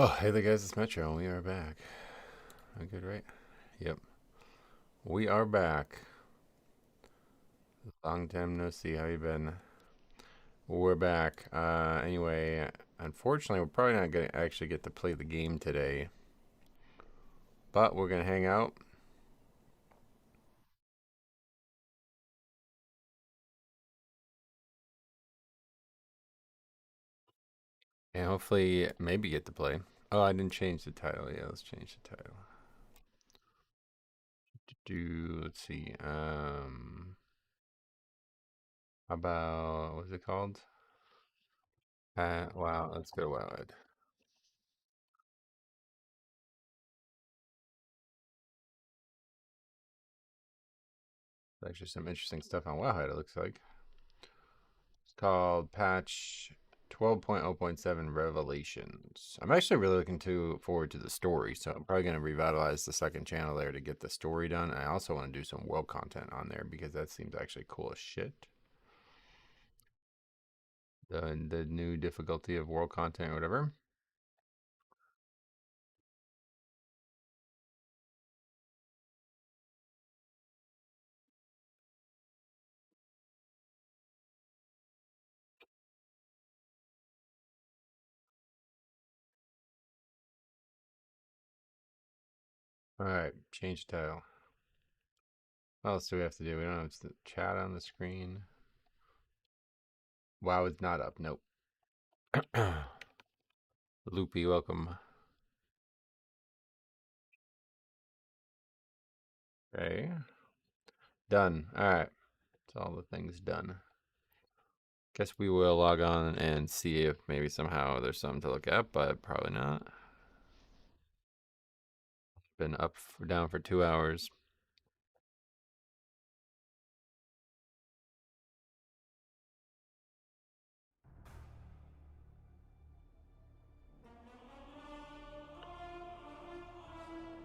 Oh, hey there, guys. It's Metro. We are back. I'm good, right? Yep. We are back. Long time no see. How you been? We're back. Anyway, unfortunately, we're probably not going to actually get to play the game today. But we're going to hang out. And hopefully, maybe get to play. Oh, I didn't change the title. Yeah, let's change the title. Let's see. How about, what's it called? Wow, let's go Wildwood. There's actually some interesting stuff on Wowhead, it looks like. It's called patch 12.0.7 Revelations. I'm actually really looking forward to the story, so I'm probably going to revitalize the second channel there to get the story done. I also want to do some world content on there because that seems actually cool as shit. The new difficulty of world content or whatever. Alright, change title. What else do we have to do? We don't have to chat on the screen. Wow, it's not up. Nope. Loopy, welcome. Okay. Done. Alright. That's all the things done. Guess we will log on and see if maybe somehow there's something to look at, but probably not. Been up down for 2 hours.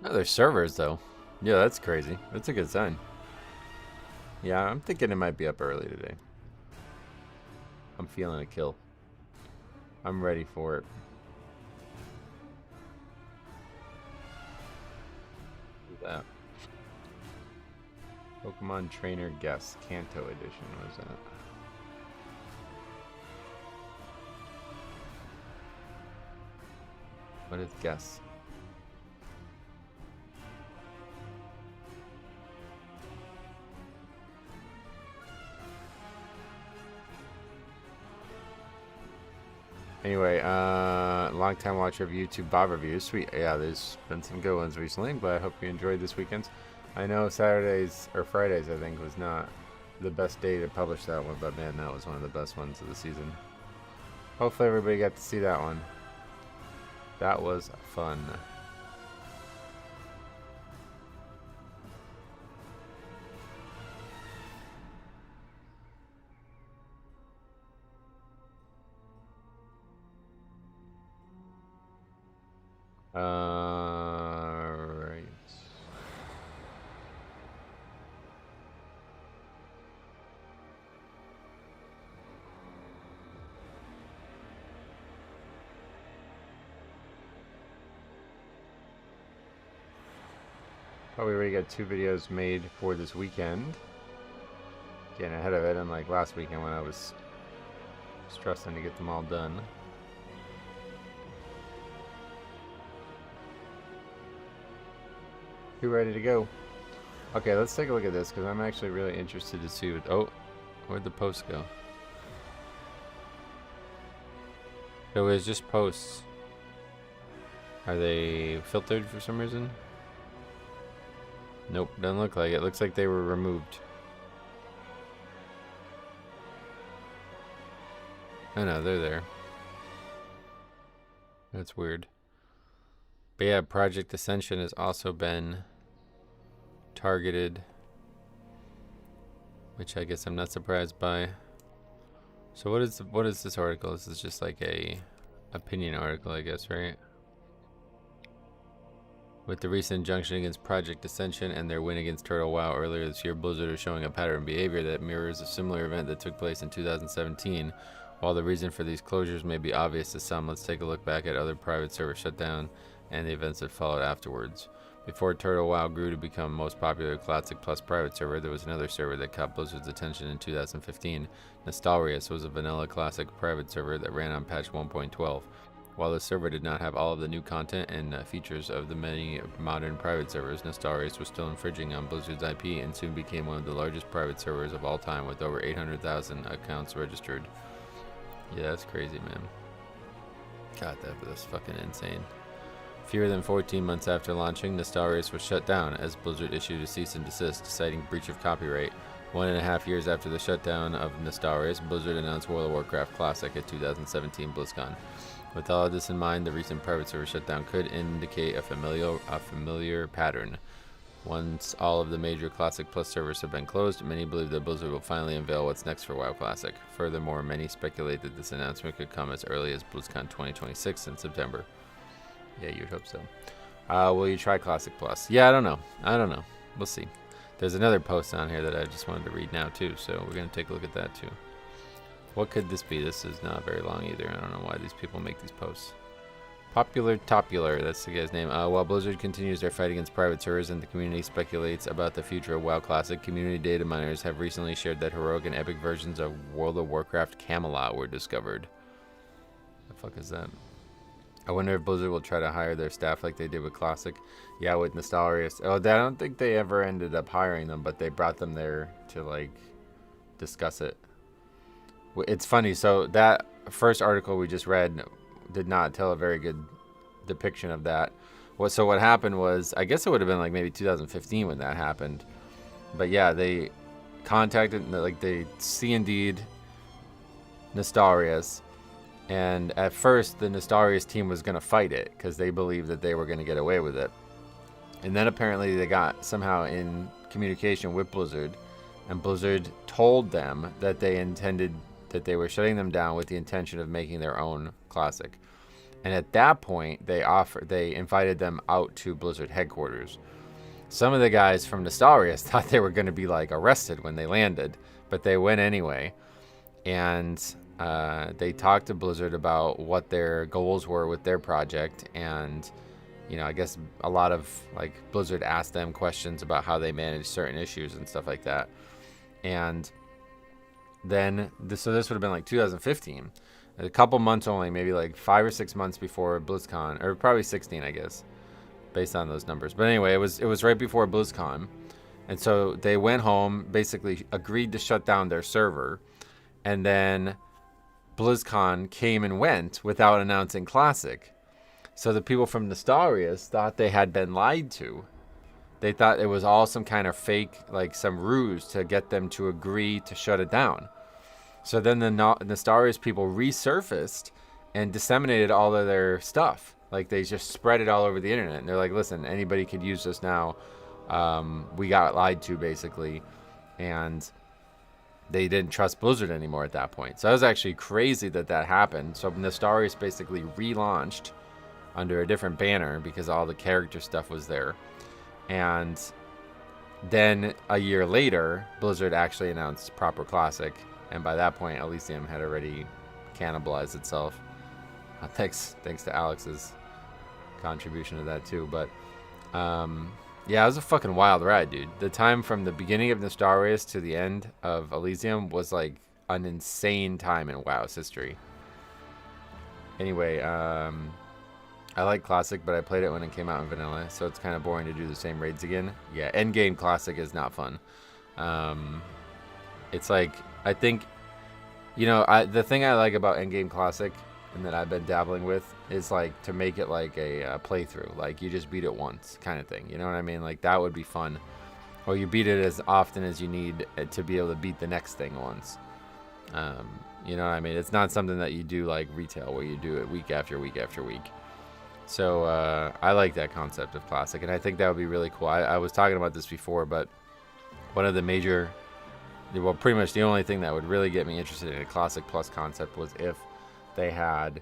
Oh, there's servers though. Yeah, that's crazy. That's a good sign. Yeah, I'm thinking it might be up early today. I'm feeling a kill. I'm ready for it. Do that. Pokemon Trainer Guest Kanto Edition. What is that? What is Guess? Anyway, long time watcher of YouTube Bob reviews. Sweet. Yeah, there's been some good ones recently, but I hope you enjoyed this weekend's. I know Saturdays or Fridays, I think, was not the best day to publish that one, but man, that was one of the best ones of the season. Hopefully everybody got to see that one. That was fun. Right. Oh, we already got 2 videos made for this weekend. Getting ahead of it, unlike last weekend when I was stressing to get them all done. You ready to go? Okay, let's take a look at this because I'm actually really interested to see what. Oh, where'd the posts go? It was just posts. Are they filtered for some reason? Nope, doesn't look like it. Looks like they were removed. Oh no, they're there. That's weird. But yeah, Project Ascension has also been targeted, which I guess I'm not surprised by. So what is this article? This is just like a opinion article, I guess, right? With the recent injunction against Project Ascension and their win against Turtle WoW earlier this year, Blizzard is showing a pattern of behavior that mirrors a similar event that took place in 2017 While the reason for these closures may be obvious to some, let's take a look back at other private servers shut down and the events that followed afterwards. Before Turtle WoW grew to become most popular Classic Plus private server, there was another server that caught Blizzard's attention in 2015. Nostalrius was a vanilla Classic private server that ran on patch 1.12. While the server did not have all of the new content and features of the many modern private servers, Nostalrius was still infringing on Blizzard's IP and soon became one of the largest private servers of all time with over 800,000 accounts registered. Yeah, that's crazy, man. God, that's fucking insane. Fewer than 14 months after launching, Nostalrius was shut down as Blizzard issued a cease and desist, citing breach of copyright. 1.5 years after the shutdown of Nostalrius, Blizzard announced World of Warcraft Classic at 2017 BlizzCon. With all of this in mind, the recent private server shutdown could indicate a familiar pattern. Once all of the major Classic Plus servers have been closed, many believe that Blizzard will finally unveil what's next for WoW Classic. Furthermore, many speculate that this announcement could come as early as BlizzCon 2026 in September. Yeah, you'd hope so. Will you try Classic Plus? Yeah, I don't know. We'll see. There's another post on here that I just wanted to read now too, so we're going to take a look at that too. What could this be? This is not very long either. I don't know why these people make these posts. Popular Topular, that's the guy's name. While Blizzard continues their fight against private servers and the community speculates about the future of WoW Classic, community data miners have recently shared that heroic and epic versions of World of Warcraft Camelot were discovered. The fuck is that? I wonder if Blizzard will try to hire their staff like they did with Classic. Yeah, with Nostalrius. Oh, I don't think they ever ended up hiring them, but they brought them there to, like, discuss it. It's funny, so that first article we just read did not tell a very good depiction of that. So what happened was, I guess it would have been like maybe 2015 when that happened. But yeah, they contacted, like they C&D'd Nostalrius. And at first, the Nostalrius team was going to fight it because they believed that they were going to get away with it. And then apparently they got somehow in communication with Blizzard. And Blizzard told them that they were shutting them down with the intention of making their own Classic. And at that point, they invited them out to Blizzard headquarters. Some of the guys from Nostalrius thought they were going to be like arrested when they landed, but they went anyway. And they talked to Blizzard about what their goals were with their project. And, you know, I guess a lot of like Blizzard asked them questions about how they manage certain issues and stuff like that. And then, so this would have been like 2015. A couple months only, maybe like 5 or 6 months before BlizzCon, or probably 16, I guess, based on those numbers. But anyway, it was right before BlizzCon. And so they went home, basically agreed to shut down their server. And then BlizzCon came and went without announcing Classic. So the people from Nostalrius thought they had been lied to. They thought it was all some kind of fake, like some ruse to get them to agree to shut it down. So then the Nostalrius people resurfaced and disseminated all of their stuff. Like they just spread it all over the internet. And they're like, listen, anybody could use this now. We got lied to, basically. And they didn't trust Blizzard anymore at that point. So that was actually crazy that happened. So Nostalrius basically relaunched under a different banner because all the character stuff was there. And then a year later, Blizzard actually announced proper Classic. And by that point, Elysium had already cannibalized itself. Thanks to Alex's contribution to that too. But yeah, it was a fucking wild ride, dude. The time from the beginning of Nostalrius to the end of Elysium was like an insane time in WoW's history. Anyway, I like Classic, but I played it when it came out in vanilla, so it's kind of boring to do the same raids again. Yeah, endgame Classic is not fun. It's like, I think, you know, the thing I like about endgame Classic and that I've been dabbling with is like to make it like a playthrough. Like you just beat it once kind of thing. You know what I mean? Like that would be fun. Or you beat it as often as you need to be able to beat the next thing once. You know what I mean? It's not something that you do like retail where you do it week after week after week. So I like that concept of Classic, and I think that would be really cool. I was talking about this before, but one of the major, well, pretty much the only thing that would really get me interested in a Classic Plus concept was if they had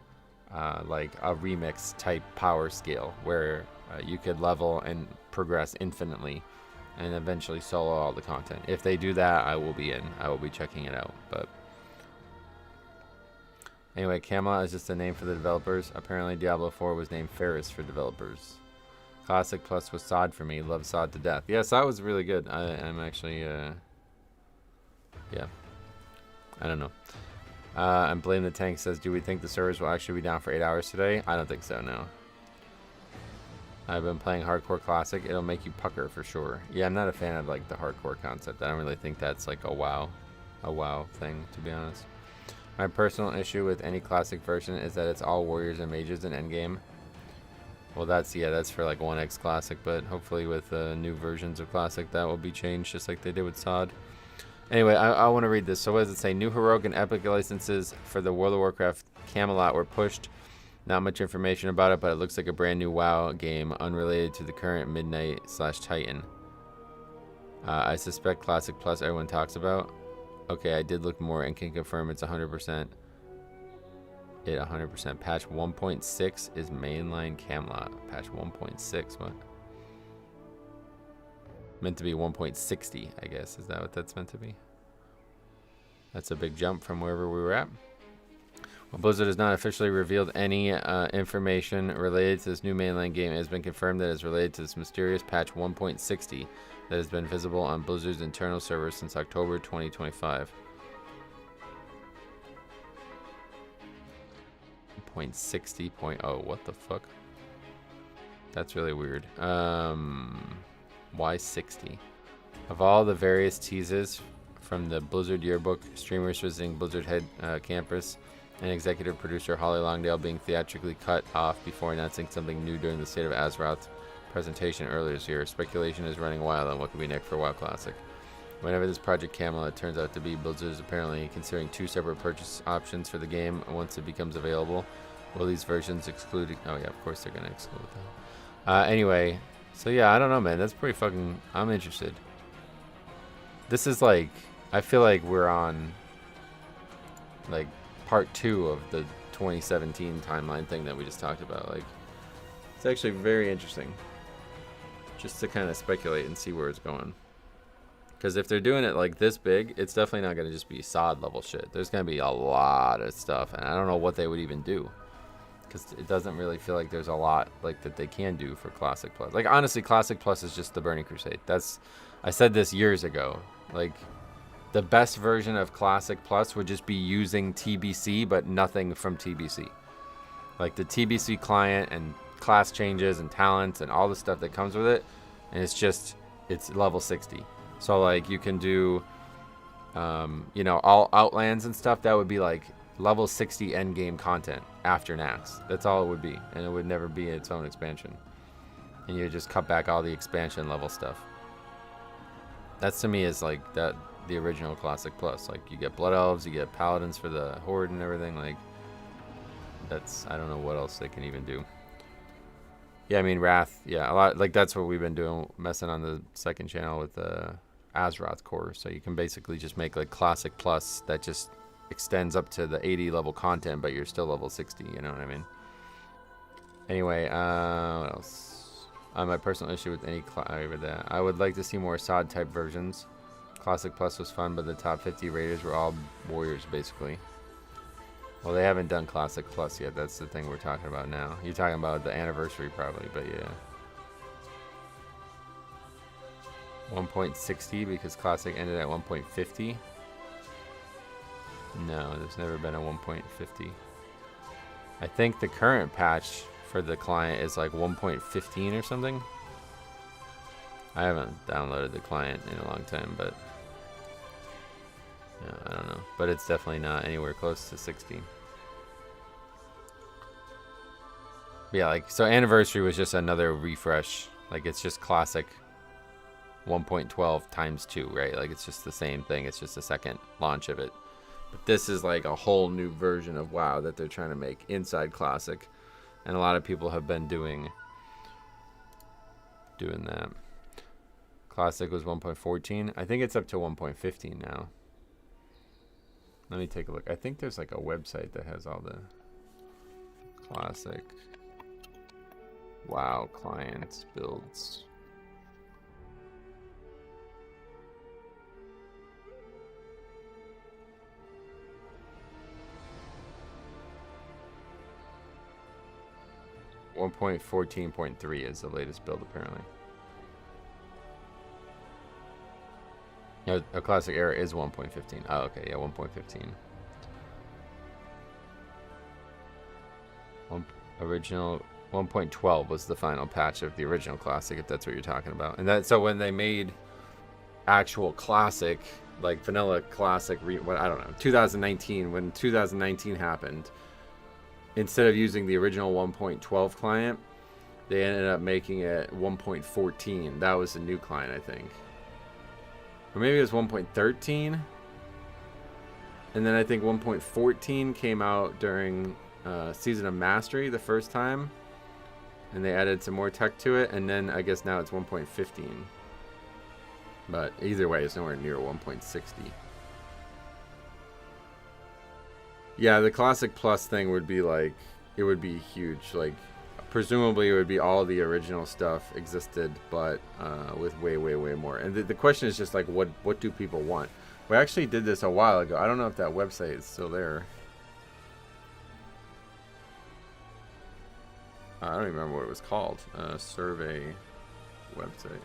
like a remix type power scale where you could level and progress infinitely and eventually solo all the content. If they do that, I will be in. I will be checking it out. But Anyway, Camelot is just a name for the developers. Apparently, Diablo 4 was named Ferris for developers. Classic Plus was Sod for me. Love Sod to death. Yeah, Sod was really good. I'm actually, yeah. I don't know. And Blame the Tank says, do we think the servers will actually be down for 8 hours today? I don't think so, no. I've been playing Hardcore Classic. It'll make you pucker for sure. Yeah, I'm not a fan of like the hardcore concept. I don't really think that's like a WoW thing, to be honest. My personal issue with any Classic version is that it's all warriors and mages in endgame. Well, that's for like 1x Classic, but hopefully with new versions of Classic that will be changed just like they did with Sod. Anyway, I want to read this. So what does it say? New heroic and epic licenses for the World of Warcraft Camelot were pushed. Not much information about it, but it looks like a brand new WoW game unrelated to the current Midnight/Titan. I suspect Classic Plus everyone talks about. Okay, I did look more and can confirm it's 100%. 100%. Patch 1.6 is mainline Camelot. Patch 1.6, what? Meant to be 1.60, I guess. Is that what that's meant to be? That's a big jump from wherever we were at. Well, Blizzard has not officially revealed any information related to this new mainline game. It has been confirmed that it's related to this mysterious patch 1.60 that has been visible on Blizzard's internal servers since October 2025. 0.60.0. What the fuck? That's really weird. Why 60? Of all the various teases from the Blizzard yearbook, streamers visiting Blizzard head campus, and executive producer Holly Longdale being theatrically cut off before announcing something new during the State of Azeroth presentation earlier this year, speculation is running wild on what could be next for WoW Classic. Whenever this Project Camelot turns out to be, Blizzard is apparently considering 2 separate purchase options for the game once it becomes available. Will these versions exclude... Oh yeah, of course they're going to exclude that. Anyway, so yeah, I don't know, man. That's pretty fucking... I'm interested. This is like... I feel like we're on... like... part 2 of the 2017 timeline thing that we just talked about. Like, it's actually very interesting just to kind of speculate and see where it's going, because if they're doing it like this big, it's definitely not going to just be Sod level shit. There's going to be a lot of stuff, and I don't know what they would even do, because it doesn't really feel like there's a lot like that they can do for Classic Plus. Like, honestly, Classic Plus is just the Burning Crusade. I said this years ago. Like, the best version of Classic Plus would just be using TBC, but nothing from TBC. Like the TBC client and class changes and talents and all the stuff that comes with it. And it's level 60. So like you can do, all Outlands and stuff. That would be like level 60 endgame content after Nax. That's all it would be. And it would never be its own expansion. And you just cut back all the expansion level stuff. That's to me is like that. The original Classic Plus, like you get Blood Elves, you get Paladins for the Horde and everything. Like I don't know what else they can even do. Yeah, I mean Wrath, yeah, a lot. Like that's what we've been doing, messing on the second channel with the Azeroth core. So you can basically just make like Classic Plus that just extends up to the 80 level content, but you're still level 60. You know what I mean? Anyway, what else? My personal issue with any I would like to see more Sod type versions. Classic Plus was fun, but the top 50 raiders were all warriors, basically. Well, they haven't done Classic Plus yet. That's the thing we're talking about now. You're talking about the anniversary, probably, but yeah. 1.60 because Classic ended at 1.50. No, there's never been a 1.50. I think the current patch for the client is like 1.15 or something. I haven't downloaded the client in a long time, but... yeah, I don't know, but it's definitely not anywhere close to 60. But yeah, like, so Anniversary was just another refresh. Like, it's just Classic 1.12 times 2, right? Like, it's just the same thing. It's just a second launch of it. But this is like a whole new version of WoW that they're trying to make inside Classic. And a lot of people have been doing that. Classic was 1.14. I think it's up to 1.15 now. Let me take a look. I think there's like a website that has all the Classic WoW clients builds. 1.14.3 is the latest build, apparently. A classic era is 1.15. Oh, okay, yeah, 1.15. Original 1.12 was the final patch of the original classic, if that's what you're talking about. And that, so when they made actual classic, like vanilla classic, what, I don't know, 2019, when 2019 happened, instead of using the original 1.12 client, they ended up making it 1.14. That was the new client, I think. Or maybe it was 1.13. And then I think 1.14 came out during Season of Mastery the first time. And they added some more tech to it. And then I guess now it's 1.15. But either way, it's nowhere near 1.60. Yeah, the Classic Plus thing would be like, it would be huge. Like, presumably it would be all the original stuff existed, but with way more. And the question is just like, what do people want? We actually did this a while ago. I don't know if that website is still there. I don't even remember what it was called. Survey website.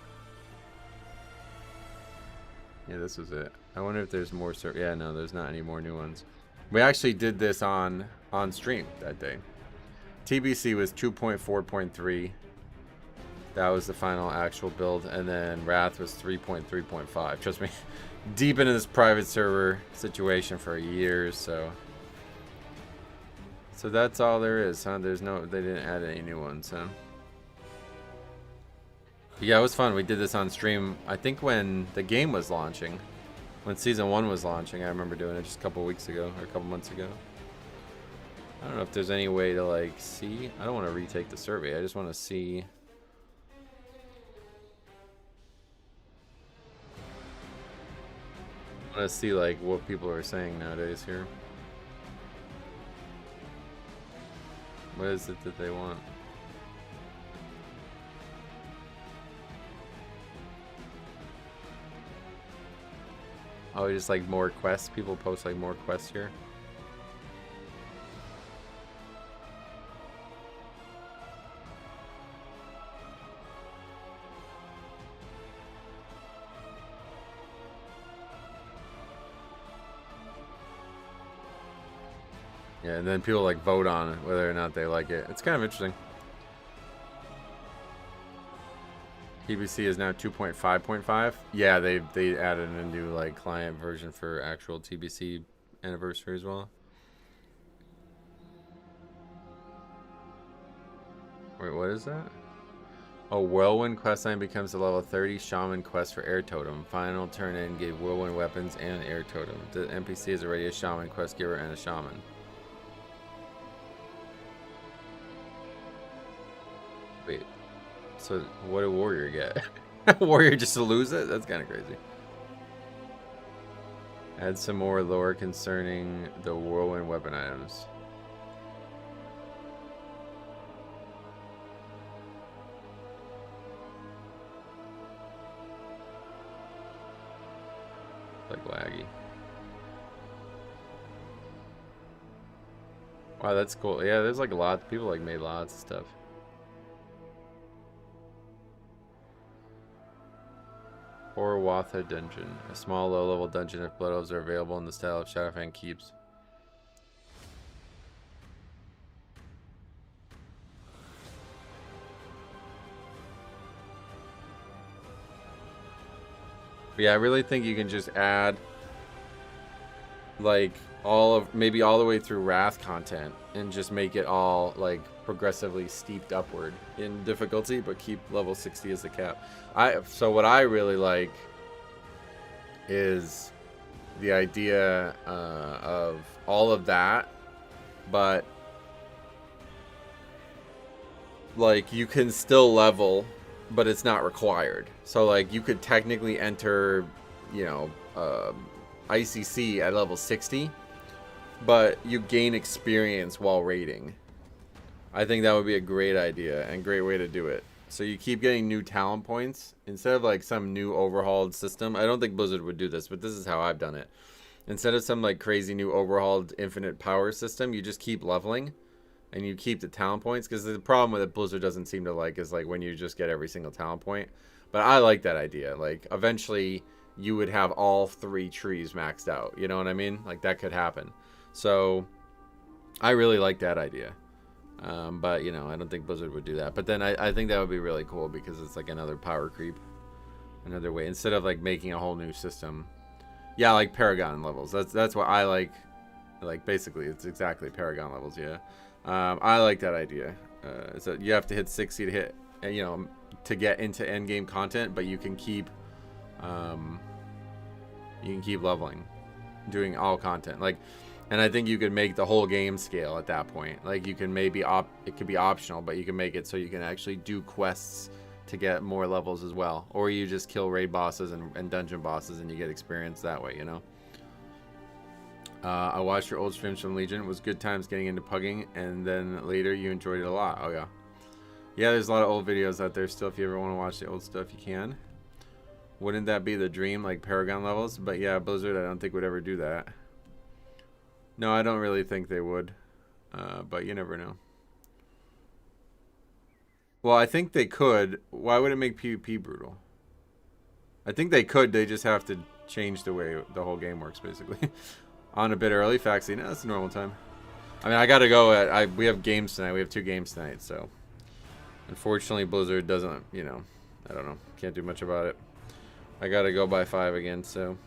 Yeah, this was it. I wonder if there's more. Yeah, no, there's not any more new ones. We actually did this on stream that day. TBC was 2.4.3. That was the final actual build, and then Wrath was 3.3.5. Trust me, deep into this private server situation for years, so that's all there is, huh? They didn't add any new ones, huh? Yeah, it was fun. We did this on stream, I think when the game was launching. When Season 1 was launching, I remember doing it just a couple weeks ago, or a couple months ago. I don't know if there's any way to, like, see. I don't want to retake the survey. I just want to see. I want to see, like, what people are saying nowadays here. What is it that they want? Oh, just like more quests? People post like more quests here? Yeah, and then people like vote on it, whether or not they like it. It's kind of interesting. TBC is now 2.5.5. Yeah, they added a new like client version for actual TBC anniversary as well. Wait, what is that? Oh, Whirlwind questline becomes a level 30 Shaman quest for Air Totem. Final turn in gave Whirlwind weapons and Air Totem. The NPC is already a Shaman quest giver and a Shaman. Wait, so what did Warrior get? Warrior just to lose it? That's kind of crazy. Add some more lore concerning the Whirlwind weapon items. Like laggy. Wow, that's cool. Yeah, there's like a lot. People like made lots of stuff. Horwatha dungeon. A small low-level dungeon if blood elves are available in the style of Shadowfang Keeps. But yeah, I really think you can just add like maybe all the way through Wrath content and just make it all like progressively steeped upward in difficulty, but keep level 60 as the cap. So what I really like is the idea of all of that, but like you can still level, but it's not required. So like you could technically enter, you know, ICC at level 60, but you gain experience while raiding. I think that would be a great idea and great way to do it. So you keep getting new talent points instead of like some new overhauled system. I don't think Blizzard would do this, but this is how I've done it. Instead of some like crazy new overhauled infinite power system, you just keep leveling and you keep the talent points, because the problem with it Blizzard doesn't seem to like is like when you just get every single talent point. But I like that idea. Like eventually you would have all 3 trees maxed out. You know what I mean? Like that could happen. So I really like that idea. But you know, I don't think Blizzard would do that. But then I think that would be really cool because it's like another power creep, another way instead of like making a whole new system. Yeah, like Paragon levels. That's what I like. Like basically, it's exactly Paragon levels. Yeah, I like that idea. So you have to hit 60 to hit, you know, to get into end game content, but you can keep leveling, doing all content. Like, and I think you could make the whole game scale at that point. Like you can maybe it could be optional, but you can make it so you can actually do quests to get more levels as well, or you just kill raid bosses and dungeon bosses and you get experience that way, you know. I watched your old streams from Legion. It was good times getting into pugging, and then later you enjoyed it a lot. Oh yeah, there's a lot of old videos out there still. If you ever want to watch the old stuff, you can. Wouldn't that be the dream, like Paragon levels? But yeah, Blizzard I don't think would ever do that. No, I don't really think they would, but you never know. Well, I think they could. Why would it make PvP brutal? I think they could. They just have to change the way the whole game works, basically. On a bit early, Faxi. No, that's a normal time. I mean, I gotta go. We have games tonight. We have 2 games tonight, so unfortunately, Blizzard doesn't. You know, I don't know. Can't do much about it. I gotta go by 5 again, so.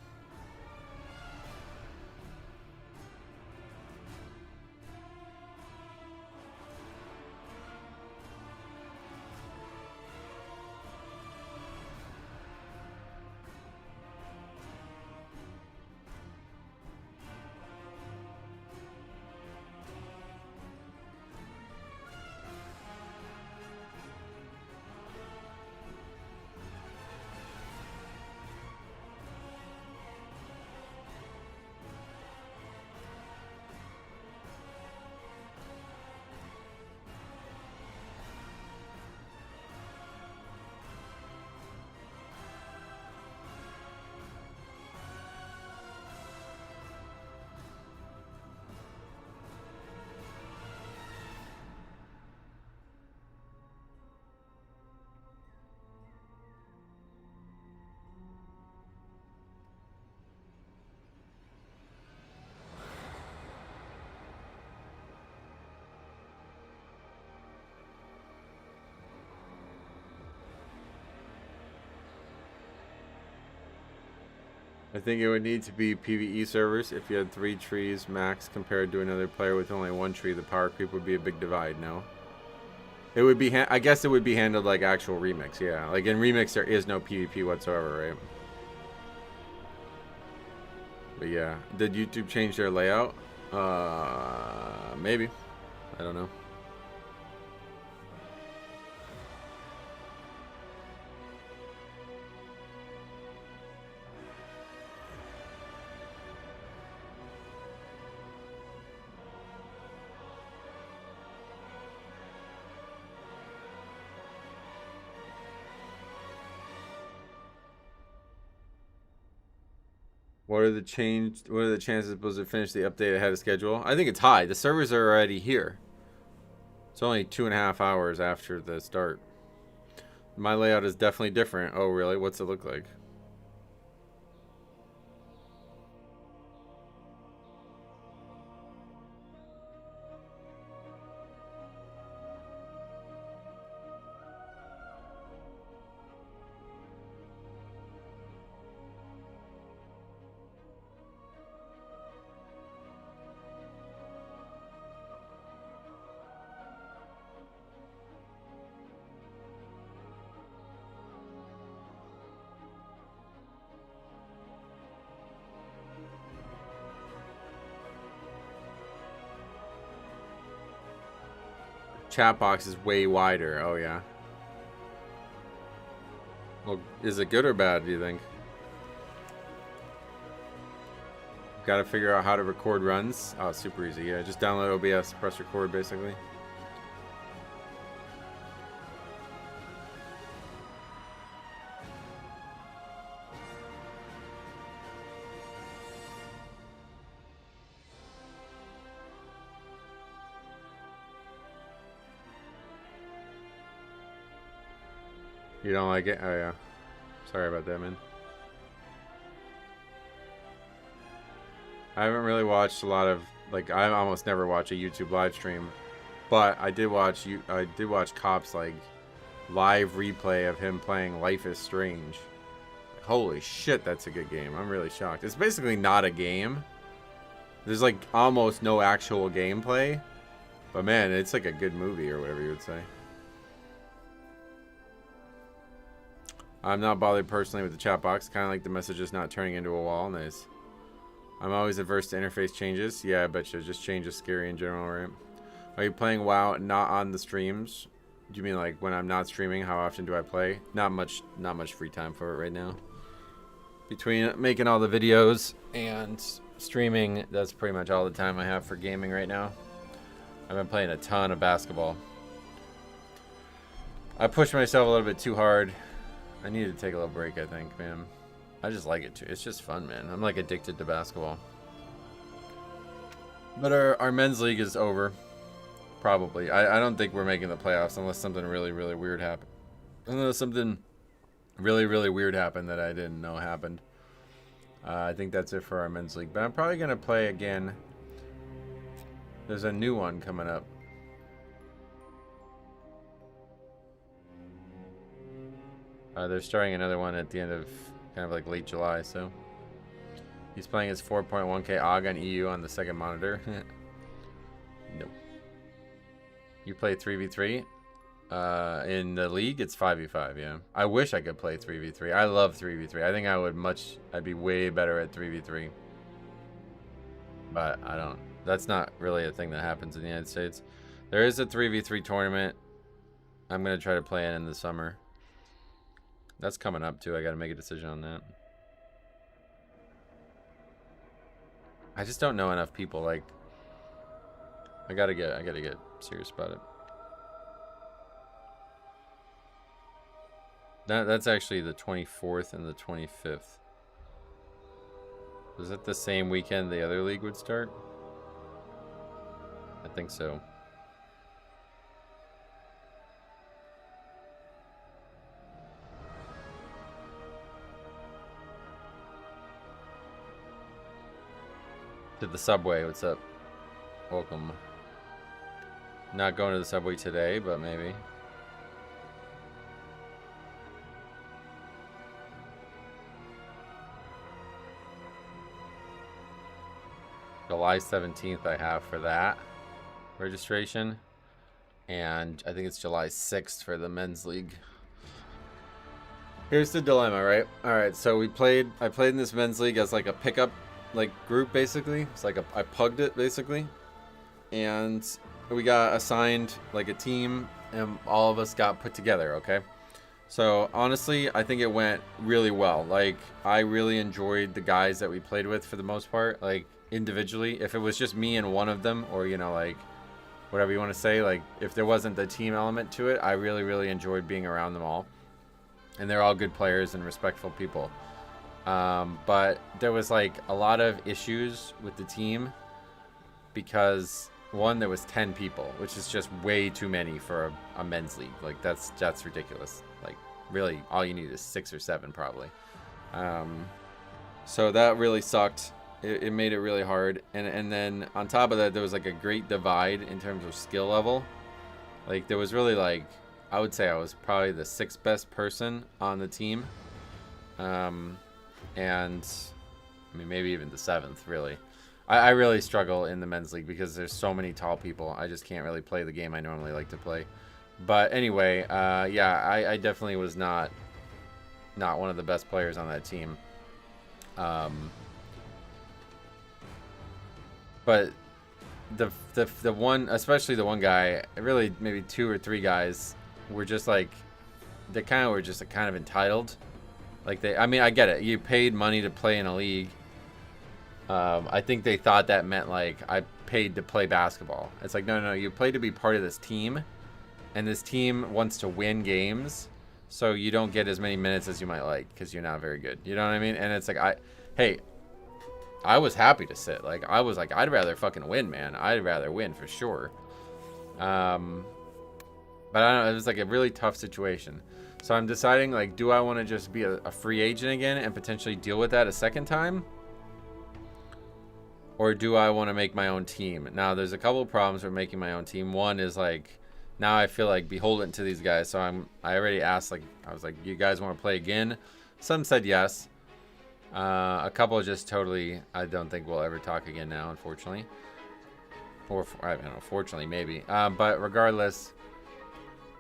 I think it would need to be PvE servers. If you had 3 trees max compared to another player with only 1 tree, the power creep would be a big divide. No, it would be. I guess it would be handled like actual remix. Yeah, like in remix there is no PvP whatsoever, right? But yeah, did YouTube change their layout? Maybe. I don't know. What are the chances Blizzard finish the update ahead of schedule? I think it's high. The servers are already here. It's only 2.5 hours after the start. My layout is definitely different. Oh, really? What's it look like? Chat box is way wider. Oh, yeah. Well, is it good or bad, do you think? Got to figure out how to record runs. Oh, super easy. Yeah, just download OBS, press record, basically. You don't like it? Oh, yeah. Sorry about that, man. I haven't really watched a lot of, like, I almost never watch a YouTube live stream, but I did watch Cop's, like, live replay of him playing Life is Strange. Holy shit, that's a good game. I'm really shocked. It's basically not a game. There's, like, almost no actual gameplay, but man, it's like a good movie or whatever you would say. I'm not bothered personally with the chat box. Kind of like the messages not turning into a wall. Nice. I'm always averse to interface changes. Yeah, I bet you. Just change is scary in general, right? Are you playing WoW not on the streams? Do you mean like when I'm not streaming, how often do I play? Not much free time for it right now. Between making all the videos and streaming, that's pretty much all the time I have for gaming right now. I've been playing a ton of basketball. I pushed myself a little bit too hard. I need to take a little break, I think, man. I just like it too. It's just fun, man. I'm like addicted to basketball. But our men's league is over. Probably. I don't think we're making the playoffs unless something really, really weird happened. Unless something really, really weird happened that I didn't know happened. I think that's it for our men's league. But I'm probably going to play again. There's a new one coming up. They're starting another one at the end of kind of like late July, so he's playing his 4.1k AUG on EU on the second monitor. Nope. You play 3v3? In the league, it's 5v5, yeah. I wish I could play 3v3. I love 3v3. I think I'd be way better at 3v3. But I don't. That's not really a thing that happens in the United States. There is a 3v3 tournament. I'm going to try to play it in the summer. That's coming up too. I got to make a decision on that. I just don't know enough people. Like, I gotta get serious about it. That's actually the 24th and the 25th. Is it the same weekend the other league would start? I think so. To the subway, what's up? Welcome. Not going to the subway today, but maybe. July 17th I have for that registration. And I think it's July 6th for the men's league. Here's the dilemma, right? Alright, so I played in this men's league as like a pickup group basically. It's like I pugged it basically. And we got assigned like a team and all of us got put together, okay? So honestly, I think it went really well. Like, I really enjoyed the guys that we played with for the most part, like individually. If it was just me and one of them, or you know, like whatever you want to say, like if there wasn't the team element to it, I really, really enjoyed being around them all. And they're all good players and respectful people. But there was like a lot of issues with the team because one, there was 10 people, which is just way too many for a men's league. Like that's ridiculous. Like really all you need is 6 or 7 probably. So that really sucked. It made it really hard. And then on top of that, there was like a great divide in terms of skill level. Like there was really like, I would say I was probably the 6th best person on the team. And I mean, maybe even the 7th, really. I really struggle in the men's league because there's so many tall people. I just can't really play the game I normally like to play. But anyway, yeah, I definitely was not one of the best players on that team. But the one, especially the one guy, really maybe 2 or 3 guys were just like, they kind of were just kind of entitled. Like I mean, I get it. You paid money to play in a league. I think they thought that meant like I paid to play basketball. It's like, no, you play to be part of this team, and this team wants to win games, so you don't get as many minutes as you might like because you're not very good. You know what I mean? And it's like, I was happy to sit. Like I was like, I'd rather fucking win, man. I'd rather win for sure. But I don't know. It was like a really tough situation. So I'm deciding, like, do I want to just be a free agent again and potentially deal with that a second time? Or do I want to make my own team? Now, there's a couple of problems with making my own team. One is, like, now I feel like beholden to these guys. So I already asked, like, I was like, you guys want to play again? Some said yes. A couple just totally, I don't think we'll ever talk again now, unfortunately. Or, I don't know, fortunately, maybe. But regardless,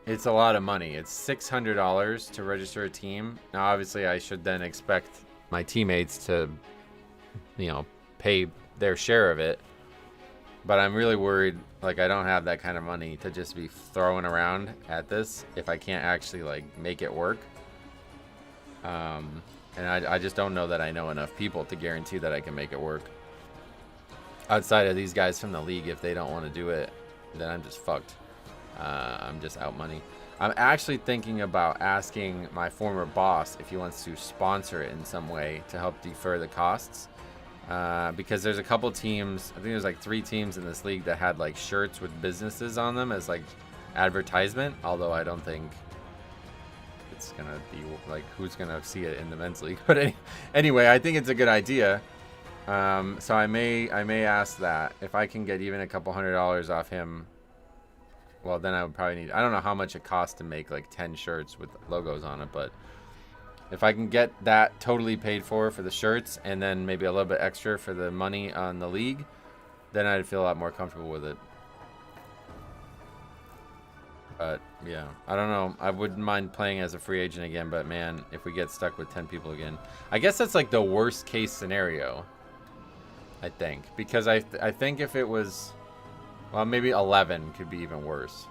it's a lot of money. It's $600 to register a team. Now, obviously, I should then expect my teammates to, you know, pay their share of it. But I'm really worried, like, I don't have that kind of money to just be throwing around at this if I can't actually, like, make it work. And I just don't know that I know enough people to guarantee that I can make it work. Outside of these guys from the league, if they don't want to do it, then I'm just fucked. I'm just out money. I'm actually thinking about asking my former boss if he wants to sponsor it in some way to help defer the costs. Because there's a couple teams, I think there's like 3 teams in this league that had like shirts with businesses on them as like advertisement. Although I don't think it's gonna be like, who's gonna see it in the men's league. But anyway, I think it's a good idea. So I may ask that if I can get even a couple $100 off him. Well, then I would probably need, I don't know how much it costs to make like 10 shirts with logos on it, but if I can get that totally paid for the shirts and then maybe a little bit extra for the money on the league, then I'd feel a lot more comfortable with it. But yeah, I don't know. I wouldn't mind playing as a free agent again, but man, if we get stuck with 10 people again, I guess that's like the worst case scenario, I think, because I think if it was, well, maybe 11 could be even worse.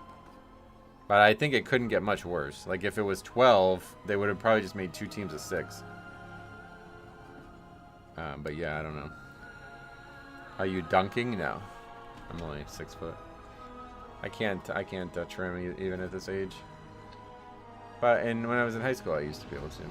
But I think it couldn't get much worse. Like, if it was 12, they would have probably just made 2 teams of 6. But yeah, I don't know. Are you dunking? No. I'm only 6 foot. I can't trim even at this age. But when I was in high school, I used to be able to.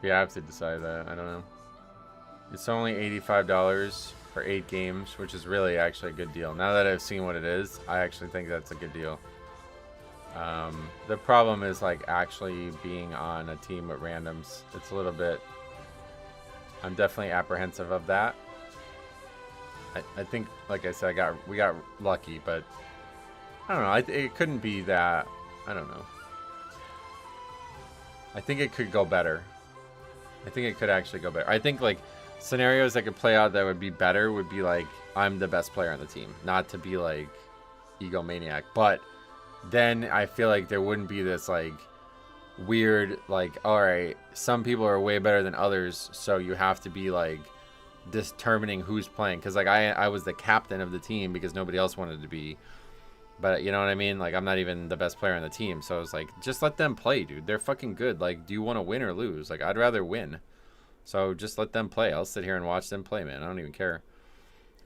Yeah, I have to decide that. I don't know. It's only $85 for 8 games, which is really actually a good deal. Now that I've seen what it is, I actually think that's a good deal. The problem is like actually being on a team with randoms. It's a little bit, I'm definitely apprehensive of that. I think, like I said, we got lucky, but I don't know. It couldn't be that. I don't know. I think it could go better. I think it could actually go better. I think like scenarios that could play out that would be better would be like, I'm the best player on the team, not to be like egomaniac, but then I feel like there wouldn't be this like weird, like, all right, some people are way better than others, so you have to be like determining who's playing. Because like I was the captain of the team because nobody else wanted to be. But you know what I mean? Like, I'm not even the best player on the team. So it's like, just let them play, dude. They're fucking good. Like, do you want to win or lose? Like, I'd rather win. So just let them play. I'll sit here and watch them play, man. I don't even care.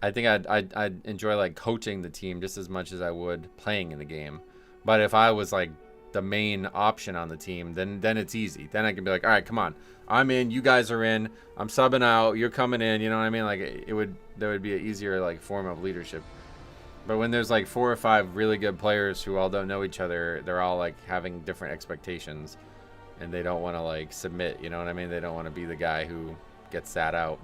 I think I'd enjoy, like, coaching the team just as much as I would playing in the game. But if I was, like, the main option on the team, then it's easy. Then I can be like, all right, come on. I'm in. You guys are in. I'm subbing out. You're coming in. You know what I mean? Like, there would be an easier, like, form of leadership. But when there's like 4 or 5 really good players who all don't know each other, they're all like having different expectations and they don't want to like submit, you know what I mean? They don't want to be the guy who gets sat out.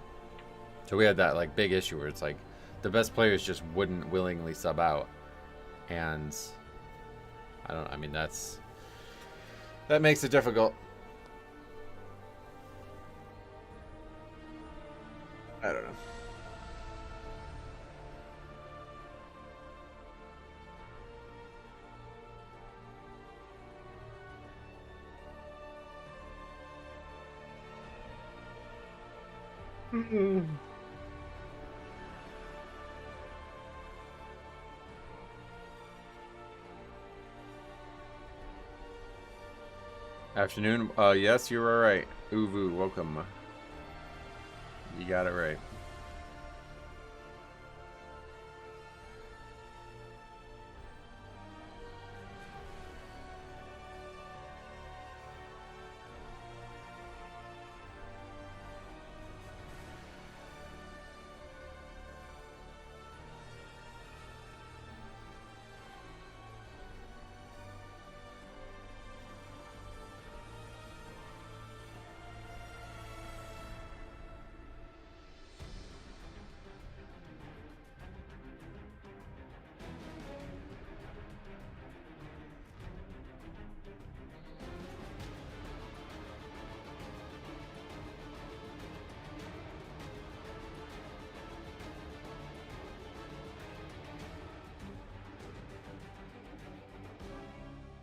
So we had that like big issue where it's like the best players just wouldn't willingly sub out. And I mean, that makes it difficult. I don't know. Afternoon. Yes, you were right. Uvu, welcome. You got it right.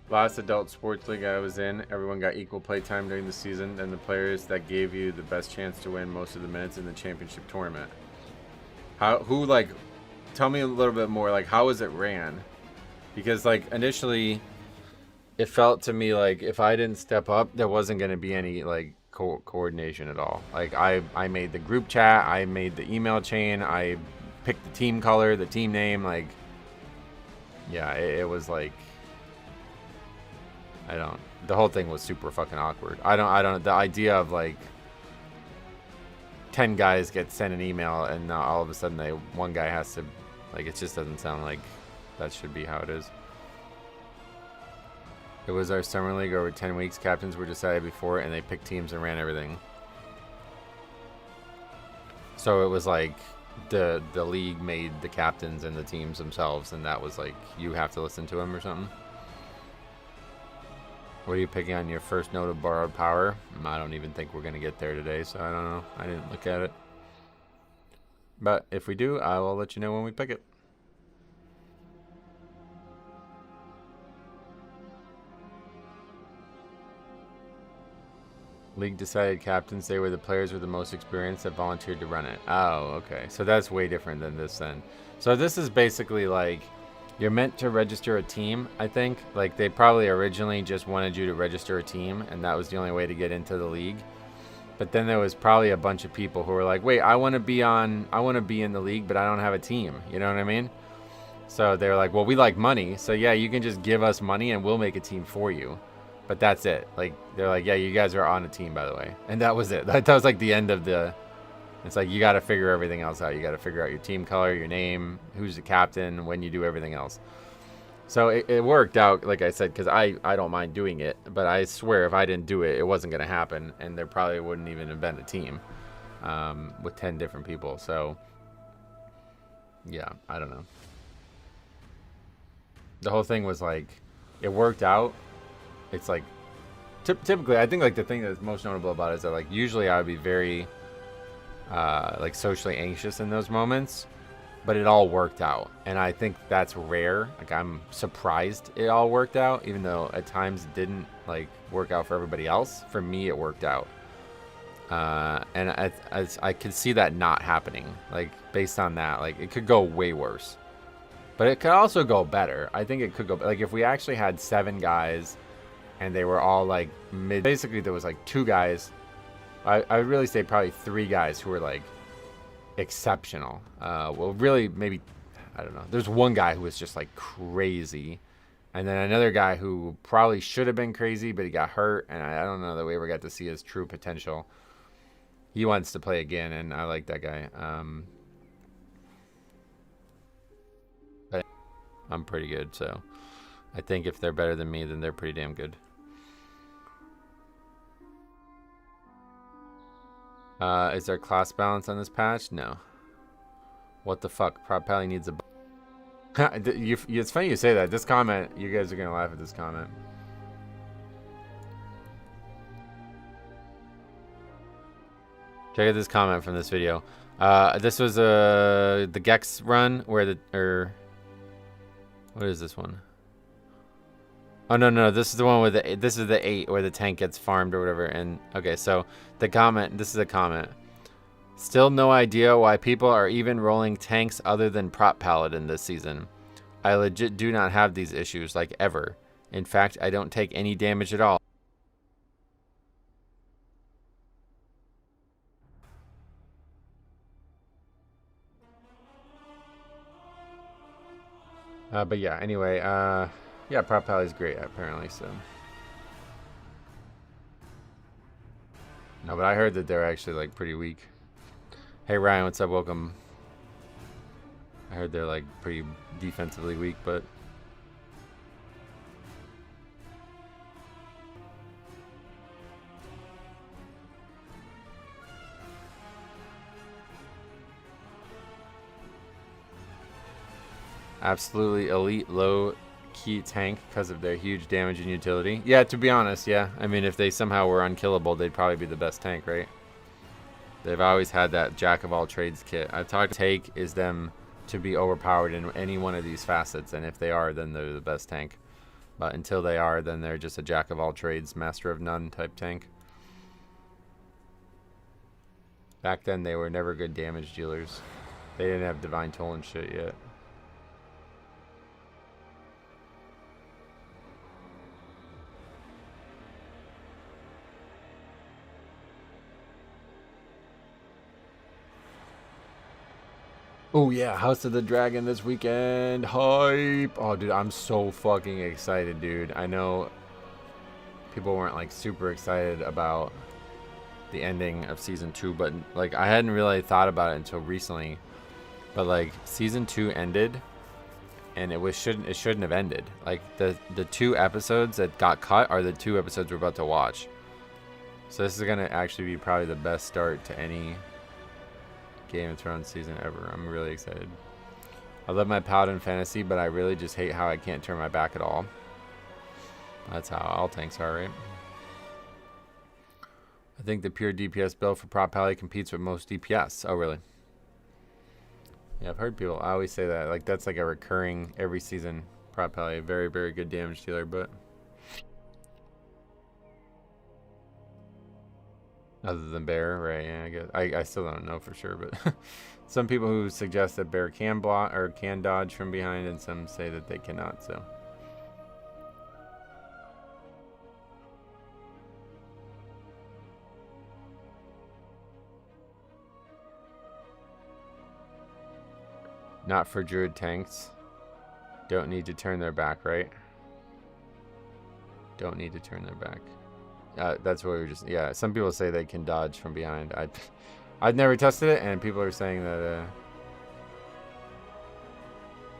Last adult sports league I was in, everyone got equal play time during the season, and the players that gave you the best chance to win most of the minutes in the championship tournament. Tell me a little bit more, like, how was it ran? Because, like, initially, it felt to me like if I didn't step up, there wasn't going to be any, like, coordination at all. Like, I made the group chat, I made the email chain, I picked the team color, the team name, like, yeah, it was like, the whole thing was super fucking awkward. The idea of, like, 10 guys get sent an email and all of a sudden one guy has to, like, it just doesn't sound like that should be how it is. It was our summer league over 10 weeks. Captains were decided before and they picked teams and ran everything. So it was like the league made the captains and the teams themselves, and that was like, you have to listen to them or something. What are you picking on your first note of borrowed power? I don't even think we're going to get there today, so I don't know. I didn't look at it. But if we do, I will let you know when we pick it. League decided captains, they were the players with the most experience that volunteered to run it. Oh, okay. So that's way different than this then. So this is basically like, you're meant to register a team, I think. Like, they probably originally just wanted you to register a team, and that was the only way to get into the league. But then there was probably a bunch of people who were like, wait, I want to be in the league, but I don't have a team. You know what I mean? So they were like, well, we like money. So yeah, you can just give us money and we'll make a team for you. But that's it. Like, they're like, yeah, you guys are on a team, by the way. And that was it. That was like the end of the... It's like, you got to figure everything else out. You got to figure out your team color, your name, who's the captain, when you do everything else. So it worked out, like I said, because I don't mind doing it. But I swear, if I didn't do it, it wasn't going to happen. And there probably wouldn't even have been a team with 10 different people. So, yeah, I don't know. The whole thing was like, it worked out. It's like, typically, I think like the thing that's most notable about it is that, like, usually I would be very... like socially anxious in those moments, but it all worked out, and I think that's rare. Like, I'm surprised it all worked out, even though at times it didn't like work out for everybody else. For me, it worked out, and I could see that not happening. Like, based on that, like, it could go way worse, but it could also go better. I think it could go, like, if we actually had 7 guys and they were all like mid, basically there was like 2 guys, I would really say probably 3 guys who were like exceptional. Well, really, maybe, I don't know. There's one guy who was just like crazy, and then another guy who probably should have been crazy, but he got hurt, and I don't know that we ever got to see his true potential. He wants to play again, and I like that guy. But I'm pretty good, so I think if they're better than me, then they're pretty damn good. Is there class balance on this patch? No. What the fuck? Prop Pally needs a... It's funny you say that. This comment, you guys are going to laugh at this comment. Check out this comment from this video. This was the Gex run where what is this one? Oh, no, this is the one where this is the 8 where the tank gets farmed or whatever. And okay, so the comment, this is a comment. Still no idea why people are even rolling tanks other than Prop Paladin this season. I legit do not have these issues, like, ever. In fact, I don't take any damage at all. But yeah, anyway, yeah, Prop Pally is great, apparently, so. No, but I heard that they're actually, like, pretty weak. Hey, Ryan, what's up? Welcome. I heard they're, like, pretty defensively weak, but... Absolutely elite low-key tank because of their huge damage and utility. Yeah, to be honest, yeah. I mean, if they somehow were unkillable, they'd probably be the best tank, right? They've always had that jack-of-all-trades kit. I've talked to take is them to be overpowered in any one of these facets, and if they are, then they're the best tank. But until they are, then they're just a jack of all trades, master of none type tank. Back then, they were never good damage dealers. They didn't have Divine Toll and shit yet. Oh yeah, House of the Dragon this weekend. Hype. Oh dude, I'm so fucking excited, dude. I know people weren't like super excited about the ending of season 2, but like I hadn't really thought about it until recently. But like season 2 ended and it shouldn't have ended. Like the 2 episodes that got cut are the 2 episodes we're about to watch. So this is gonna actually be probably the best start to any Game of Thrones season ever. I'm really excited. I love my Paladin fantasy, but I really just hate how I can't turn my back at all. That's how all tanks are, right? I think the pure DPS build for Prop Pally competes with most DPS. Oh, really? Yeah, I've heard people always say that. Like, that's like a recurring every season. Prop Pally, very, very good damage dealer, but other than Bear, right? Yeah, I guess I still don't know for sure, but some people who suggest that Bear can block or can dodge from behind, and some say that they cannot. So not for Druid tanks. Don't need to turn their back, right? Don't need to turn their back. That's what we were just. Yeah, some people say they can dodge from behind. I've never tested it, and people are saying that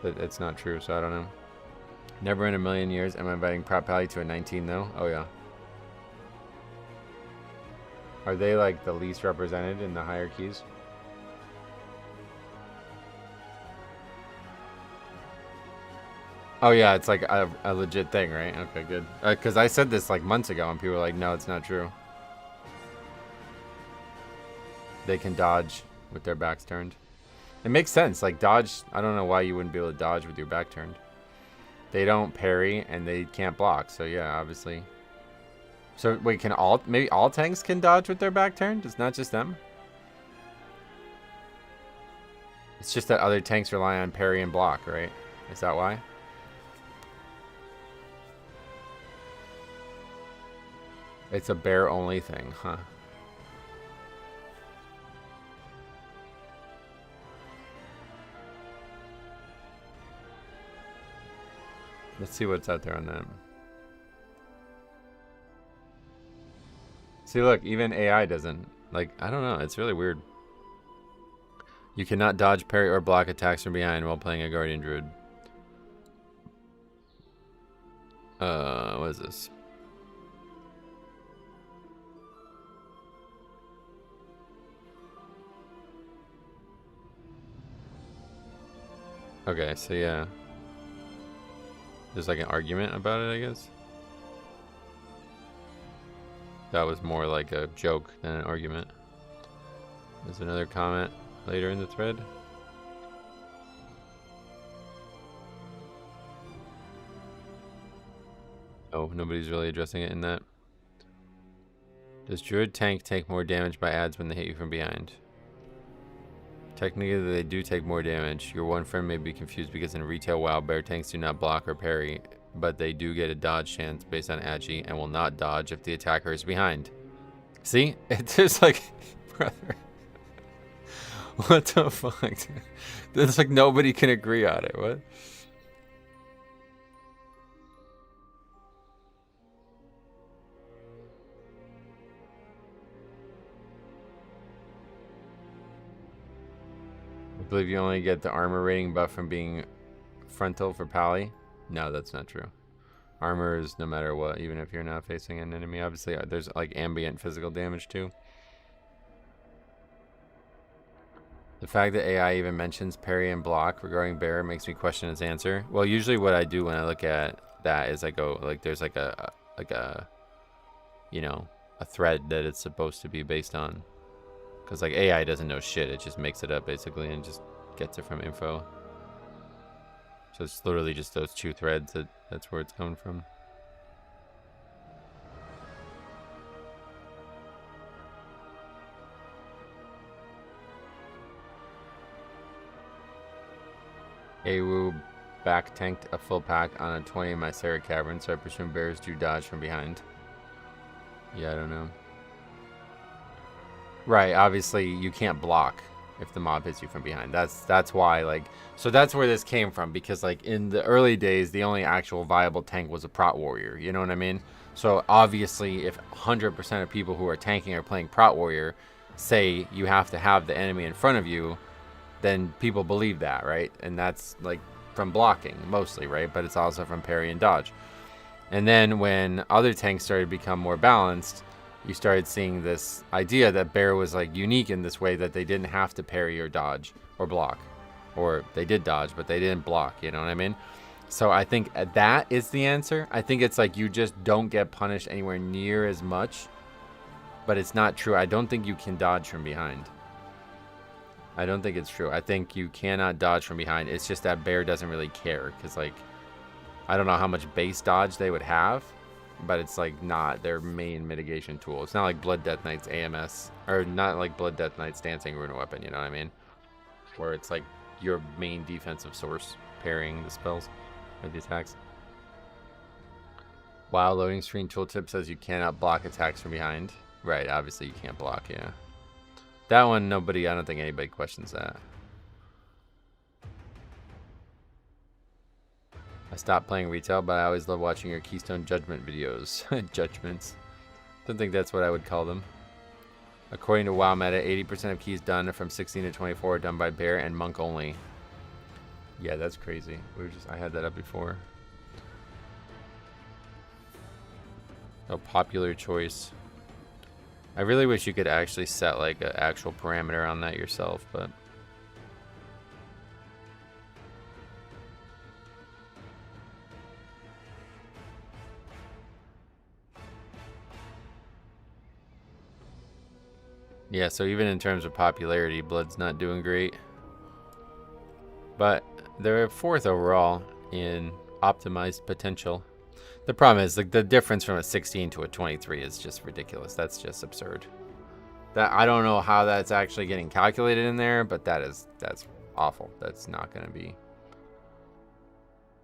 that it's not true. So I don't know. Never in a million years am I inviting Prop Pally to a 19 though. Oh yeah. Are they like the least represented in the hierarchies? Oh yeah, it's like a legit thing, right? Okay, good. Because I said this like months ago, and people were like, "No, it's not true." They can dodge with their backs turned. It makes sense. Like dodge, I don't know why you wouldn't be able to dodge with your back turned. They don't parry and they can't block. So yeah, obviously. So wait, maybe all tanks can dodge with their back turned? It's not just them. It's just that other tanks rely on parry and block, right? Is that why? It's a bear only thing, huh? Let's see what's out there on that. See, look, even AI doesn't. Like, I don't know. It's really weird. You cannot dodge, parry, or block attacks from behind while playing a Guardian Druid. What is this? Okay, so yeah. There's like an argument about it, I guess. That was more like a joke than an argument. There's another comment later in the thread. Oh, nobody's really addressing it in that. Does Druid tank take more damage by adds when they hit you from behind? Technically, they do take more damage. Your one friend may be confused because in retail WoW, bear tanks do not block or parry, but they do get a dodge chance based on agi and will not dodge if the attacker is behind. See? It's just like, brother. What the fuck? It's like nobody can agree on it. What? I believe you only get the armor rating buff from being frontal for Pally. No, that's not true. Armor is no matter what, even if you're not facing an enemy. Obviously, there's like ambient physical damage too. The fact that AI even mentions parry and block regarding bear makes me question its answer. Well, usually what I do when I look at that is I go like there's like a you know, a thread that it's supposed to be based on. Because like AI doesn't know shit, it just makes it up basically and just gets it from info. So it's literally just those two threads. That's where it's coming from. Awu back tanked a full pack on a 20 in my Sarah Cavern, so I presume bears do dodge from behind. Yeah, I don't know. Right, obviously you can't block if the mob hits you from behind. That's why, like, so that's where this came from, because like in the early days the only actual viable tank was a Prot Warrior, you know what I mean? So obviously if 100% of people who are tanking are playing Prot Warrior, say you have to have the enemy in front of you, then people believe that, right? And that's like from blocking mostly, right? But it's also from parry and dodge. And then when other tanks started to become more balanced, you started seeing this idea that bear was like unique in this way, that they didn't have to parry or dodge or block, or they did dodge but they didn't block, you know what I mean? So I think that is the answer. I think it's like you just don't get punished anywhere near as much, but it's not true. I don't think you can dodge from behind. I don't think it's true. I think you cannot dodge from behind. It's just that bear doesn't really care, because like I don't know how much base dodge they would have, but it's like not their main mitigation tool. It's not like Blood Death Knight's AMS, or not like Blood Death Knight's Dancing Rune Weapon, you know what I mean? Where it's like your main defensive source, parrying the spells or the attacks. While loading screen tooltip says you cannot block attacks from behind. Right, obviously you can't block, yeah. That one, I don't think anybody questions that. I stopped playing retail, but I always love watching your Keystone Judgment videos. Judgments. Don't think that's what I would call them. According to WoW Meta, 80% of keys done from 16 to 24 are done by bear and monk only. Yeah, that's crazy. I had that up before. A popular choice. I really wish you could actually set like an actual parameter on that yourself, but yeah, so even in terms of popularity, Blood's not doing great. But they're 4th overall in optimized potential. The problem is like the difference from a 16 to a 23 is just ridiculous. That's just absurd. That I don't know how that's actually getting calculated in there, but that's awful. That's not going to be.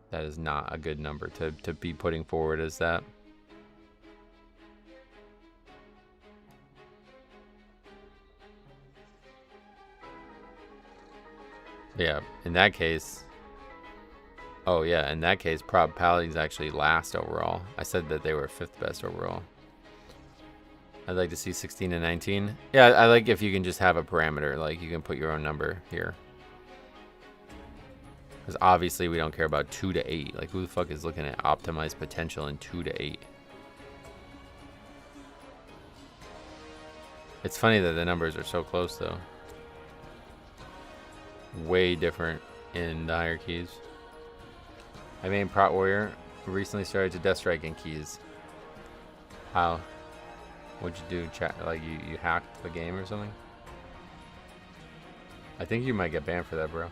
That is not a good number to be putting forward as that. Yeah, in that case. Oh yeah, in that case, Prop Paladin's actually last overall. I said that they were 5th best overall. I'd like to see 16 and 19. Yeah, I like if you can just have a parameter, like you can put your own number here. Because obviously we don't care about 2 to 8. Like who the fuck is looking at optimized potential in 2 to 8? It's funny that the numbers are so close though. Way different in the higher keys. I mean, Prot Warrior recently started to Death Strike in keys. How? What'd you do? Chat? Like you hacked the game or something? I think you might get banned for that, bro.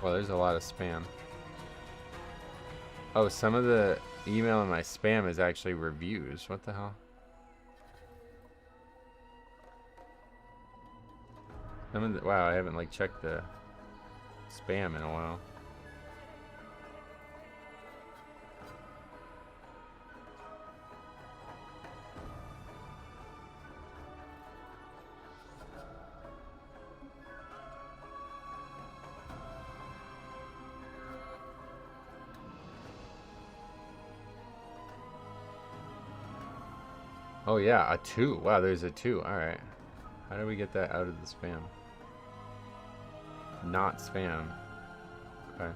Well, there's a lot of spam. Oh, some of the email in my spam is actually reviews. What the hell? Wow, I haven't like checked the spam in a while. Oh yeah, a 2. Wow, there's a 2. All right. How do we get that out of the spam? Not spam. Okay.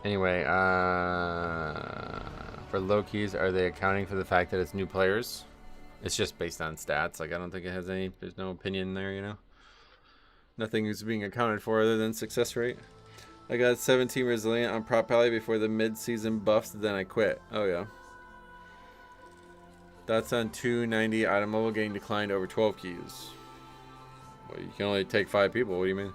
Anyway, for low keys, are they accounting for the fact that it's new players? It's just based on stats. Like, I don't think it has any, there's no opinion there, you know? Nothing is being accounted for other than success rate. I got 17 resilient on Prop Pally before the mid-season buffs, then I quit. Oh yeah. That's on 290 item level getting declined over 12 keys. Well, you can only take 5 people. What do you mean?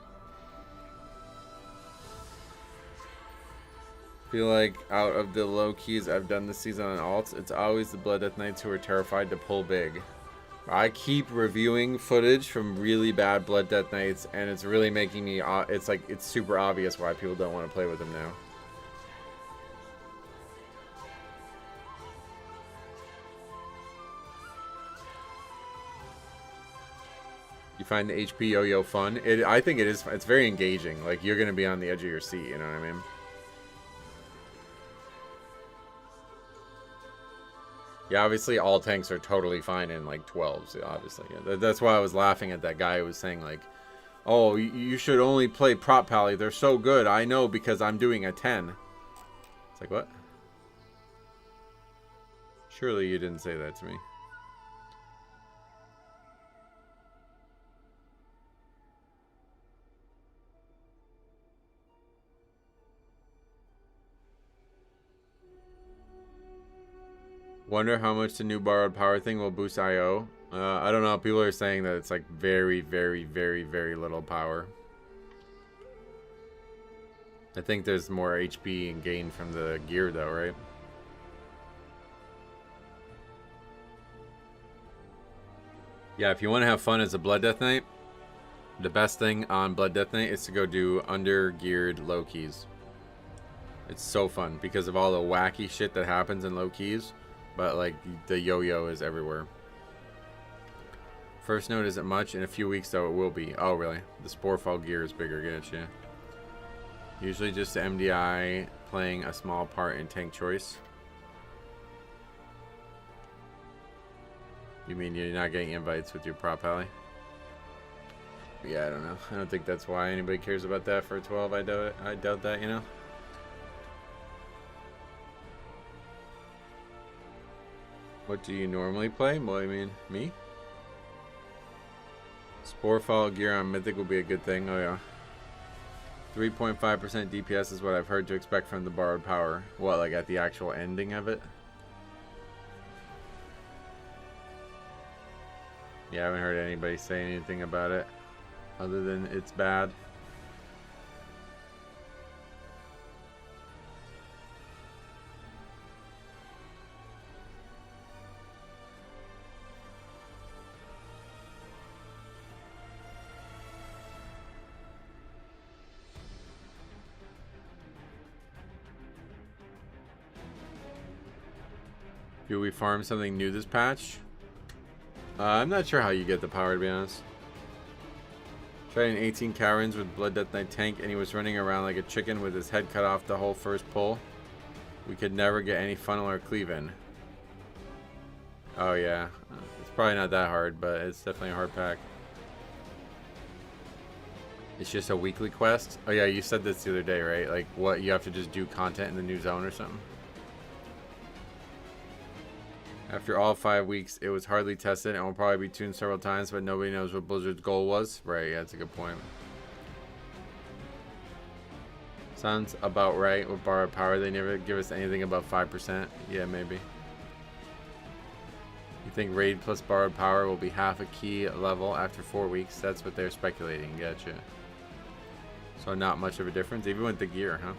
Feel like out of the low keys I've done this season on alts, it's always the Blood Death Knights who are terrified to pull big. I keep reviewing footage from really bad Blood Death Knights, and it's really making me, it's like, it's super obvious why people don't want to play with them now. You find the HP yo-yo fun? I think it is, it's very engaging. Like, you're going to be on the edge of your seat, you know what I mean? Yeah, obviously all tanks are totally fine in like 12s, obviously. Yeah, that's why I was laughing at that guy who was saying like, oh, you should only play Prop Pally. They're so good. I know because I'm doing a 10. It's like, what? Surely you didn't say that to me. Wonder how much the new borrowed power thing will boost IO. I don't know. People are saying that it's like very, very, very, very little power. I think there's more HP and gain from the gear though, right? Yeah, if you want to have fun as a Blood Death Knight, the best thing on Blood Death Knight is to go do under-geared low keys. It's so fun because of all the wacky shit that happens in low keys. But, like, the yo-yo is everywhere. First note isn't much. In a few weeks, though, it will be. Oh, really? The Sporefall gear is bigger. Getcha. Usually just the MDI playing a small part in tank choice. You mean you're not getting invites with your Prop Pally? Yeah, I don't know. I don't think that's why anybody cares about that for 12. I doubt that, you know? What do you normally play? Well, I mean, me? Sporefall gear on Mythic will be a good thing. Oh, yeah. 3.5% DPS is what I've heard to expect from the borrowed power. What, like at the actual ending of it? Yeah, I haven't heard anybody say anything about it other than it's bad. Do we farm something new this patch? I'm not sure how you get the power, to be honest. Tried an 18 Karens with Blood Death Knight tank, and he was running around like a chicken with his head cut off the whole first pull. We could never get any funnel or cleave in. Oh yeah, it's probably not that hard, but it's definitely a hard pack. It's just a weekly quest? Oh yeah, you said this the other day, right? Like, what, you have to just do content in the new zone or something? After all 5 weeks, it was hardly tested and will probably be tuned several times, but nobody knows what Blizzard's goal was. Right, yeah, that's a good point. Sounds about right with borrowed power. They never give us anything above 5%. Yeah, maybe. You think raid plus borrowed power will be half a key level after 4 weeks? That's what they're speculating. Gotcha. So not much of a difference, even with the gear, huh?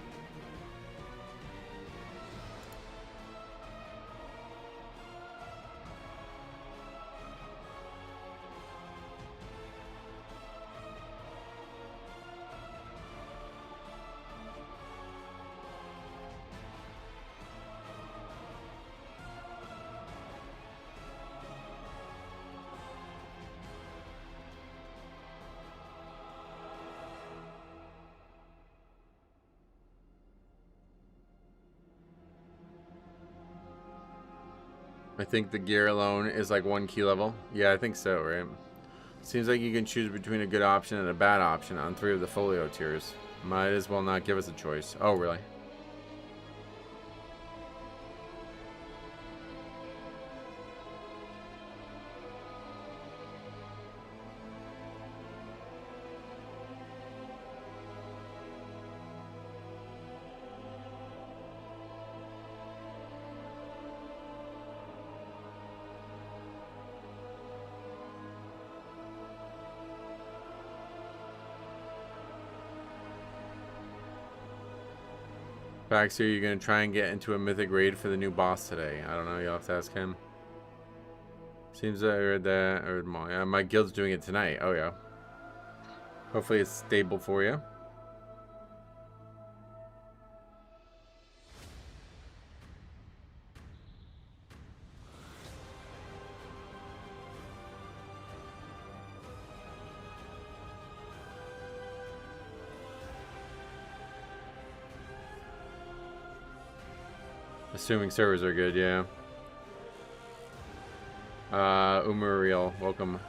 I think the gear alone is like 1 key level. Yeah, I think so, right? Seems like you can choose between a good option and a bad option on 3 of the folio tiers. Might as well not give us a choice. Oh, really? Baxter, you're gonna try and get into a mythic raid for the new boss today. I don't know. You'll have to ask him. Seems that I heard that. Or yeah, my guild's doing it tonight. Oh yeah. Hopefully it's stable for you. Assuming servers are good, yeah. Umuriel, welcome.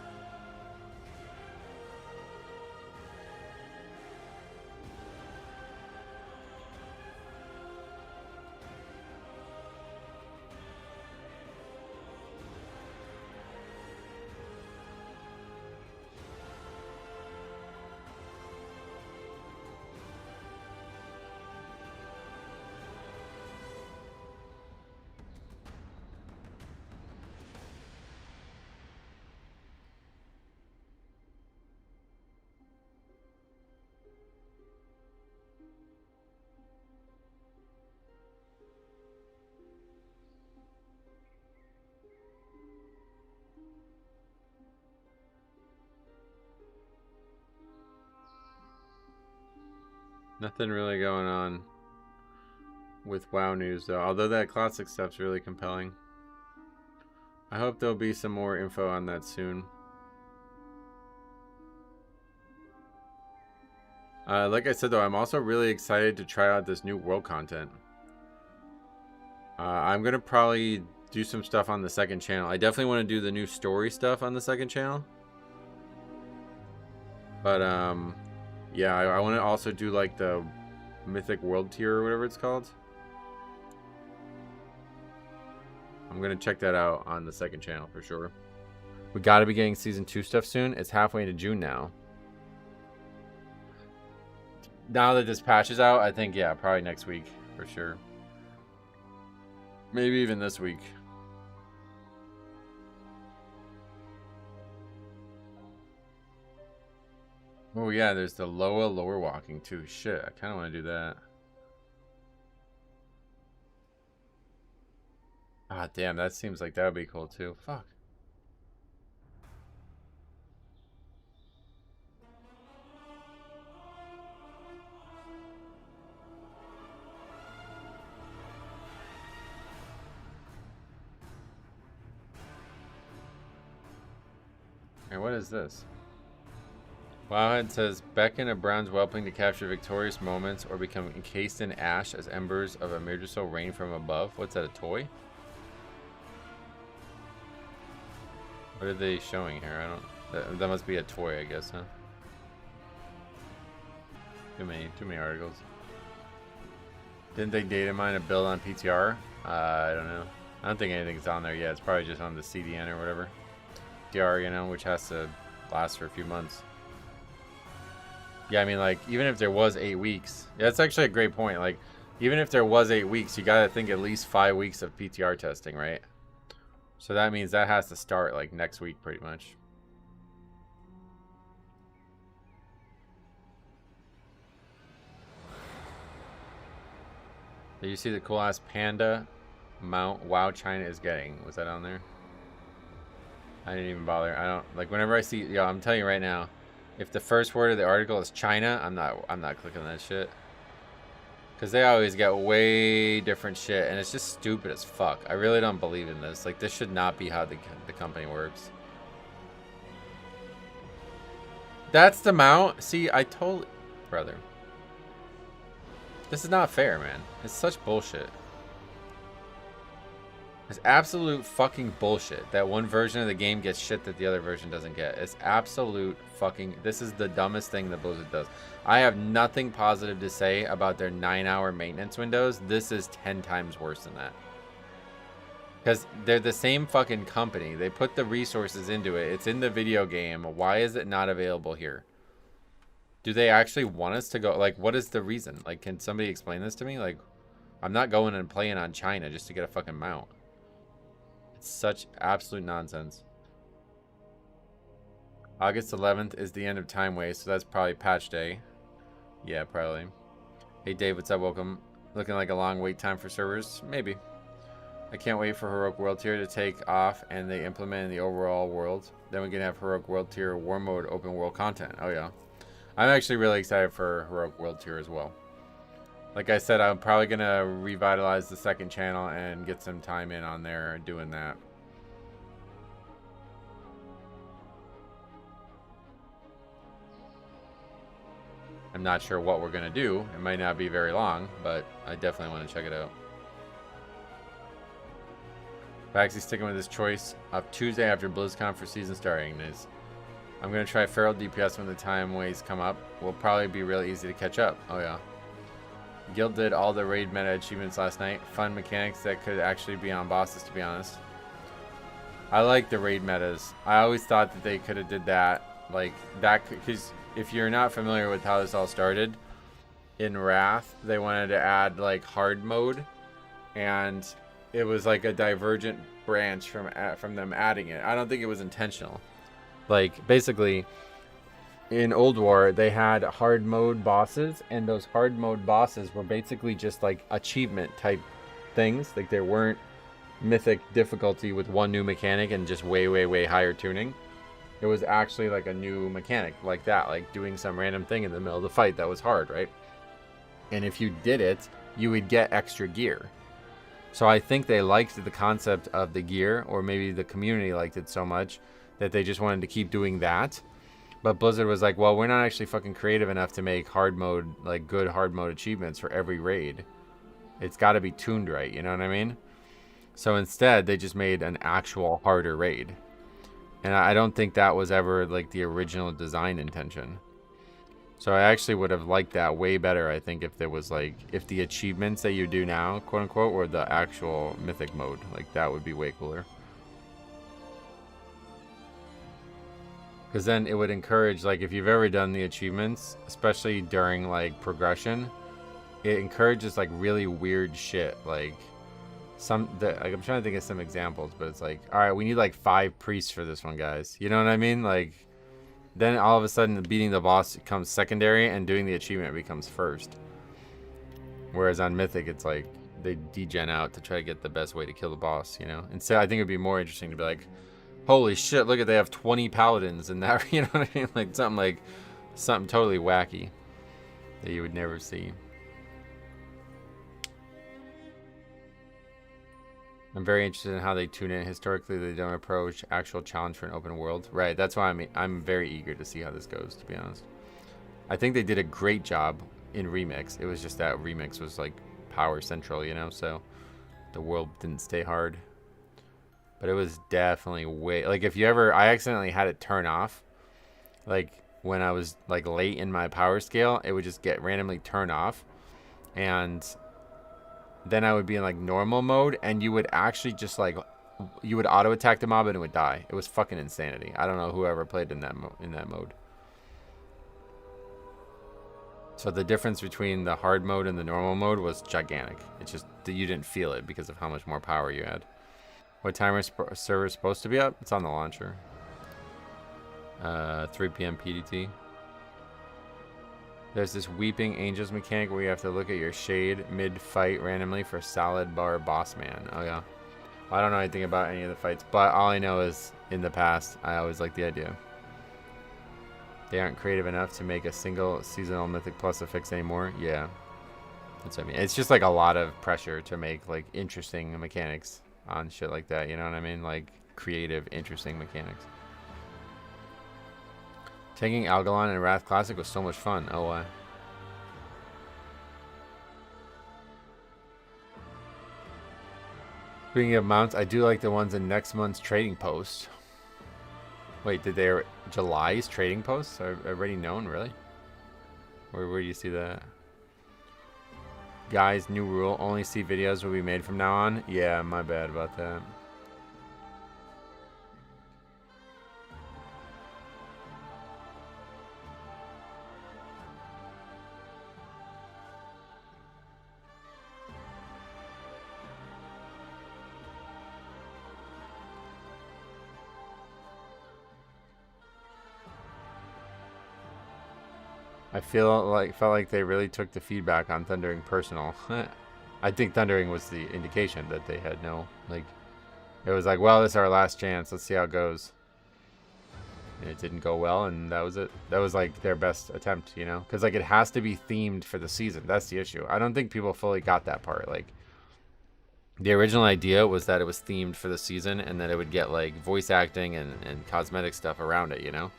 Nothing really going on with WoW news though, although that classic stuff's really compelling. I hope there'll be some more info on that soon. Like I said though, I'm also really excited to try out this new world content. I'm gonna probably do some stuff on the second channel. I definitely want to do the new story stuff on the second channel. But yeah, I want to also do like the Mythic World tier or whatever it's called. I'm gonna check that out on the second channel for sure. We gotta be getting season 2 stuff soon. It's halfway into June now. Now that this patch is out, I think, yeah, probably next week for sure. Maybe even this week. Oh yeah, there's the lower walking too. Shit, I kind of want to do that. Ah, damn, that seems like that would be cool too. Fuck. Hey, what is this? Wowhead says, beckon a bronze whelpling to capture victorious moments or become encased in ash as embers of a Mirjusel rain from above. What's that, a toy? What are they showing here? I don't... That must be a toy, I guess, huh? Too many articles. Didn't they data mine a build on PTR? I don't know. I don't think anything's on there yet. It's probably just on the CDN or whatever. PTR, you know, which has to last for a few months. Yeah, I mean, like, even if there was 8 weeks, yeah, that's actually a great point. Like, even if there was 8 weeks, you gotta think at least 5 weeks of PTR testing, right? So that means that has to start, like, next week, pretty much. Did you see the cool-ass panda mount WoW China is getting? Was that on there? I didn't even bother. I don't, like, whenever I see, yo, I'm telling you right now, if the first word of the article is China, I'm not clicking that shit. Cause they always get way different shit, and it's just stupid as fuck. I really don't believe in this. Like, this should not be how the company works. That's the mount. See, I totally, brother. This is not fair, man. It's such bullshit. It's absolute fucking bullshit that one version of the game gets shit that the other version doesn't get. It's absolute fucking... This is the dumbest thing that Blizzard does. I have nothing positive to say about their 9-hour maintenance windows. This is 10 times worse than that. Because they're the same fucking company. They put the resources into it. It's in the video game. Why is it not available here? Do they actually want us to go... Like, what is the reason? Like, can somebody explain this to me? Like, I'm not going and playing on China just to get a fucking mount. Such absolute nonsense. August 11th is the end of time waste, so that's probably patch day. Yeah, probably. Hey Dave, what's up? Welcome. Looking like a long wait time for servers? Maybe. I can't wait for Heroic World Tier to take off and they implement in the overall world. Then we can have Heroic World Tier War Mode open world content. Oh yeah. I'm actually really excited for Heroic World Tier as well. Like I said, I'm probably going to revitalize the second channel and get some time in on there doing that. I'm not sure what we're going to do. It might not be very long, but I definitely want to check it out. Baxy's sticking with his choice of Tuesday after BlizzCon for season starting. I'm going to try Feral DPS when the time ways come up. Will probably be really easy to catch up. Oh yeah. Guild did all the raid meta achievements last night. Fun mechanics that could actually be on bosses, to be honest. I like the raid metas. I always thought that they could have did that. Like, that, because if you're not familiar with how this all started, in Wrath, they wanted to add, like, hard mode. And it was, like, a divergent branch from them adding it. I don't think it was intentional. Like, basically, in Old War, they had hard mode bosses, and those hard mode bosses were basically just like achievement type things. Like, there weren't mythic difficulty with one new mechanic and just way higher tuning. It was actually like a new mechanic like that, like doing some random thing in the middle of the fight that was hard, right? And if you did it, you would get extra gear. So I think they liked the concept of the gear, or maybe the community liked it so much that they just wanted to keep doing that. But Blizzard was like, well, we're not actually fucking creative enough to make hard mode, like good hard mode achievements for every raid. It's got to be tuned right, you know what I mean? So instead, they just made an actual harder raid. And I don't think that was ever like the original design intention. So I actually would have liked that way better, I think, if there was like, if the achievements that you do now, quote unquote, were the actual mythic mode. Like, that would be way cooler. Because then it would encourage, like, if you've ever done the achievements, especially during, like, progression, it encourages, like, really weird shit. Like, I'm trying to think of some examples, but it's like, all right, we need, like, 5 priests for this one, guys. You know what I mean? Like, then all of a sudden, beating the boss becomes secondary, and doing the achievement becomes first. Whereas on Mythic, it's like, they degen out to try to get the best way to kill the boss, you know? Instead, I think it'd be more interesting to be like, holy shit, look at, they have 20 paladins in that, you know what I mean? Like something totally wacky that you would never see. I'm very interested in how they tune in. Historically, they don't approach actual challenge for an open world. Right, that's why I'm very eager to see how this goes, to be honest. I think they did a great job in Remix. It was just that Remix was like power central, you know, so the world didn't stay hard. But it was definitely way, like, if you ever, I accidentally had it turn off, like when I was like late in my power scale, it would just get randomly turn off, and then I would be in like normal mode, and you would actually just like, you would auto attack the mob and it would die. It was fucking insanity. I don't know whoever played in that mode. So the difference between the hard mode and the normal mode was gigantic. It's just that you didn't feel it because of how much more power you had. What time is server supposed to be up? It's on the launcher. 3 p.m. PDT. There's this Weeping Angels mechanic where you have to look at your shade mid-fight randomly for Salad Bar Boss Man. Oh, yeah. Well, I don't know anything about any of the fights, but all I know is in the past, I always liked the idea. They aren't creative enough to make a single seasonal Mythic Plus affix anymore. Yeah. That's what I mean. It's just like a lot of pressure to make like interesting mechanics on shit like that, you know what I mean? Like creative, interesting mechanics. Taking Algalon in Wrath Classic was so much fun. Oh, why? Speaking of mounts, I do like the ones in next month's trading post. Wait, did they July's trading posts are already known, really? Where do you see that? Guys, new rule, only see videos will be made from now on. Yeah, my bad about that. I felt like they really took the feedback on Thundering personal. I think Thundering was the indication that they had no, like, it was like, well, this is our last chance. Let's see how it goes. And it didn't go well, and that was it. That was like their best attempt, you know? Because like it has to be themed for the season. That's the issue. I don't think people fully got that part. Like, the original idea was that it was themed for the season and that it would get like voice acting and cosmetic stuff around it, you know?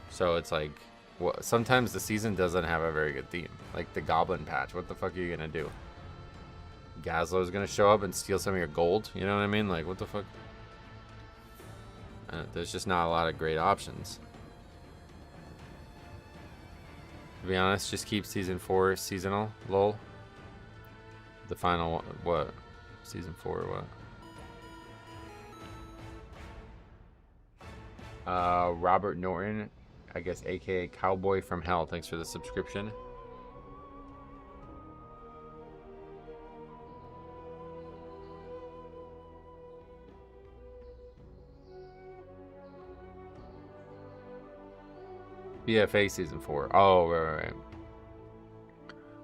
So it's like, well, sometimes the season doesn't have a very good theme. Like the Goblin Patch. What the fuck are you going to do? Gazlo's going to show up and steal some of your gold? You know what I mean? Like, what the fuck? There's just not a lot of great options. To be honest, just keep Season 4 seasonal. Lol. The final, what? Season 4 or what? Robert Norton, I guess, aka Cowboy from Hell. Thanks for the subscription. BFA Season 4. Oh, right.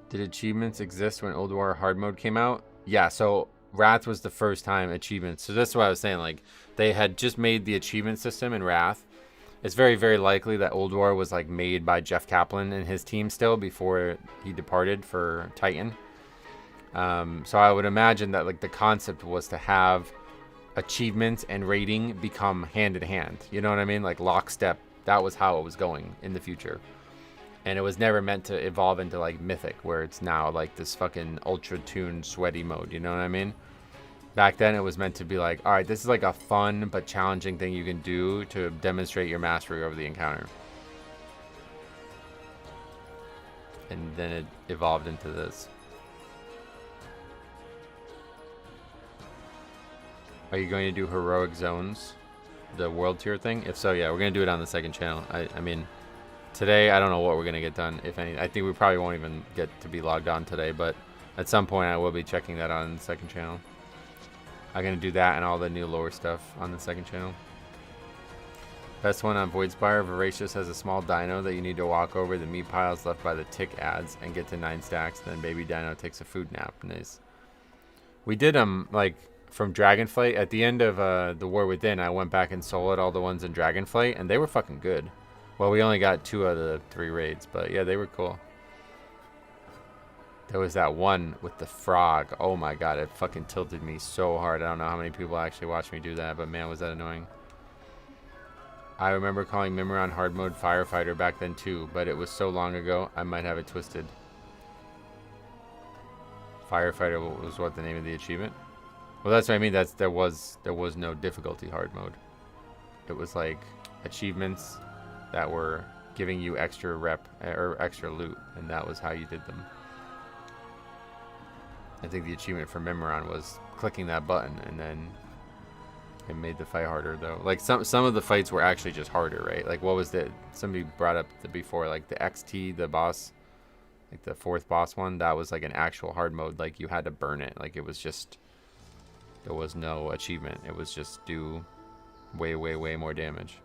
Did achievements exist when Old War Hard Mode came out? Yeah, so Wrath was the first time achievements. So that's what I was saying. Like, they had just made the achievement system in Wrath. It's very, very likely that Old War was, like, made by Jeff Kaplan and his team still before he departed for Titan. So I would imagine that, like, the concept was to have achievements and rating become hand in hand. You know what I mean? Like, lockstep. That was how it was going in the future. And it was never meant to evolve into like Mythic, where it's now like this fucking ultra tuned sweaty mode. You know what I mean? Back then it was meant to be like, all right, this is like a fun but challenging thing you can do to demonstrate your mastery over the encounter. And then it evolved into this. Are you going to do Heroic Zones? The world tier thing? If so, yeah, we're going to do it on the second channel. I mean, today, I don't know what we're going to get done, if any. I think we probably won't even get to be logged on today, but at some point I will be checking that on the second channel. I'm going to do that and all the new lore stuff on the second channel. Best one on Voidspire. Voracious has a small dino that you need to walk over the meat piles left by the tick ads and get to 9 stacks. Then baby dino takes a food nap. Nice. We did like from Dragonflight at the end of the War Within. I went back and soloed all the ones in Dragonflight, and they were fucking good. Well, we only got 2 out of the 3 raids, but yeah, they were cool. There was that one with the frog. Oh my god, it fucking tilted me so hard. I don't know how many people actually watched me do that, but man, was that annoying. I remember calling Mimiron hard mode Firefighter back then too, but it was so long ago, I might have it twisted. Firefighter was what, the name of the achievement? Well, that's what I mean. There was no difficulty hard mode. It was like achievements that were giving you extra rep or extra loot, and that was how you did them. I think the achievement for Mimiron was clicking that button, and then it made the fight harder though. Like some of the fights were actually just harder, right? Like what was the, somebody brought up before, like the XT, the boss, like the 4th boss one, that was like an actual hard mode. Like you had to burn it. Like it was just, there was no achievement. It was just do way more damage.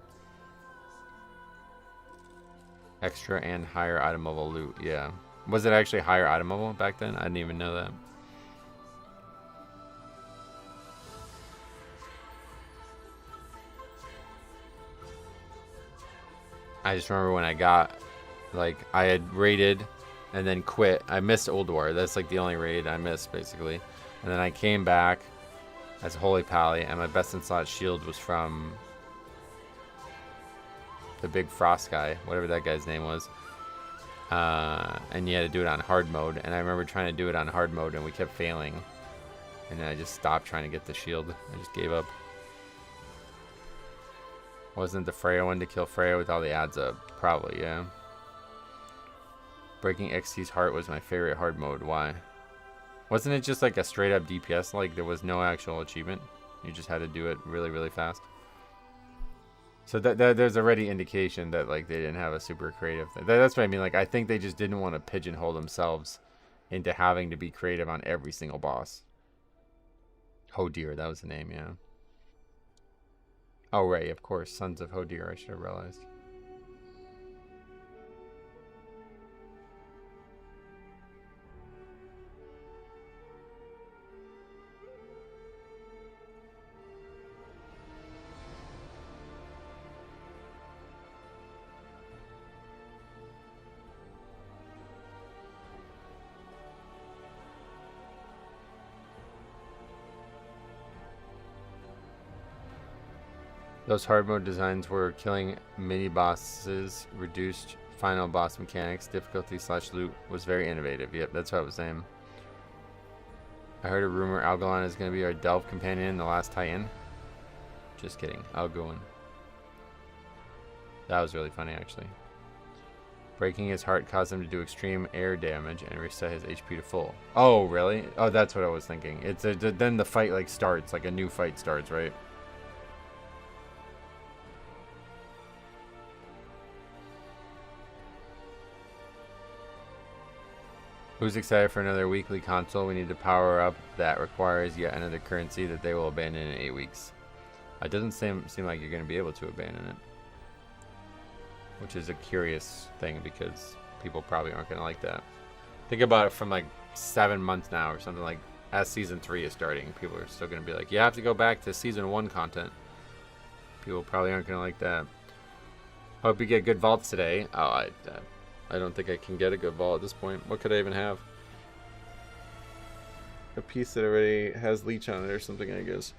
Extra and higher item level loot. Yeah. Was it actually higher item level back then? I didn't even know that. I just remember when I got, like, I had raided and then quit. I missed Old War. That's like the only raid I missed, basically. And then I came back as Holy Pally, and my best in slot shield was from the big frost guy, whatever that guy's name was. And you had to do it on hard mode. And I remember trying to do it on hard mode, and we kept failing. And then I just stopped trying to get the shield. I just gave up. Wasn't the Freya one to kill Freya with all the ads up? Probably, yeah. Breaking XT's heart was my favorite hard mode. Why? Wasn't it just like a straight up DPS? Like there was no actual achievement? You just had to do it really fast? So there's already indication that like they didn't have a super creative thing. That's what I mean. Like I think they just didn't want to pigeonhole themselves into having to be creative on every single boss. Hodir, that was the name, yeah. Oh, right, of course. Sons of Hodir, I should have realized. Those hard mode designs were killing mini bosses, reduced final boss mechanics, difficulty / loot was very innovative. Yep, that's what I was saying. I heard a rumor Algalon is going to be our Delve companion in the last tie-in. Just kidding. Algalon. That was really funny, actually. Breaking his heart caused him to do extreme air damage and reset his HP to full. Oh, really? Oh, that's what I was thinking. It's then the fight like starts, like a new fight starts, right? Who's excited for another weekly console? We need to power up that requires yet another currency that they will abandon in 8 weeks. It doesn't seem like you're going to be able to abandon it. Which is a curious thing because people probably aren't going to like that. Think about it from like 7 months now or something, like as season 3 is starting. People are still going to be like, you have to go back to season 1 content. People probably aren't going to like that. Hope you get good vaults today. Oh, I don't think I can get a good vault at this point. What could I even have? A piece that already has leech on it or something, I guess.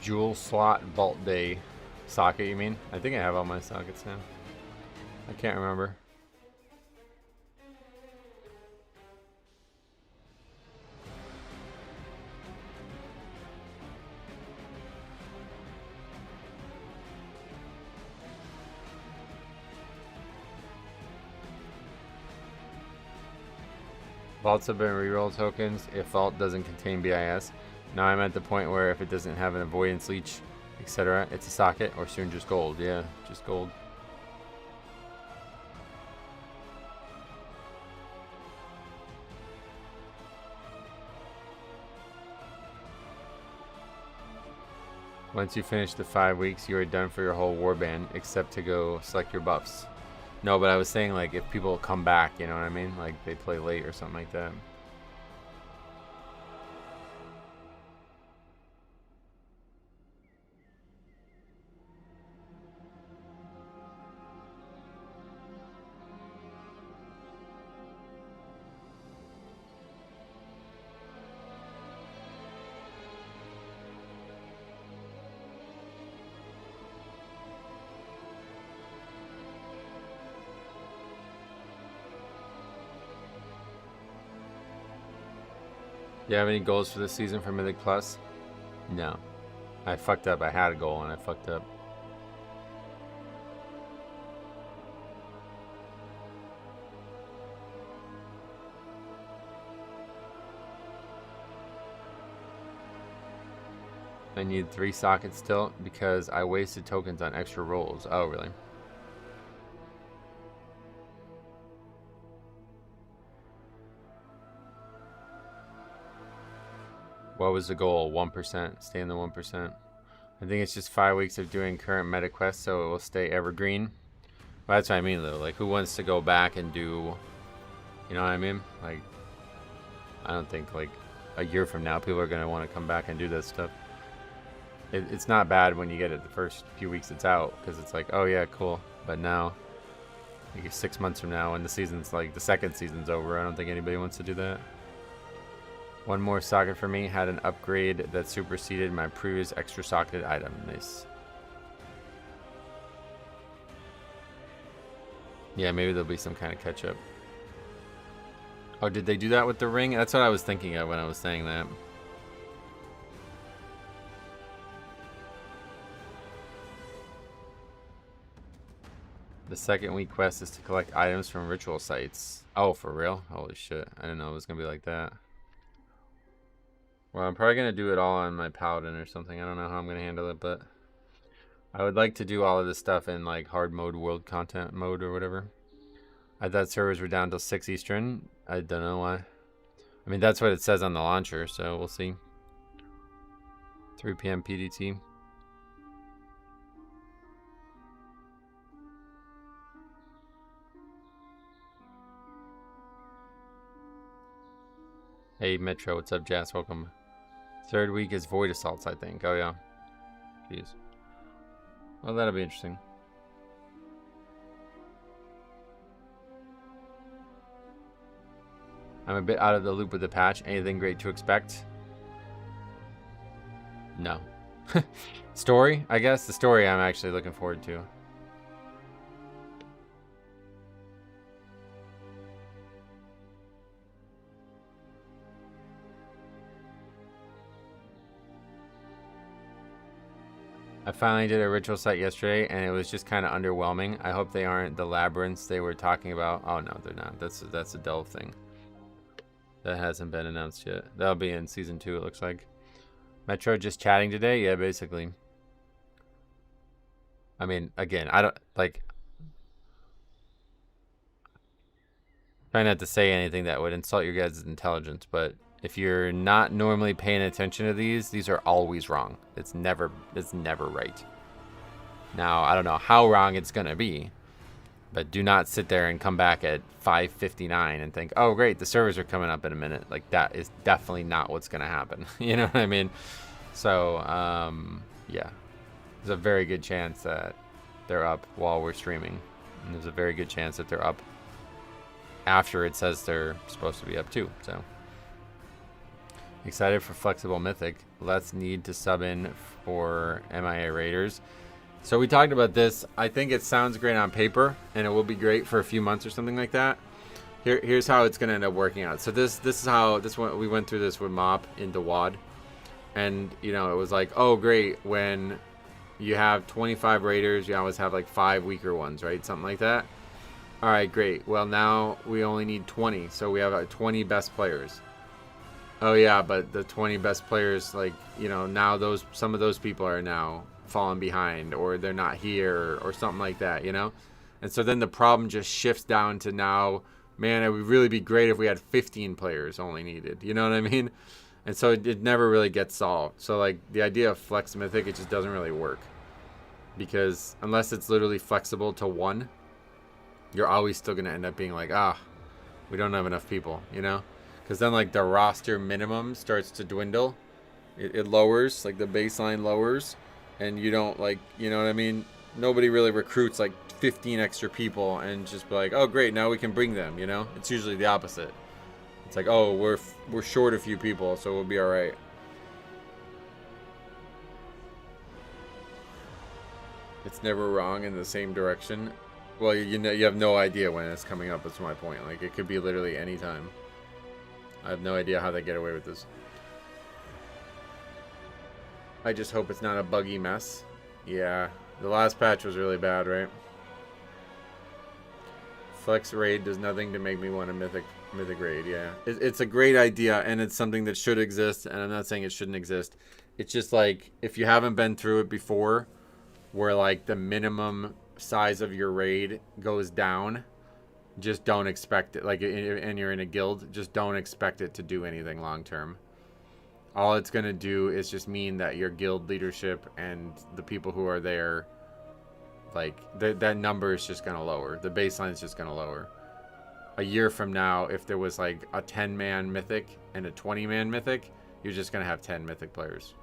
Jewel slot vault day socket, you mean? I think I have all my sockets now. I can't remember. Vaults have been reroll tokens if vault doesn't contain BIS. Now I'm at the point where if it doesn't have an avoidance leech, etc., it's a socket or soon just gold. Yeah, just gold. Once you finish the 5 weeks, you are done for your whole warband, except to go select your buffs. No, but I was saying like if people come back, you know what I mean? Like they play late or something like that. Do you have any goals for this season for Mythic Plus? No. I fucked up. I had a goal and I fucked up. I need 3 sockets still because I wasted tokens on extra rolls. Oh, really? What was the goal? 1%. Stay in the 1%. I think it's just 5 weeks of doing current meta quests, so it will stay evergreen. Well, that's what I mean, though. Like, who wants to go back and do... You know what I mean? Like, I don't think, like, a year from now, people are going to want to come back and do this stuff. It's not bad when you get it the first few weeks it's out, because it's like, oh, yeah, cool. But now, like, 6 months from now, when the season's, like, the second season's over, I don't think anybody wants to do that. One more socket for me. Had an upgrade that superseded my previous extra socketed item. Nice. Yeah, maybe there'll be some kind of catch up. Oh, did they do that with the ring? That's what I was thinking of when I was saying that. The second week quest is to collect items from ritual sites. Oh, for real? Holy shit. I didn't know it was going to be like that. Well, I'm probably going to do it all on my paladin or something. I don't know how I'm going to handle it, but I would like to do all of this stuff in like hard mode, world content mode or whatever. I thought servers were down till 6 Eastern. I don't know why. I mean, that's what it says on the launcher, so we'll see. 3 p.m. PDT. Hey, Metro, what's up, Jazz? Welcome. Third week is Void Assaults, I think. Oh, yeah. Jeez. Well, that'll be interesting. I'm a bit out of the loop with the patch. Anything great to expect? No. Story, I guess. The story I'm actually looking forward to. I finally did a ritual set yesterday, and it was just kind of underwhelming. I hope they aren't the labyrinths they were talking about. Oh, no, they're not. That's a Delve thing. That hasn't been announced yet. That'll be in Season 2, it looks like. Metro just chatting today? Yeah, basically. I mean, again, I don't, like... Try not to say anything that would insult your guys' intelligence, but if you're not normally paying attention to these are always wrong. It's never right. Now, I don't know how wrong it's gonna be, but do not sit there and come back at 5:59 and think, oh great, the servers are coming up in a minute. Like, that is definitely not what's gonna happen. You know what I mean? So, yeah. There's a very good chance that they're up while we're streaming. And there's a very good chance that they're up after it says they're supposed to be up too. So excited for flexible Mythic. Let's need to sub in for MIA Raiders. So we talked about this. I think it sounds great on paper, and it will be great for a few months or something like that. Here's how it's gonna end up working out. So this is how we went through this with Mop into WAD, and you know, it was like, oh great, when you have 25 Raiders, you always have like 5 weaker ones, right? Something like that. All right, great. Well, now we only need 20, so we have 20 best players. Oh yeah, but the 20 best players, like, you know, now some of those people are now falling behind, or they're not here, or something like that, you know? And so then the problem just shifts down to now, man, it would really be great if we had 15 players only needed, you know what I mean? And so it never really gets solved. So like the idea of Flex Mythic, it just doesn't really work, because unless it's literally flexible to 1, you're always still going to end up being like, we don't have enough people, you know? Because then, like, the roster minimum starts to dwindle. It lowers, like, the baseline lowers. And you don't, like, you know what I mean? Nobody really recruits, like, 15 extra people and just be like, oh, great, now we can bring them, you know? It's usually the opposite. It's like, oh, we're short a few people, so we'll be all right. It's never wrong in the same direction. Well, you know, you have no idea when it's coming up. That's my point. Like, it could be literally any time. I have no idea how they get away with this. I just hope it's not a buggy mess. Yeah, the last patch was really bad, right? Flex raid does nothing to make me want a mythic raid. Yeah, it's a great idea, and it's something that should exist. And I'm not saying it shouldn't exist. It's just like, if you haven't been through it before, where like the minimum size of your raid goes down, just don't expect it. Like, and you're in a guild, just don't expect it to do anything long term. All it's going to do is just mean that your guild leadership and the people who are there, like, that number is just going to lower. The baseline is just going to lower. A year from now, if there was like a 10-man mythic and a 20-man mythic, you're just going to have 10 mythic players.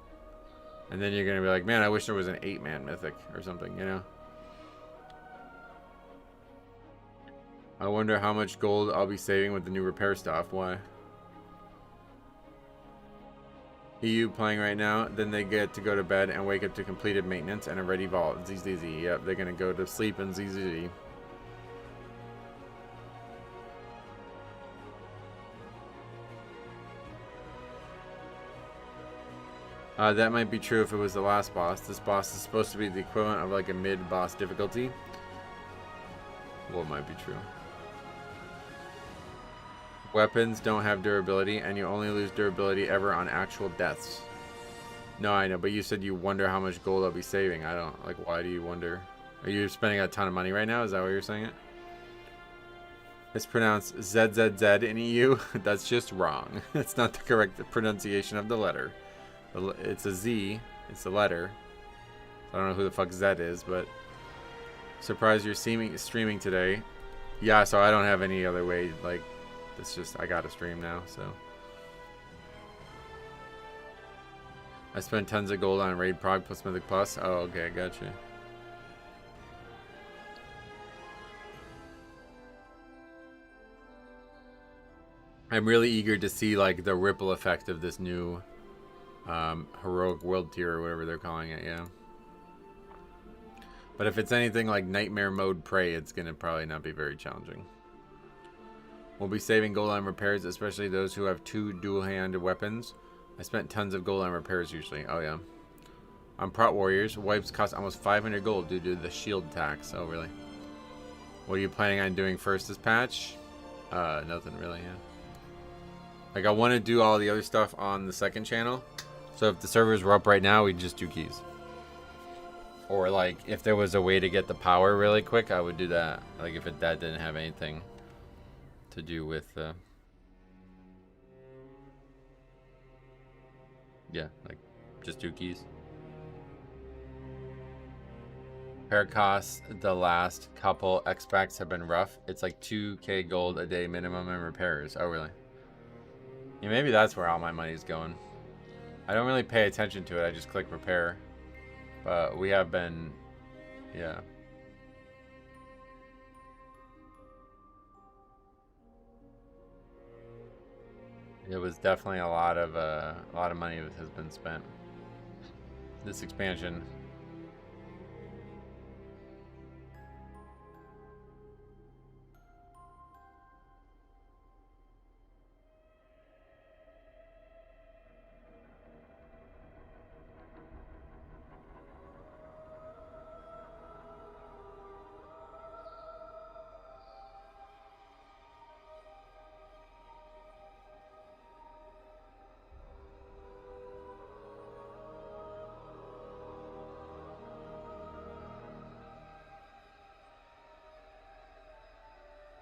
And then you're going to be like, man, I wish there was an 8-man mythic or something, you know? I wonder how much gold I'll be saving with the new repair stuff. Why? EU playing right now, then they get to go to bed and wake up to completed maintenance and a ready vault. ZZZ. Yep, they're gonna go to sleep in ZZZ. That might be true if it was the last boss. This boss is supposed to be the equivalent of like a mid-boss difficulty. Well, it might be true. Weapons don't have durability, and you only lose durability ever on actual deaths. No, I know, but you said you wonder how much gold I'll be saving. I don't, like, why do you wonder? Are you spending a ton of money right now? Is that what you're saying it? It's pronounced ZZZ in EU. That's just wrong. It's not the correct pronunciation of the letter. It's a Z. It's a letter. I don't know who the fuck Z is, but... Surprised you're streaming today. Yeah, so I don't have any other way, like... It's just, I gotta stream now, so. I spent tons of gold on Raid Prog plus Mythic Plus. Oh, okay, I got you. I'm really eager to see like the ripple effect of this new heroic world tier or whatever they're calling it. Yeah. But if it's anything like Nightmare Mode Prey, it's gonna probably not be very challenging. We'll be saving gold on repairs, especially those who have 2 dual-handed weapons. I spent tons of gold on repairs usually. Oh yeah. On Prot Warriors, wipes cost almost 500 gold due to the shield tax. Oh really? What are you planning on doing first this patch? Nothing really, yeah. Like I want to do all the other stuff on the second channel. So if the servers were up right now, we'd just do keys. Or like if there was a way to get the power really quick, I would do that. Like if that didn't have anything to do with yeah, like just do keys. Repair costs the last couple X-Packs have been rough. It's like 2k gold a day minimum in repairs. Oh really? Yeah, maybe that's where all my money's going. I don't really pay attention to it. I just click repair. But we have been, yeah. It was definitely a lot of money that has been spent. This expansion.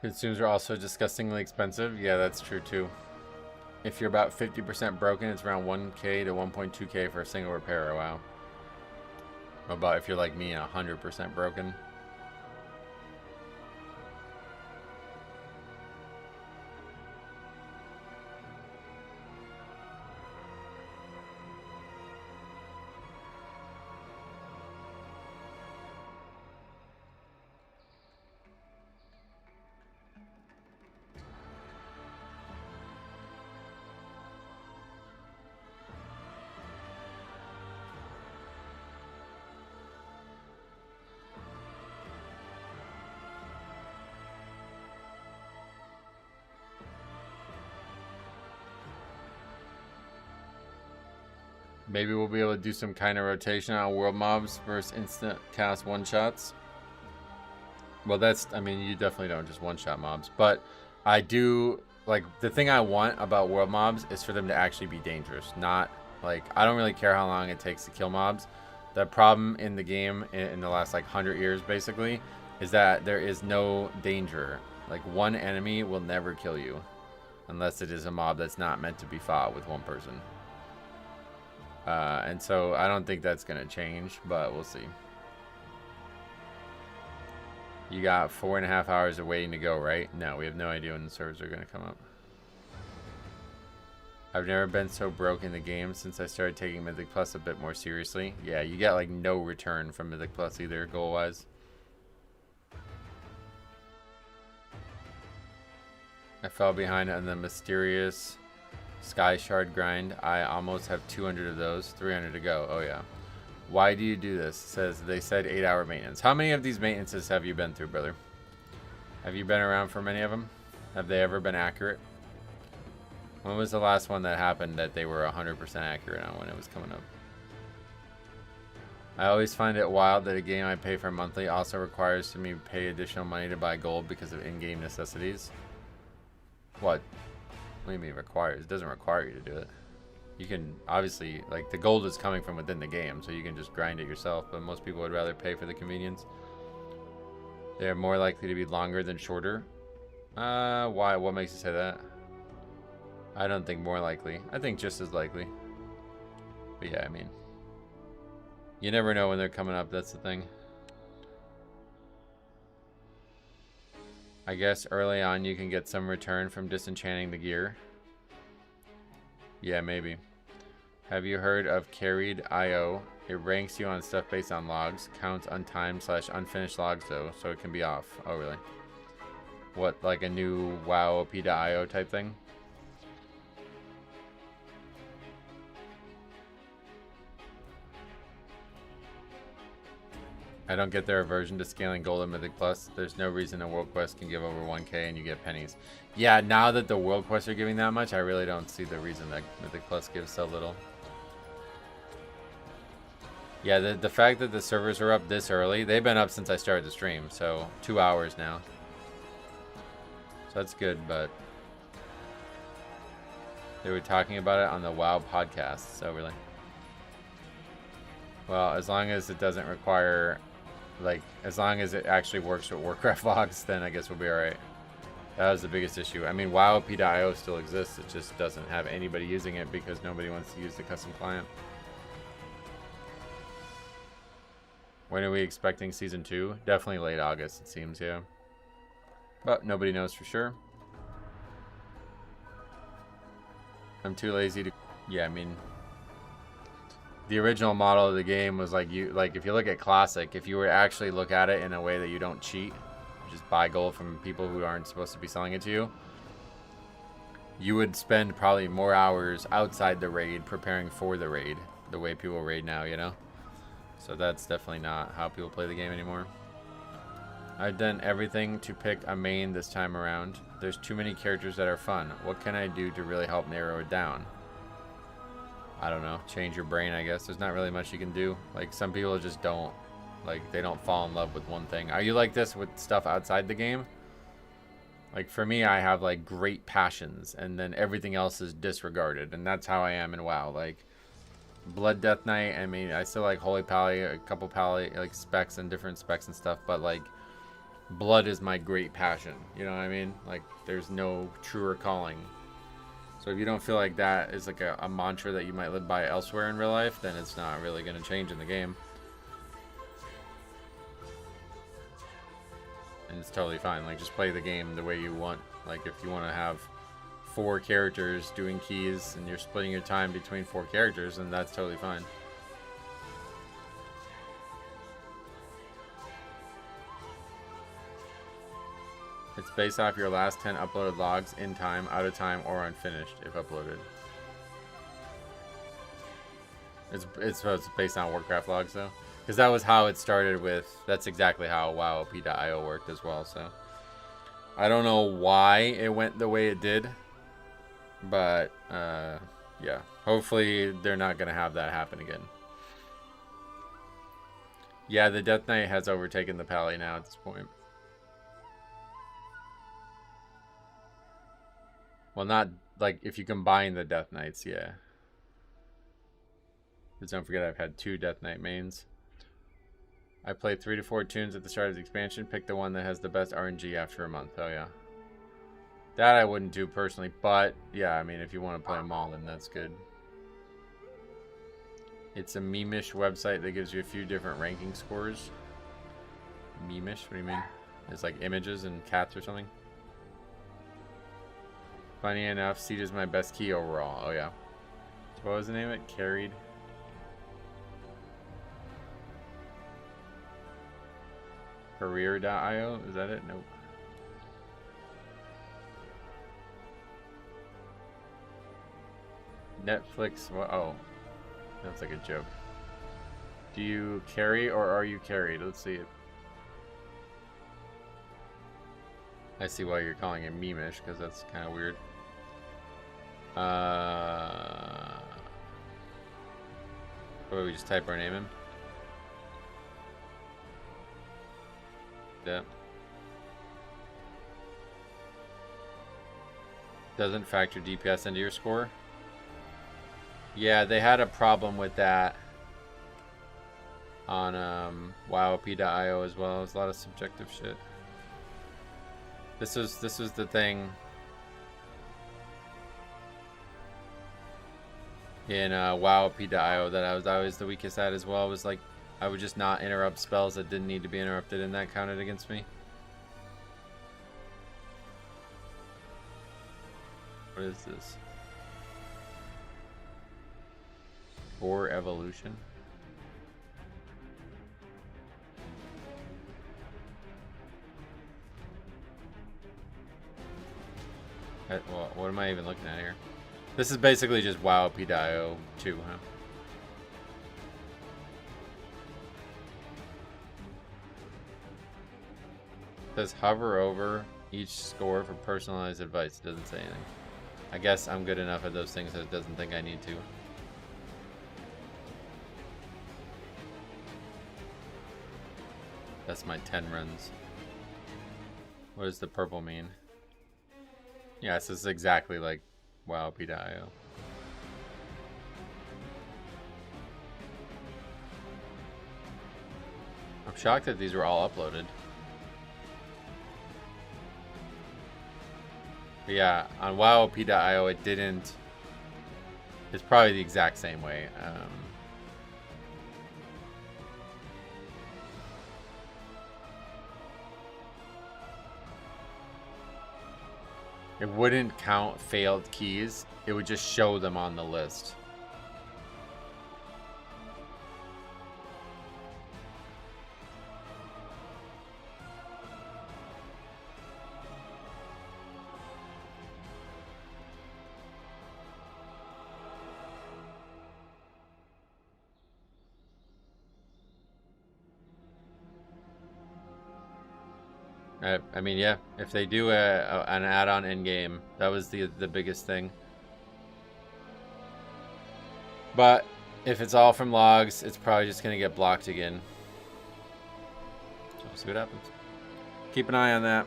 Consumes are also disgustingly expensive. Yeah, that's true too. If you're about 50% broken, it's around 1k to 1.2k for a single repair. Wow. What about if you're like me, 100% broken? Maybe we'll be able to do some kind of rotation on world mobs versus instant cast one-shots. Well, that's, I mean, you definitely don't just one-shot mobs. But I do, like, the thing I want about world mobs is for them to actually be dangerous. Not, like, I don't really care how long it takes to kill mobs. The problem in the game in the last, like, 100 years, basically, is that there is no danger. Like, one enemy will never kill you. Unless it is a mob that's not meant to be fought with one person. And so I don't think that's going to change, but we'll see. You got 4.5 hours of waiting to go, right? No, we have no idea when the servers are going to come up. I've never been so broke in the game since I started taking Mythic Plus a bit more seriously. Yeah, you get like no return from Mythic Plus either, goal-wise. I fell behind on the mysterious Sky Shard grind. I almost have 200 of those. 300 to go. Oh yeah. Why do you do this? It says they said 8-hour maintenance. How many of these maintenances have you been through, brother? Have you been around for many of them? Have they ever been accurate? When was the last one that happened that they were 100% accurate on when it was coming up? I always find it wild that a game I pay for monthly also requires me to pay additional money to buy gold because of in-game necessities. What? What do you mean requires? It doesn't require you to do it. You can, obviously, like, the gold is coming from within the game, so you can just grind it yourself, but most people would rather pay for the convenience. They're more likely to be longer than shorter. Why? What makes you say that? I don't think more likely. I think just as likely. But yeah, I mean, you never know when they're coming up, that's the thing. I guess early on you can get some return from disenchanting the gear. Yeah, maybe. Have you heard of carried IO? It ranks you on stuff based on logs. Counts untimed / unfinished logs though, so it can be off. Oh really? What, like a new WoW OP.io type thing? I don't get their aversion to scaling Gold and Mythic Plus. There's no reason a World Quest can give over 1k and you get pennies. Yeah, now that the World Quests are giving that much, I really don't see the reason that Mythic Plus gives so little. Yeah, the fact that the servers are up this early, they've been up since I started the stream, so 2 hours now. So that's good, but they were talking about it on the WoW podcast, so really. Well, as long as it doesn't require, like, as long as it actually works with Warcraft logs, then I guess we'll be alright. That was the biggest issue. I mean, WoWP.io still exists, it just doesn't have anybody using it because nobody wants to use the custom client. When are we expecting Season 2? Definitely late August, it seems, yeah. But nobody knows for sure. I'm too lazy to... Yeah, I mean... The original model of the game was like, if you look at Classic, if you were to actually look at it in a way that you don't cheat, just buy gold from people who aren't supposed to be selling it to you, you would spend probably more hours outside the raid preparing for the raid, the way people raid now, you know? So that's definitely not how people play the game anymore. I've done everything to pick a main this time around. There's too many characters that are fun. What can I do to really help narrow it down? I don't know. Change your brain, I guess. There's not really much you can do. Like, some people just don't. Like, they don't fall in love with one thing. Are you like this with stuff outside the game? Like, for me, I have, like, great passions, and then everything else is disregarded. And that's how I am in WoW. Like, Blood Death Knight, I mean, I still like Holy Pally, a couple Pally, like, specs and different specs and stuff. But, like, blood is my great passion. You know what I mean? Like, there's no truer calling. So if you don't feel like that is like a mantra that you might live by elsewhere in real life, then it's not really going to change in the game. And it's totally fine. Like, just play the game the way you want. Like, if you want to have 4 characters doing keys and you're splitting your time between 4 characters, then that's totally fine. It's based off your last 10 uploaded logs, in time, out of time, or unfinished, if uploaded. It's based on Warcraft logs, though. Because that was how it started with... That's exactly how WoWP.io worked as well, so... I don't know why it went the way it did. But, yeah. Hopefully, they're not going to have that happen again. Yeah, the Death Knight has overtaken the Pally now at this point. Well, not, like, if you combine the Death Knights, yeah. But don't forget I've had 2 Death Knight mains. I played 3 to 4 tunes at the start of the expansion. Pick the one that has the best RNG after a month. Oh, yeah. That I wouldn't do personally, but, yeah, I mean, if you want to play them all, then that's good. It's a meme-ish website that gives you a few different ranking scores. Meme-ish? What do you mean? It's like images and cats or something? Funny enough, Seed is my best key overall. Oh, yeah. So what was the name of it? Carried? Career.io? Is that it? Nope. Netflix. What? Oh. That's like a joke. Do you carry or are you carried? Let's see it. I see why you're calling it meme-ish, because that's kind of weird. What, we just type our name in? Yeah. Doesn't factor DPS into your score? Yeah, they had a problem with that on WoWP.io as well. There's a lot of subjective shit. This was the thing in WoWP.io that I was always the weakest at as well. Was like I would just not interrupt spells that didn't need to be interrupted, and that counted against me. What is this? Or evolution. Well, what am I even looking at here? This is basically just WoW PDIO 2, huh? It says hover over each score for personalized advice. It doesn't say anything. I guess I'm good enough at those things that it doesn't think I need to. That's my 10 runs. What does the purple mean? Yes, this is exactly like WoW PDIO. I'm shocked that these were all uploaded. But yeah, on WoW PDIO it didn't. It's probably the exact same way. It wouldn't count failed keys. It would just show them on the list. I mean, yeah, if they do an add-on in-game, that was the biggest thing. But if it's all from logs, it's probably just going to get blocked again. So we'll see what happens. Keep an eye on that.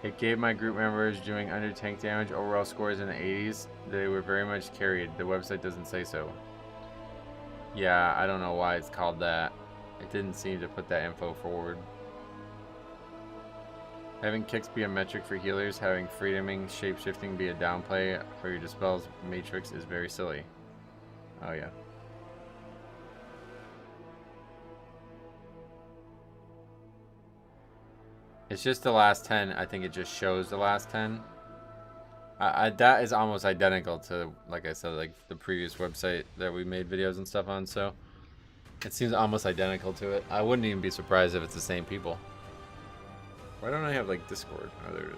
It gave my group members doing under tank damage overall scores in the 80s. They were very much carried. The website doesn't say so. Yeah, I don't know why it's called that. It didn't seem to put that info forward. Having kicks be a metric for healers, having freedoming, shapeshifting be a downplay for your dispels matrix is very silly. Oh yeah. It's just the last 10. I think it just shows the last 10. That is almost identical to, like I said, like the previous website that we made videos and stuff on, so it seems almost identical to it. I wouldn't even be surprised if it's the same people. Why don't I have like Discord? Oh, there it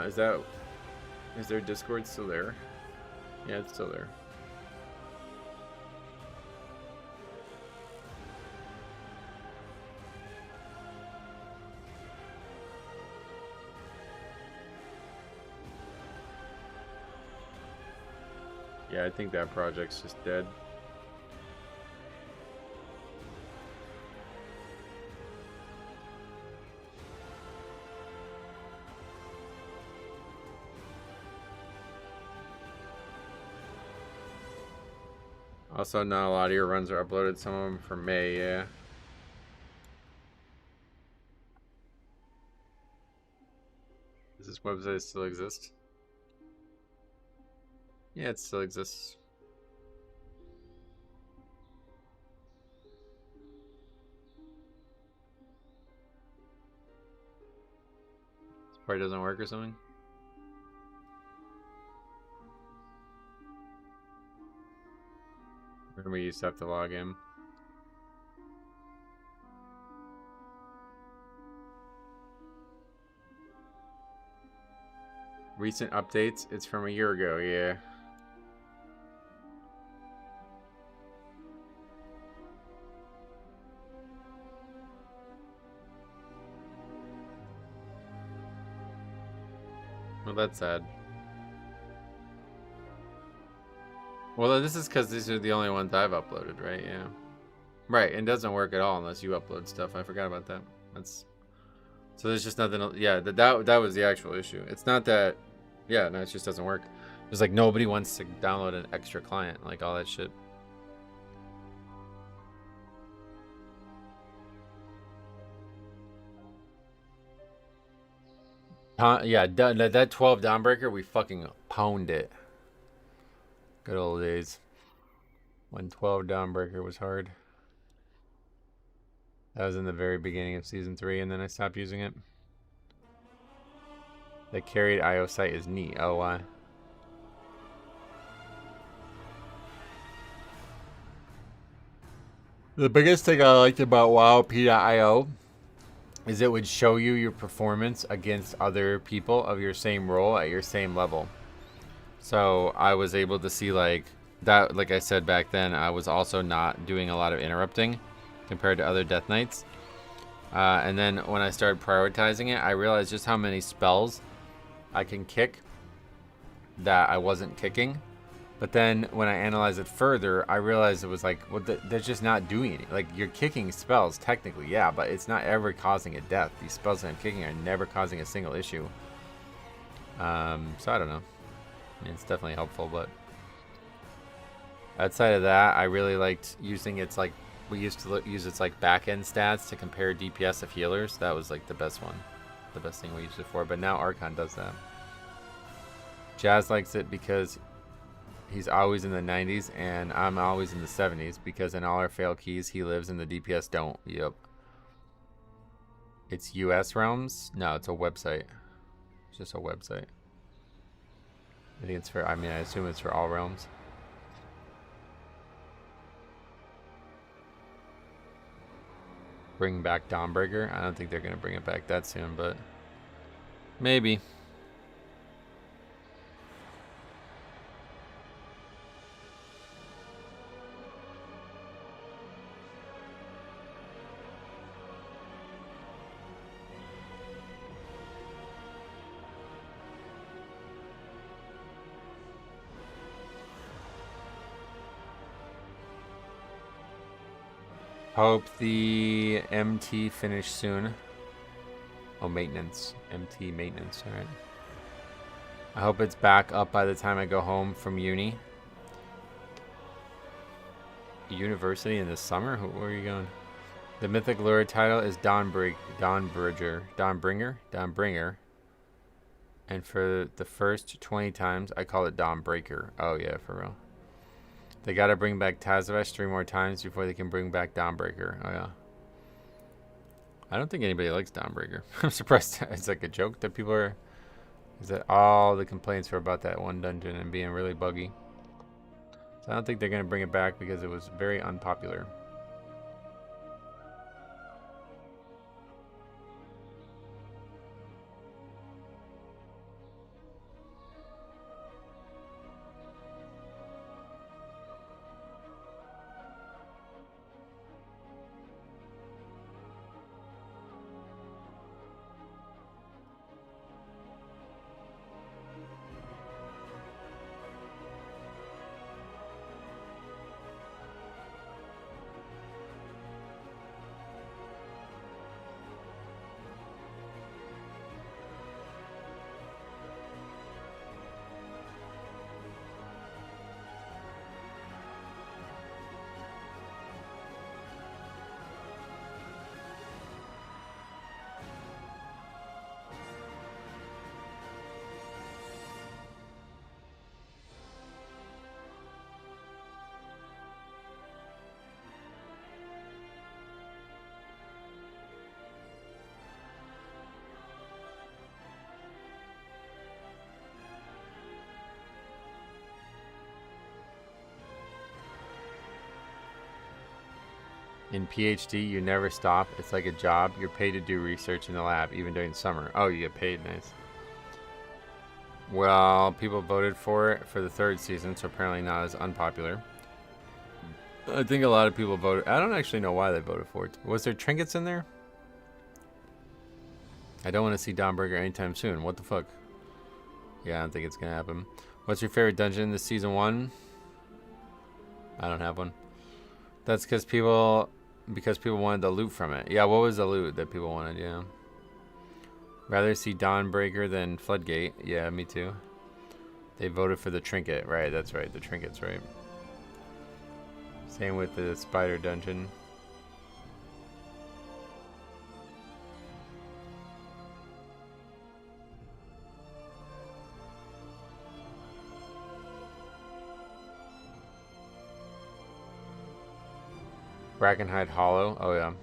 is. Is their Discord still there? Yeah, it's still there. Yeah, I think that project's just dead. Also, not a lot of your runs are uploaded. Some of them for May, yeah. Does this website still exist? Yeah, it still exists. This part doesn't work or something? Remember, we used to have to log in. Recent updates, it's from a year ago, yeah. Well, that's sad. Well, this is because these are the only ones I've uploaded, right? Yeah. Right, it doesn't work at all unless you upload stuff. I forgot about that. So there's just nothing. Yeah, that was the actual issue. It's not that. Yeah, no, it just doesn't work. It's like nobody wants to download an extra client, like all that shit. Yeah, that 12 Dawnbreaker, we fucking pwned it. Good old days. When 12 Dawnbreaker was hard. That was in the very beginning of Season 3, and then I stopped using it. The carried IO site is neat. Oh, why? The biggest thing I liked about WoWP.io is it would show you your performance against other people of your same role at your same level. So I was able to see like that, like I said back then, I was also not doing a lot of interrupting compared to other Death Knights. And then when I started prioritizing it, I realized just how many spells I can kick that I wasn't kicking. But then when I analyzed it further, I realized it was like, well, they're just not doing it. Like, you're kicking spells, technically, yeah, but it's not ever causing a death. These spells that I'm kicking are never causing a single issue. So I don't know. I mean, it's definitely helpful, but outside of that, I really liked using its, like, we used to use its, like, back-end stats to compare DPS of healers. That was, like, the best one. The best thing we used it for, but now Archon does that. Jazz likes it because he's always in the 90s, and I'm always in the 70s, because in all our fail keys, he lives and the DPS don't. Yep. It's US realms? No, it's a website. It's just a website. I think it's for, I mean, I assume it's for all realms. Bring back Dawnbreaker? I don't think they're going to bring it back that soon, but maybe. Hope the MT finish soon. Oh, maintenance. MT maintenance, alright. I hope it's back up by the time I go home from uni. University in the summer? Where are you going? The Mythic Lure title is Dawnbringer. And for the first 20 times, I call it Dawnbreaker. Oh, yeah, for real. They gotta bring back Tazavesh 3 more times before they can bring back Dawnbreaker. Oh, yeah. I don't think anybody likes Dawnbreaker. I'm surprised it's like a joke that people are... Is that all the complaints were about that one dungeon and being really buggy. So I don't think they're gonna bring it back because it was very unpopular. In PhD, you never stop. It's like a job. You're paid to do research in the lab, even during summer. Oh, you get paid. Nice. Well, people voted for it for the 3rd season, so apparently not as unpopular. I think a lot of people voted. I don't actually know why they voted for it. Was there trinkets in there? I don't want to see Dawnbreaker anytime soon. What the fuck? Yeah, I don't think it's going to happen. What's your favorite dungeon this season 1? I don't have one. That's because people wanted the loot from it. Yeah, what was the loot that people wanted? Yeah. Rather see Dawnbreaker than Floodgate. Yeah, me too. They voted for the trinket. Right, that's right. The trinket's right. Same with the spider dungeon. Brackenhide Hollow. Oh, yeah.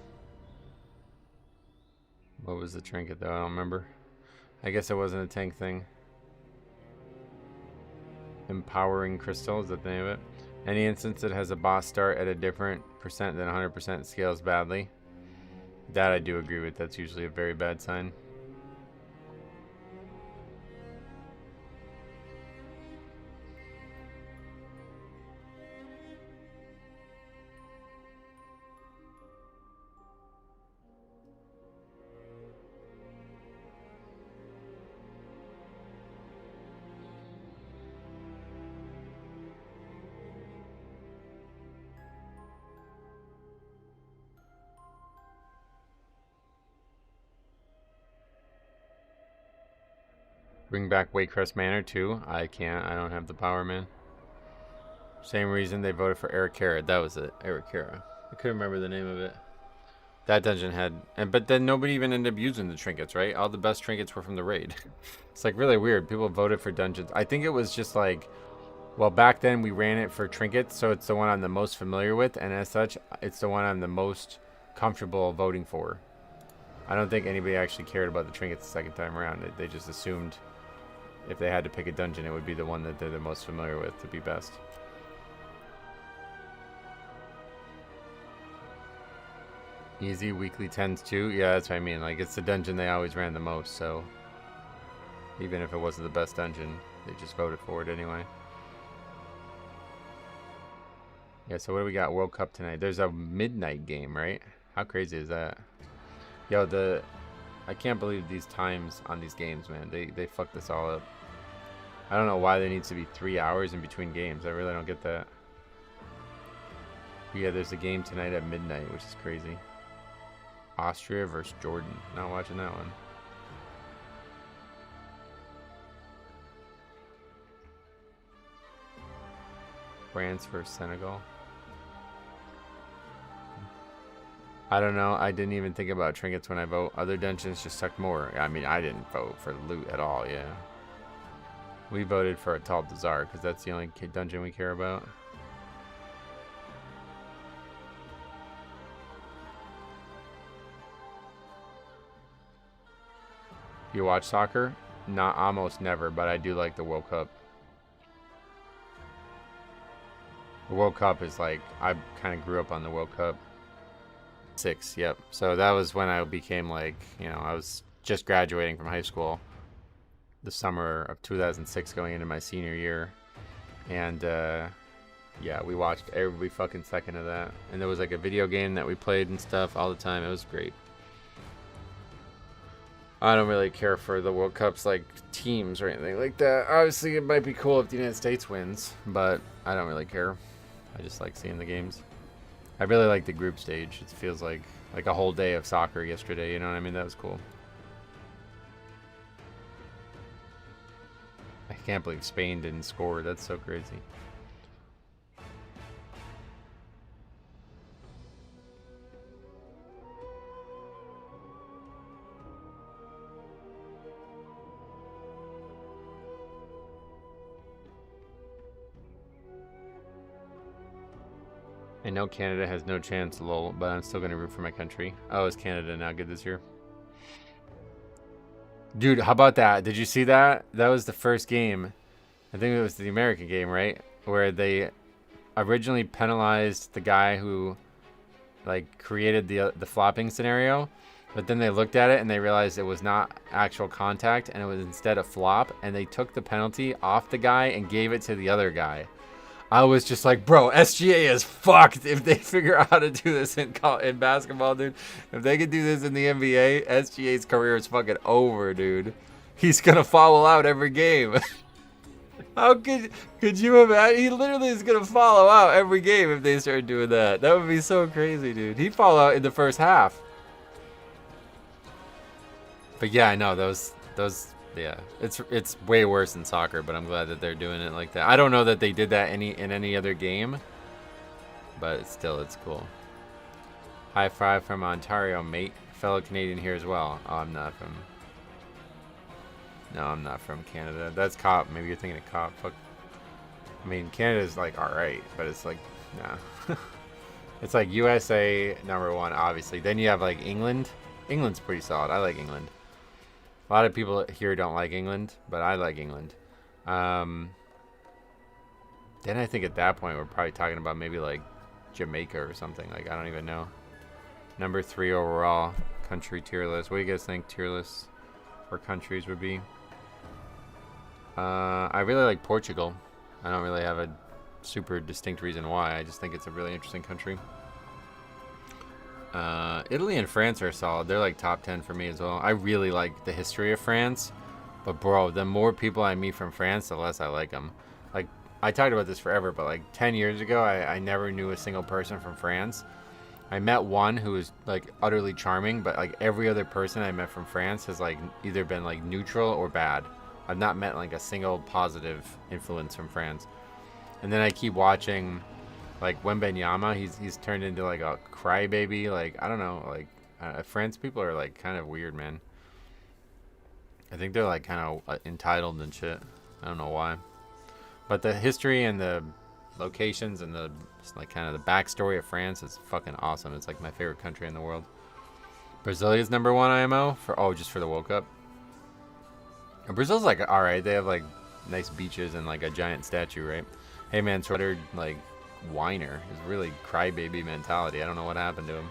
What was the trinket, though? I don't remember. I guess it wasn't a tank thing. Empowering Crystal, is that the name of it? Any instance that has a boss start at a different percent than 100% scales badly. That I do agree with. That's usually a very bad sign. Bring back Waycrest Manor too. I can't. I don't have the power, man. Same reason they voted for Eric Cara. That was it. Eric Cara. I couldn't remember the name of it. That dungeon had, but then nobody even ended up using the trinkets, right? All the best trinkets were from the raid. It's like really weird. People voted for dungeons. I think it was just like, well, back then we ran it for trinkets, so it's the one I'm the most familiar with, and as such, it's the one I'm the most comfortable voting for. I don't think anybody actually cared about the trinkets the second time around. They just assumed if they had to pick a dungeon, it would be the one that they're the most familiar with to be best. Easy weekly 10s too. Yeah, that's what I mean. Like, it's the dungeon they always ran the most, so even if it wasn't the best dungeon, they just voted for it anyway. Yeah, so what do we got? World Cup tonight. There's a midnight game, right? How crazy is that? Yo, I can't believe these times on these games, man. They fucked this all up. I don't know why there needs to be 3 hours in between games. I really don't get that. But yeah, there's a game tonight at midnight, which is crazy. Austria versus Jordan. Not watching that one. France versus Senegal. I don't know. I didn't even think about trinkets when I vote. Other dungeons just sucked more. I mean, I didn't vote for loot at all, yeah. We voted for a Tal Dazar because that's the only dungeon we care about. You watch soccer? Not almost never, but I do like the World Cup. The World Cup is like, I kind of grew up on the World Cup. 6, yep. So that was when I became like, you know, I was just graduating from high school. The summer of 2006 going into my senior year. And yeah, we watched every fucking second of that. And there was like a video game that we played and stuff all the time. It was great. I don't really care for the World Cup's like teams or anything like that. Obviously, it might be cool if the United States wins, but I don't really care. I just like seeing the games. I really like the group stage. It feels like a whole day of soccer yesterday. You know what I mean? That was cool. I can't believe Spain didn't score. That's so crazy. I know Canada has no chance, lol, but I'm still going to root for my country. Oh, is Canada not good this year? Dude, how about that? Did you see that? That was the first game. I think it was the American game, right? Where they originally penalized the guy who like created the flopping scenario, but then they looked at it and they realized it was not actual contact and it was instead a flop, and they took the penalty off the guy and gave it to the other guy. I was just like, bro, SGA is fucked if they figure out how to do this in basketball, dude. If they could do this in the NBA, SGA's career is fucking over, dude. He's gonna foul out every game. How could you imagine? He literally is gonna follow out every game if they start doing that. That would be so crazy, dude. He'd follow out in the first half. But yeah, I know those. Yeah, it's way worse than soccer, but I'm glad that they're doing it like that. I don't know that they did that in any other game, but still, it's cool. High five from Ontario, mate. Fellow Canadian here as well. Oh, I'm not from. No, I'm not from Canada. That's COP. Maybe you're thinking of COP. Fuck. I mean, Canada's like alright, but it's like, nah. It's like USA #1, obviously. Then you have like England. England's pretty solid. I like England. A lot of people here don't like England, but I like England. Then I think at that point we're probably talking about maybe like Jamaica or something. Like, I don't even know. Number 3 overall country tier list. What do you guys think tier lists for countries would be? I really like Portugal. I don't really have a super distinct reason why. I just think it's a really interesting country. Italy and France are solid. They're like top 10 for me as well. I really like the history of France. But bro, the more people I meet from France, the less I like them. Like, I talked about this forever, but like 10 years ago, I never knew a single person from France. I met one who was like utterly charming, but like every other person I met from France has like either been like neutral or bad. I've not met like a single positive influence from France. And then I keep watching like Wembenyama. He's turned into like a crybaby. Like, I don't know, like France people are like kind of weird, man. I think they're like kind of entitled and shit. I don't know why. But the history and the locations and the like kind of the backstory of France is fucking awesome. It's like my favorite country in the world. Brazilia's number 1 IMO for just for the World Cup. And Brazil's like alright. They have like nice beaches and like a giant statue, right? Hey man, Twitter like whiner is really crybaby mentality. I don't know what happened to him.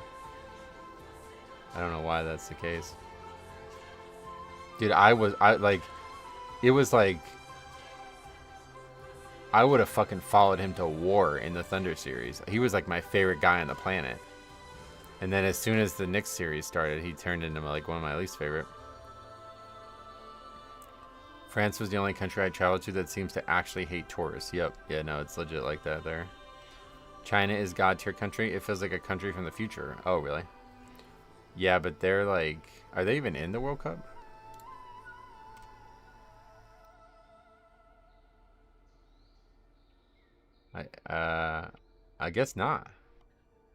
I don't know why that's the case. Dude, I would have fucking followed him to war in the Thunder series. He was like my favorite guy on the planet. And then as soon as the Knicks series started, he turned into like one of my least favorite. France was the only country I traveled to that seems to actually hate tourists. Yep. Yeah, no, it's legit like that there. China is God tier country. It feels like a country from the future. Oh, really? Yeah, but they're like... Are they even in the World Cup? I guess not.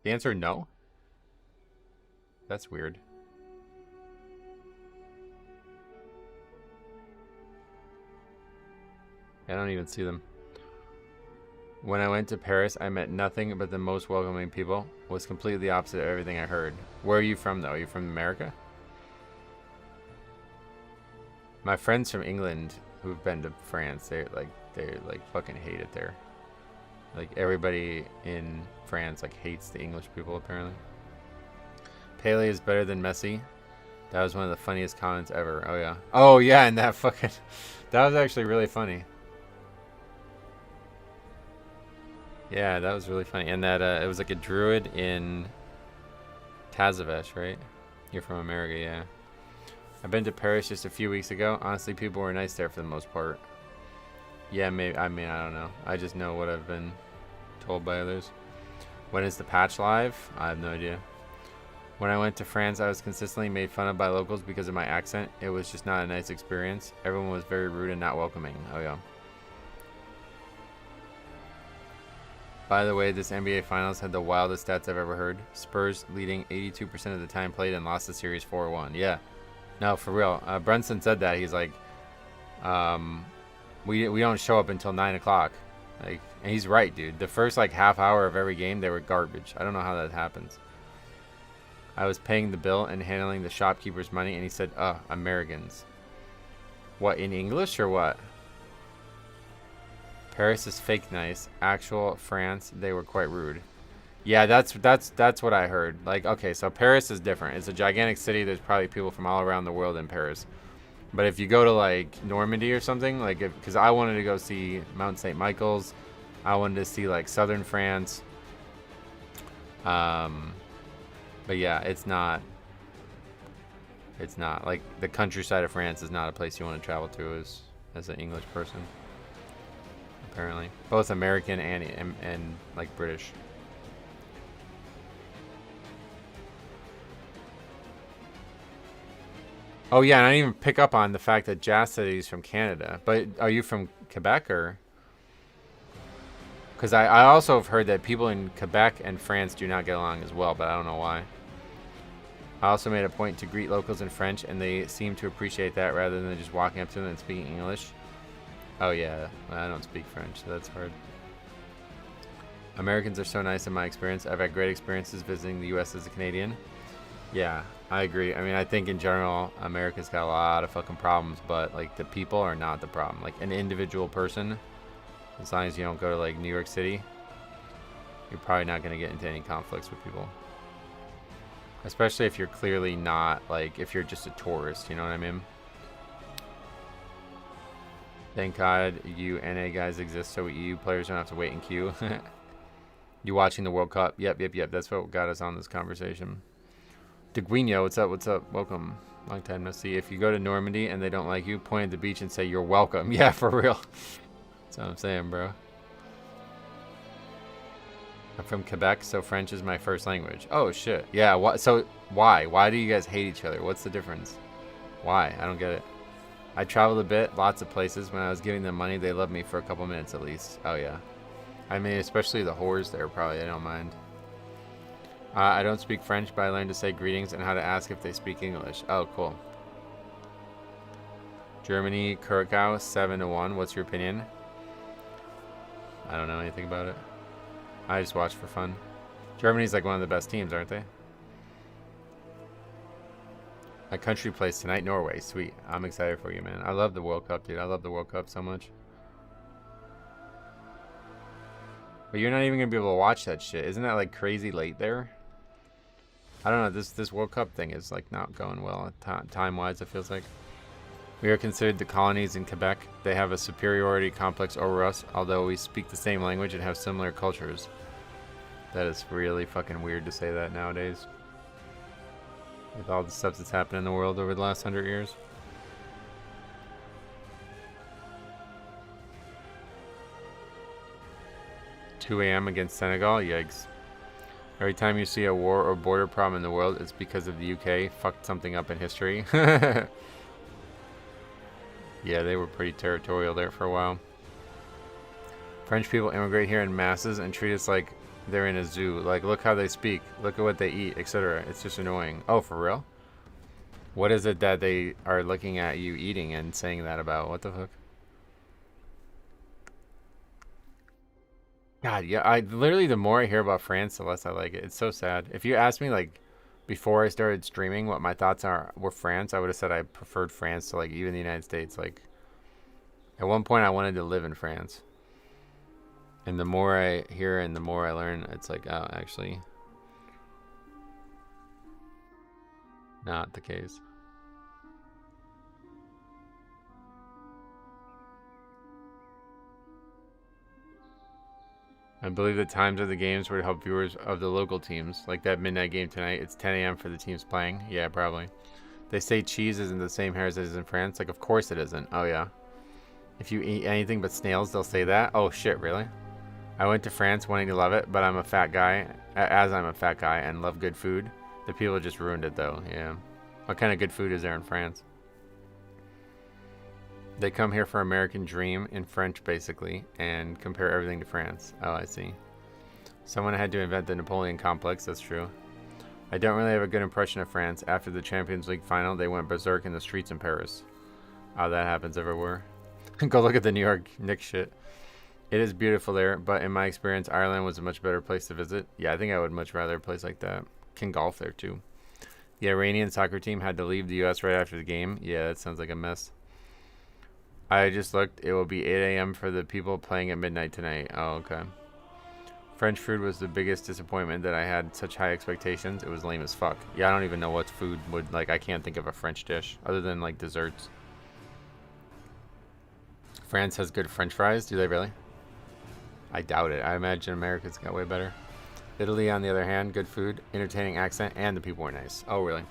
The answer no? That's weird. I don't even see them. When I went to Paris, I met nothing but the most welcoming people. Was completely the opposite of everything I heard. Where are you from, though? Are you from America? My friends from England who've been to France, they like fucking hate it there. Like everybody in France like hates the English people apparently. Pele is better than Messi. That was one of the funniest comments ever. Oh yeah. Oh yeah, and that fucking that was actually really funny. Yeah, that was really funny. And that it was like a druid in Tazavesh, right? You're from America, yeah. I've been to Paris just a few weeks ago. Honestly, people were nice there for the most part. Yeah, maybe. I mean, I don't know. I just know what I've been told by others. When is the patch live? I have no idea. When I went to France, I was consistently made fun of by locals because of my accent. It was just not a nice experience. Everyone was very rude and not welcoming. Oh, yeah. By the way, this NBA Finals had the wildest stats I've ever heard. Spurs leading 82% of the time played and lost the series 4-1. Yeah. No, for real. Brunson said that. He's like, we don't show up until 9 o'clock. Like, and he's right, dude. The first like half hour of every game, they were garbage. I don't know how that happens. I was paying the bill and handling the shopkeeper's money, and he said, Americans. What, in English or what? Paris is fake nice. Actual France, they were quite rude. Yeah, that's what I heard. Like, okay, so Paris is different. It's a gigantic city. There's probably people from all around the world in Paris. But if you go to like Normandy or something, like because I wanted to go see Mount St. Michael's, I wanted to see like southern France. But yeah, it's not like the countryside of France is not a place you want to travel to as an English person. Apparently, both American and like British. Oh yeah, and I didn't even pick up on the fact that Jazz said he's from Canada. But are you from Quebec or? Because I also have heard that people in Quebec and France do not get along as well, but I don't know why. I also made a point to greet locals in French, and they seem to appreciate that rather than just walking up to them and speaking English. Oh yeah, I don't speak French, so that's hard. Americans are so nice in my experience. I've had great experiences visiting the U.S. as a Canadian. Yeah, I agree. I mean, I think in general, America's got a lot of fucking problems, but like the people are not the problem. Like an individual person, as long as you don't go to like New York City, you're probably not going to get into any conflicts with people. Especially if you're clearly not, like, if you're just a tourist, you know what I mean? Thank God you NA guys exist so EU players don't have to wait in queue. You watching the World Cup? Yep. That's what got us on this conversation. DeGuino, what's up? What's up? Welcome. Long time no see. If you go to Normandy and they don't like you, point at the beach and say you're welcome. Yeah, for real. That's what I'm saying, bro. I'm from Quebec, so French is my first language. Oh, shit. Yeah, so why? Why do you guys hate each other? What's the difference? Why? I don't get it. I traveled a bit, lots of places. When I was giving them money, they loved me for a couple minutes at least. Oh, yeah. I mean, especially the whores there, probably. I don't mind. I don't speak French, but I learned to say greetings and how to ask if they speak English. Oh, cool. Germany, Curacao, 7-1. What's your opinion? I don't know anything about it. I just watch for fun. Germany's like one of the best teams, aren't they? My country plays tonight, Norway. Sweet. I'm excited for you, man. I love the World Cup, dude. I love the World Cup so much. But you're not even going to be able to watch that shit. Isn't that like crazy late there? I don't know. This World Cup thing is like not going well time-wise, it feels like. We are considered the colonies in Quebec. They have a superiority complex over us, although we speak the same language and have similar cultures. That is really fucking weird to say that nowadays. With all the stuff that's happened in the world over the last 100 years. $2 a.m. against Senegal? Yikes. Every time you see a war or border problem in the world, it's because of the UK fucked something up in history. Yeah, they were pretty territorial there for a while. French people immigrate here in masses and treat us like they're in a zoo. Like, look how they speak, look at what they eat, etc. It's just annoying. Oh, for real? What is it that they are looking at you eating and saying that about? What the fuck? God, yeah, I literally, the more I hear about France, the less I like it. It's so sad. If you asked me, like, before I started streaming, what my thoughts were France, I would have said I preferred France to, like, even the United States. Like, at one point, I wanted to live in France. And the more I hear and the more I learn, it's like, oh, actually, not the case. I believe the times of the games were to help viewers of the local teams. Like that midnight game tonight, it's 10 a.m. for the teams playing. Yeah, probably. They say cheese isn't the same here as it is in France. Like, of course it isn't. Oh, yeah. If you eat anything but snails, they'll say that. Oh, shit, really? I went to France wanting to love it, but I'm a fat guy. As I'm a fat guy and love good food. The people just ruined it, though. Yeah. What kind of good food is there in France? They come here for American Dream in French, basically, and compare everything to France. Oh, I see. Someone had to invent the Napoleon complex. That's true. I don't really have a good impression of France. After the Champions League final, they went berserk in the streets in Paris. Oh, that happens everywhere. Go look at the New York Knicks shit. It is beautiful there, but in my experience, Ireland was a much better place to visit. Yeah, I think I would much rather a place like that. Can golf there, too. The Iranian soccer team had to leave the U.S. right after the game. Yeah, that sounds like a mess. I just looked. It will be 8 a.m. for the people playing at midnight tonight. Oh, okay. French food was the biggest disappointment that I had such high expectations. It was lame as fuck. Yeah, I don't even know what food would, like, I can't think of a French dish other than, like, desserts. France has good French fries. Do they really? I doubt it. I imagine America's got way better. Italy, on the other hand, good food, entertaining accent, and the people were nice. Oh, really?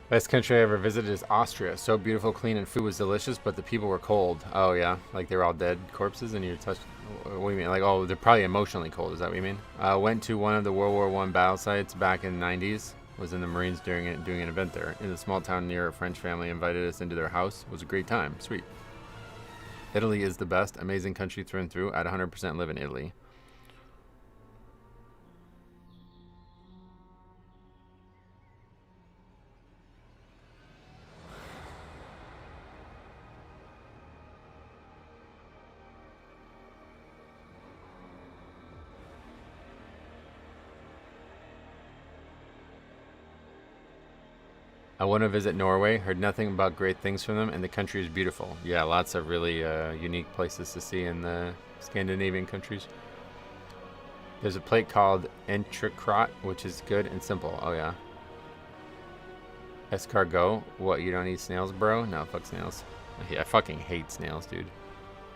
Best country I ever visited is Austria. So beautiful, clean, and food was delicious, but the people were cold. Oh, yeah? Like they were all dead corpses and you're touched... What do you mean? Like, oh, they're probably emotionally cold. Is that what you mean? Went to one of the World War I battle sites back in the 90s. Was in the Marines doing an event there. In a small town near a French family invited us into their house. It was a great time. Sweet. Italy is the best. Amazing country through and through. I'd 100% live in Italy. I want to visit Norway. Heard nothing about great things from them, and the country is beautiful. Yeah, lots of really unique places to see in the Scandinavian countries. There's a plate called Entrecrot, which is good and simple. Oh, yeah. Escargot. What, you don't eat snails, bro? No, fuck snails. I fucking hate snails, dude.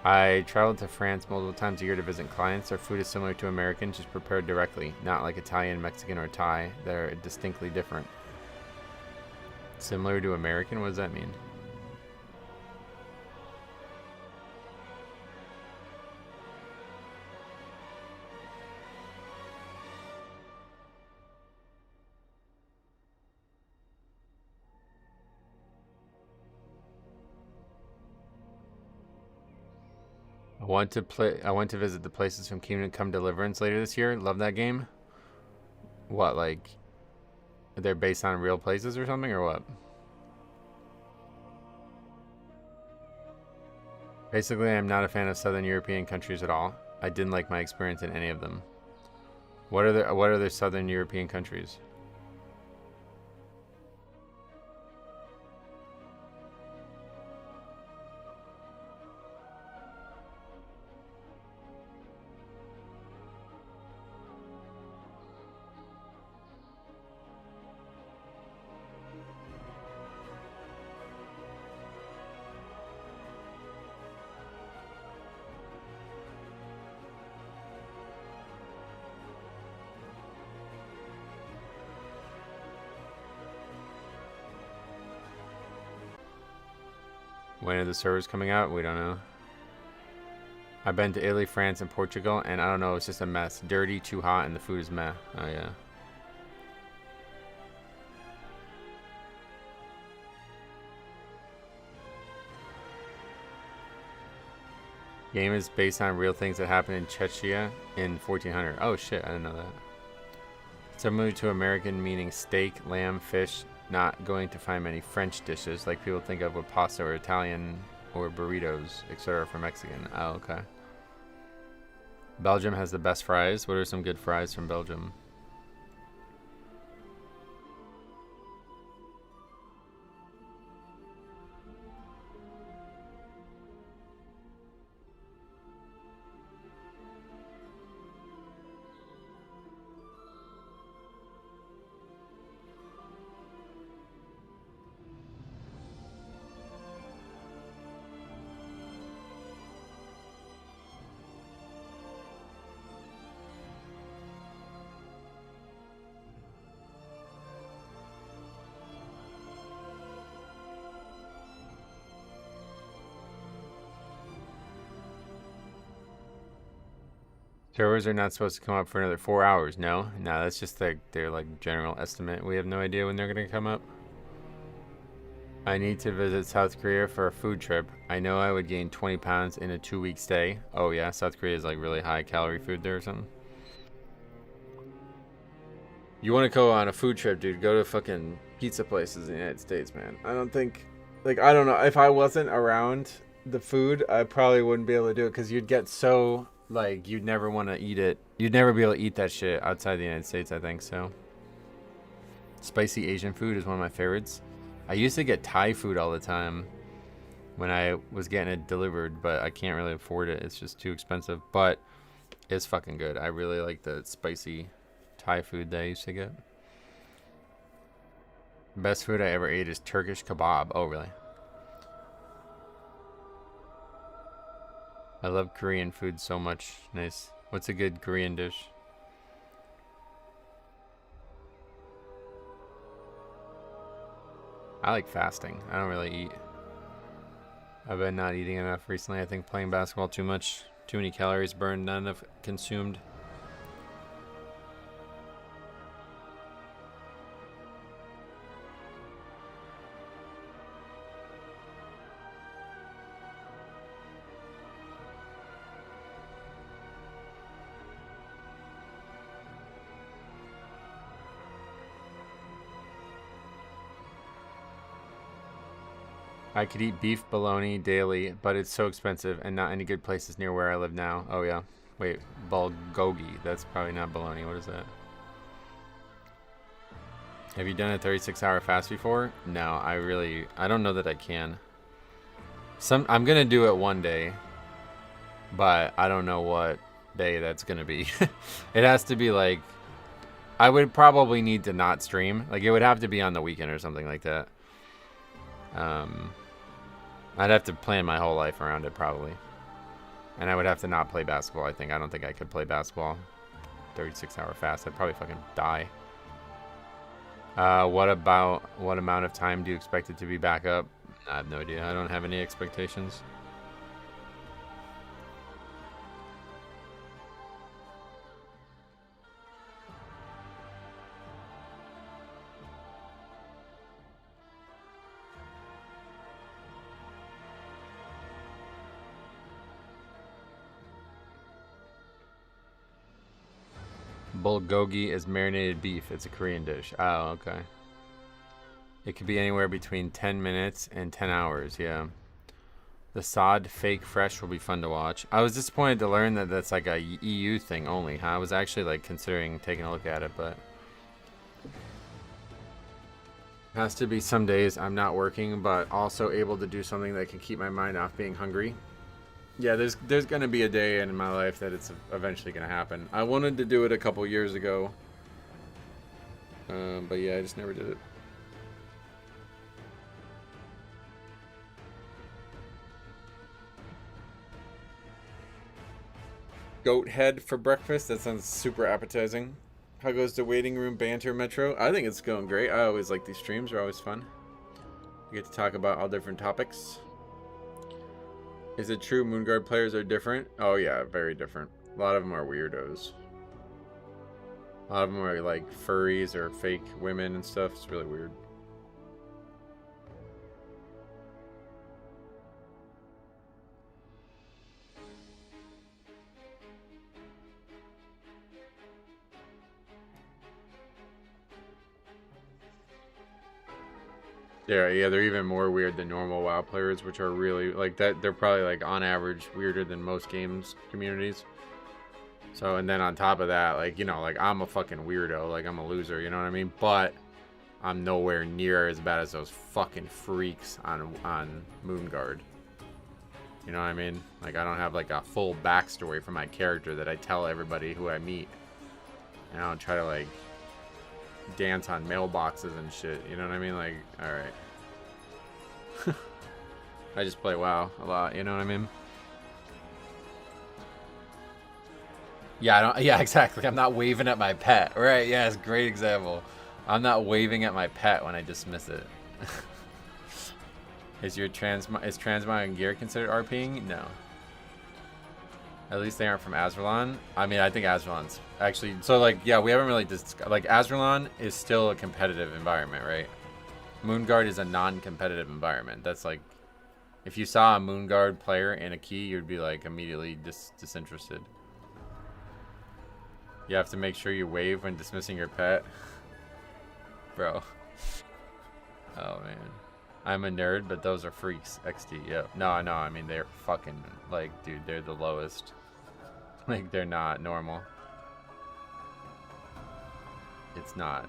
I traveled to France multiple times a year to visit clients. Their food is similar to American, just prepared directly. Not like Italian, Mexican, or Thai. They're distinctly different. Similar to American? What does that mean? I want to visit the places from Kingdom Come Deliverance later this year. Love that game. What, like they're based on real places or something, or what? Basically, I'm not a fan of Southern European countries at all. I didn't like my experience in any of them. What are the Southern European countries? When are the servers coming out? We don't know. I've been to Italy, France, and Portugal, and I don't know, it's just a mess. Dirty, too hot, and the food is meh. Oh, yeah. Game is based on real things that happened in Czechia in 1400. Oh, shit, I didn't know that. Similar to American, meaning steak, lamb, fish, not going to find many French dishes like people think of with pasta, or Italian, or burritos, etc. for Mexican. Oh, okay. Belgium has the best fries. What are some good fries from Belgium? Servers are not supposed to come up for another 4 hours. No, that's just their like general estimate. We have no idea when they're gonna come up. I need to visit South Korea for a food trip. I know I would gain 20 pounds in a 2-week stay. Oh yeah, South Korea is like really high calorie food there or something. You want to go on a food trip, dude? Go to fucking pizza places in the United States, man. I don't think, like, I don't know. If I wasn't around the food, I probably wouldn't be able to do it because you'd get so, like, you'd never want to eat it. You'd never be able to eat that shit outside the United States, I think, so. Spicy Asian food is one of my favorites. I used to get Thai food all the time when I was getting it delivered, but I can't really afford it. It's just too expensive, but it's fucking good. I really like the spicy Thai food that I used to get. Best food I ever ate is Turkish kebab. Oh, really? I love Korean food so much. Nice. What's a good Korean dish? I like fasting. I don't really eat. I've been not eating enough recently. I think playing basketball too much. Too many calories burned, not enough consumed. I could eat beef bologna daily, but it's so expensive and not any good places near where I live now. Oh, yeah. Wait, bulgogi. That's probably not bologna. What is that? Have you done a 36-hour fast before? No, I don't know that I can. I'm going to do it one day, but I don't know what day that's going to be. It has to be like, I would probably need to not stream. Like, it would have to be on the weekend or something like that. I'd have to plan my whole life around it probably. And I would have to not play basketball, I think. I don't think I could play basketball 36-hour fast. I'd probably fucking die. What amount of time do you expect it to be back up? I have no idea. I don't have any expectations. Bulgogi is marinated beef. It's a Korean dish. Oh, okay. It could be anywhere between 10 minutes and 10 hours, yeah. The sod fake fresh will be fun to watch. I was disappointed to learn that that's like a EU thing only. Huh? I was actually like considering taking a look at it, but has to be some days I'm not working, but also able to do something that can keep my mind off being hungry. Yeah, there's gonna be a day in my life that it's eventually gonna happen. I wanted to do it a couple years ago, but yeah, I just never did it. Goat head for breakfast. That sounds super appetizing. How goes the waiting room banter, Metro? I think it's going great. I always like these streams. They're always fun. We get to talk about all different topics. Is it true Moonguard players are different? Oh yeah, very different. A lot of them are weirdos. A lot of them are like furries or fake women and stuff. It's really weird. Yeah, they're even more weird than normal WoW players, which are really like that. They're probably like on average weirder than most games communities. So, and then on top of that, like, you know, like I'm a fucking weirdo, like I'm a loser, you know what I mean? But I'm nowhere near as bad as those fucking freaks on Moonguard. You know what I mean? Like I don't have like a full backstory for my character that I tell everybody who I meet. And I don't try to like dance on mailboxes and shit, you know what I mean? Like, alright. I just play WoW a lot, you know what I mean? Yeah, exactly. I'm not waving at my pet. Right, yeah, it's a great example. I'm not waving at my pet when I dismiss it. Is transmog and gear considered RPing? No. At least they aren't from Azralan. I mean, I think Azralan's actually... So, like, yeah, we haven't really... Like, Azralan is still a competitive environment, right? Moonguard is a non-competitive environment. That's like... If you saw a Moonguard player in a key, you'd be, like, immediately disinterested. You have to make sure you wave when dismissing your pet. Bro. Oh, man. I'm a nerd, but those are freaks. XD, yeah. No, I know. I mean, they're fucking... Like, dude, they're the lowest. Like, they're not normal. It's not.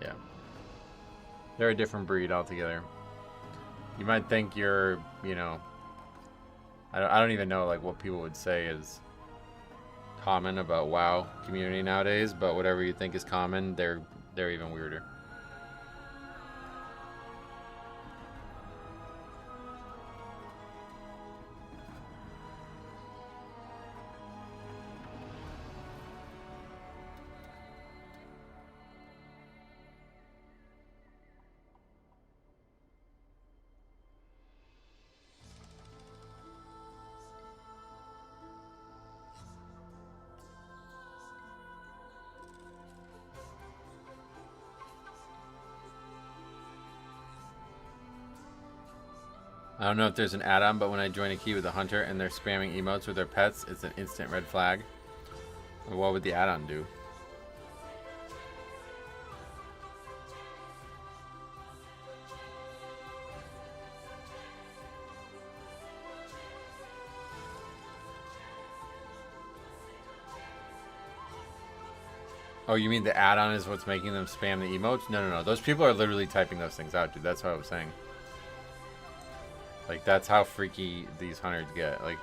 Yeah. They're a different breed altogether. You might think you're, you know... I don't even know, like, what people would say is common about WoW community nowadays, but whatever you think is common, they're even weirder. I don't know if there's an add-on, but when I join a key with a hunter and they're spamming emotes with their pets, it's an instant red flag. What would the add-on do? Oh, you mean the add-on is what's making them spam the emotes? No, no, no. Those people are literally typing those things out, dude. That's what I was saying. Like, that's how freaky these hunters get. Like,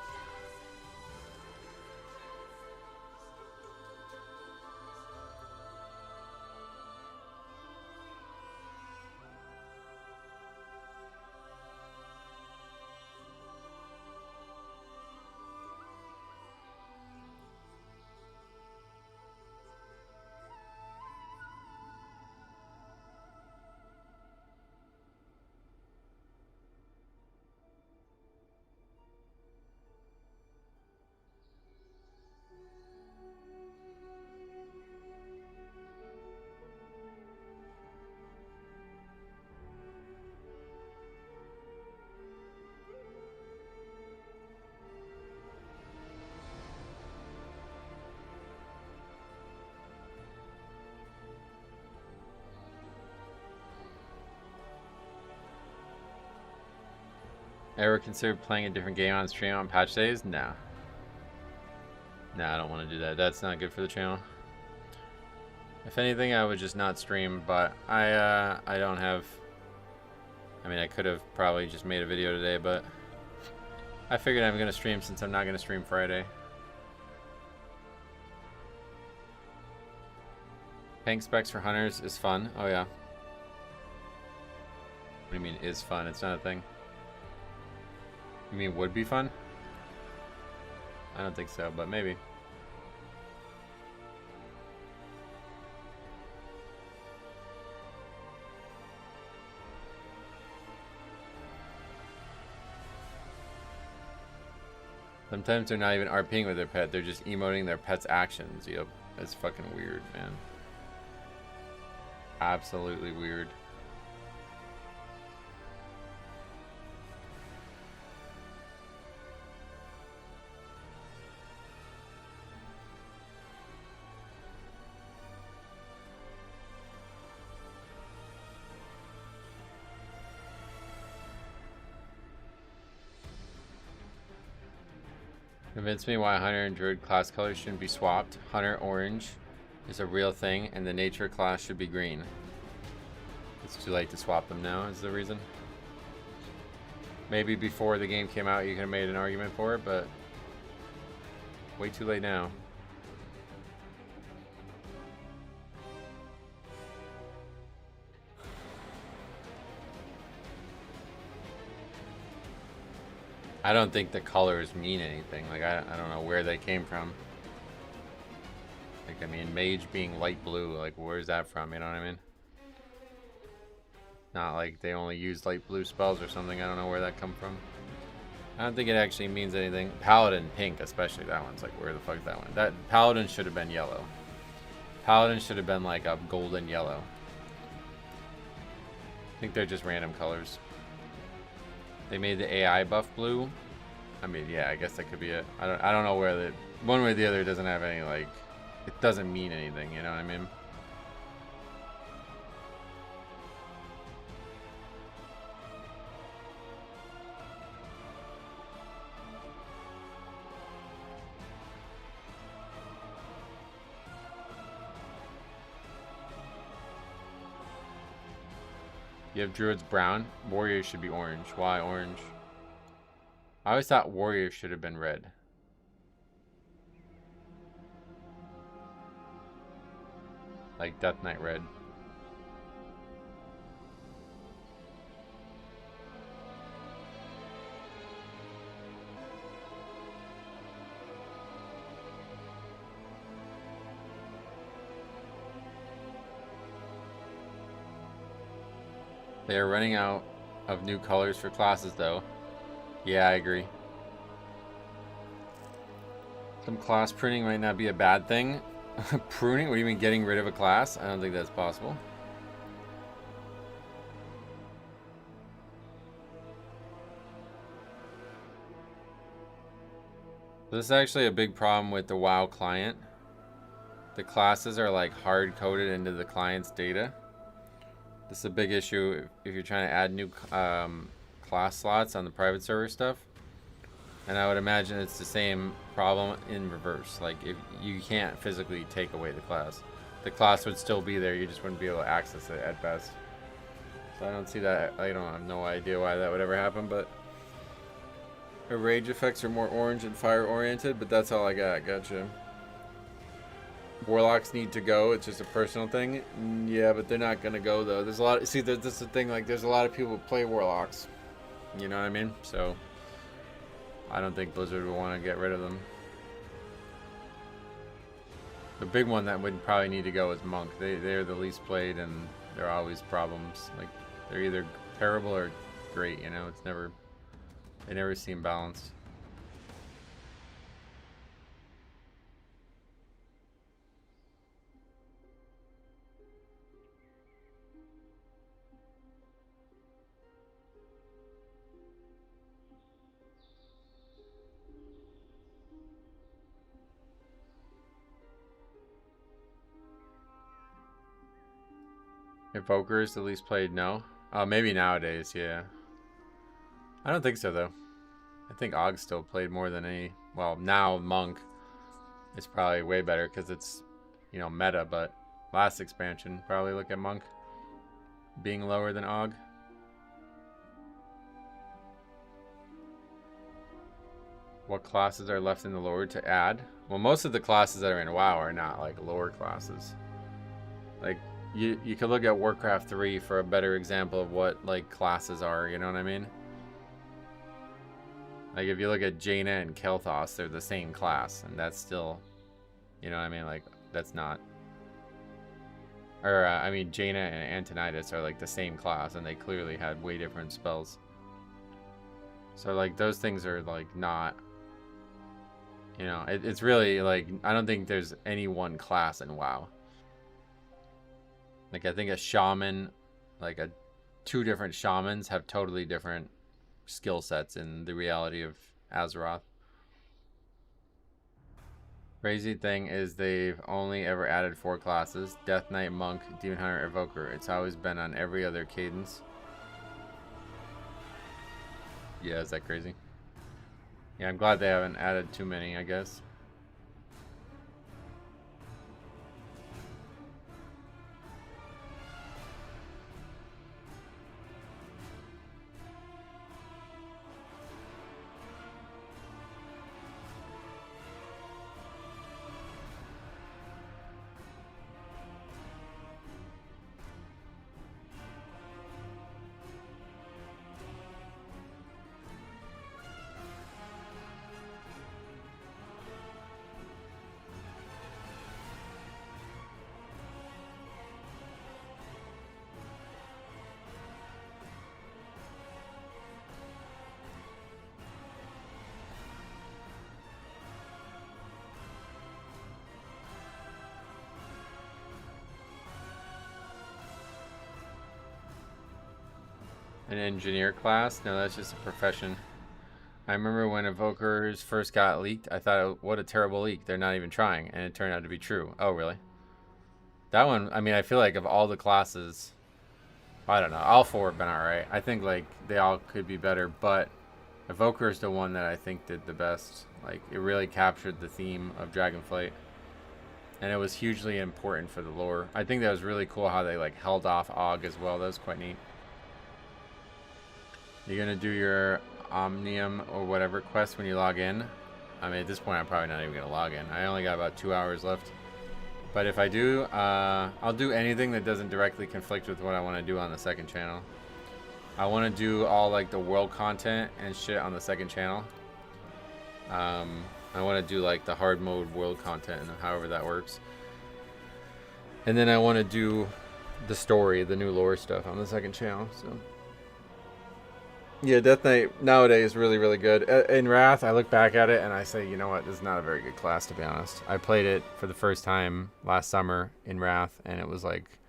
ever considered playing a different game on stream on patch days? No. No, I don't want to do that. That's not good for the channel. If anything, I would just not stream, but I don't have... I mean, I could have probably just made a video today, but I figured I'm going to stream since I'm not going to stream Friday. Paying specs for hunters is fun. Oh, yeah. What do you mean is fun? It's not a thing. You mean would be fun? I don't think so, but maybe. Sometimes they're not even RPing with their pet, they're just emoting their pet's actions. Yep, that's fucking weird, man. Absolutely weird. Convince me why Hunter and Druid class colors shouldn't be swapped. Hunter orange is a real thing, and the nature class should be green. It's too late to swap them now, is the reason. Maybe before the game came out you could have made an argument for it, but way too late now. I don't think the colors mean anything. Like, I don't know where they came from. Like, I mean, mage being light blue, like, where's that from? You know what I mean? Not like they only use light blue spells or something. I don't know where that come from. I don't think it actually means anything. Paladin pink, especially that one's like, where the fuck is that one? That Paladin should have been yellow. Paladin should have been like a golden yellow. I think they're just random colors. They made the AI buff blue. I mean, yeah, I guess that could be it. I don't know where the one way or the other doesn't have any, like, it doesn't mean anything, you know what I mean? You have druids brown. Warriors should be orange. Why orange? I always thought warriors should have been red. Like Death Knight red. They are running out of new colors for classes, though. Yeah, I agree. Some class pruning might not be a bad thing. Pruning? What do you mean, getting rid of a class? I don't think that's possible. This is actually a big problem with the WoW client. The classes are like hard-coded into the client's data. This is a big issue if you're trying to add new class slots on the private server stuff. And I would imagine it's the same problem in reverse. Like, if you can't physically take away the class. the class would still be there. You just wouldn't be able to access it at best. So I don't see that. I have no idea why that would ever happen, but her rage effects are more orange and fire oriented, but that's all I got. Gotcha. Warlocks need to go. It's just a personal thing. Yeah, but they're not gonna go though. There's a lot. See, this is the thing. Like, there's a lot of people who play Warlocks. You know what I mean? So I don't think Blizzard would want to get rid of them. The big one that would probably need to go is Monk. They're the least played, and there are always problems. Like, they're either terrible or great. You know, they never seem balanced. Evokers, the least played, no. Maybe nowadays, yeah. I don't think so, though. I think Og still played more than any. Well, now Monk is probably way better because it's, you know, meta, but last expansion, probably look at Monk being lower than Og. What classes are left in the lore to add? Well, most of the classes that are in WoW are not, like, lore classes. Like, you could look at Warcraft 3 for a better example of what, like, classes are, you know what I mean? Like, if you look at Jaina and Kel'Thas, they're the same class, and that's still, you know what I mean? Like, that's not. Or, I mean, Jaina and Antonidas are, like, the same class, and they clearly had way different spells. So, like, those things are, like, not, you know, it's really, like, I don't think there's any one class in WoW. Like, I think a shaman, like, two different shamans have totally different skill sets in the reality of Azeroth. Crazy thing is they've only ever added 4 classes: Death Knight, Monk, Demon Hunter, Evoker. It's always been on every other cadence. Yeah, is that crazy? Yeah, I'm glad they haven't added too many, I guess. An engineer class? No, that's just a profession. I remember when Evokers first got leaked, I thought, what a terrible leak. They're not even trying, and it turned out to be true. Oh, really? That one, I mean, I feel like of all the classes, I don't know, all 4 have been alright. I think, like, they all could be better, but Evoker is the one that I think did the best. Like, it really captured the theme of Dragonflight, and it was hugely important for the lore. I think that was really cool how they, like, held off Og as well. That was quite neat. You're gonna do your Omnium or whatever quest when you log in. I mean, at this point, I'm probably not even gonna log in. I only got about 2 hours left. But if I do, I'll do anything that doesn't directly conflict with what I want to do on the second channel. I want to do all, like, the world content and shit on the second channel. I want to do, like, the hard mode world content and however that works. And then I want to do the story, the new lore stuff on the second channel, so. Yeah, Death Knight nowadays is really, really good. In Wrath, I look back at it and I say, you know what, this is not a very good class, to be honest. I played it for the first time last summer in Wrath, and it was like,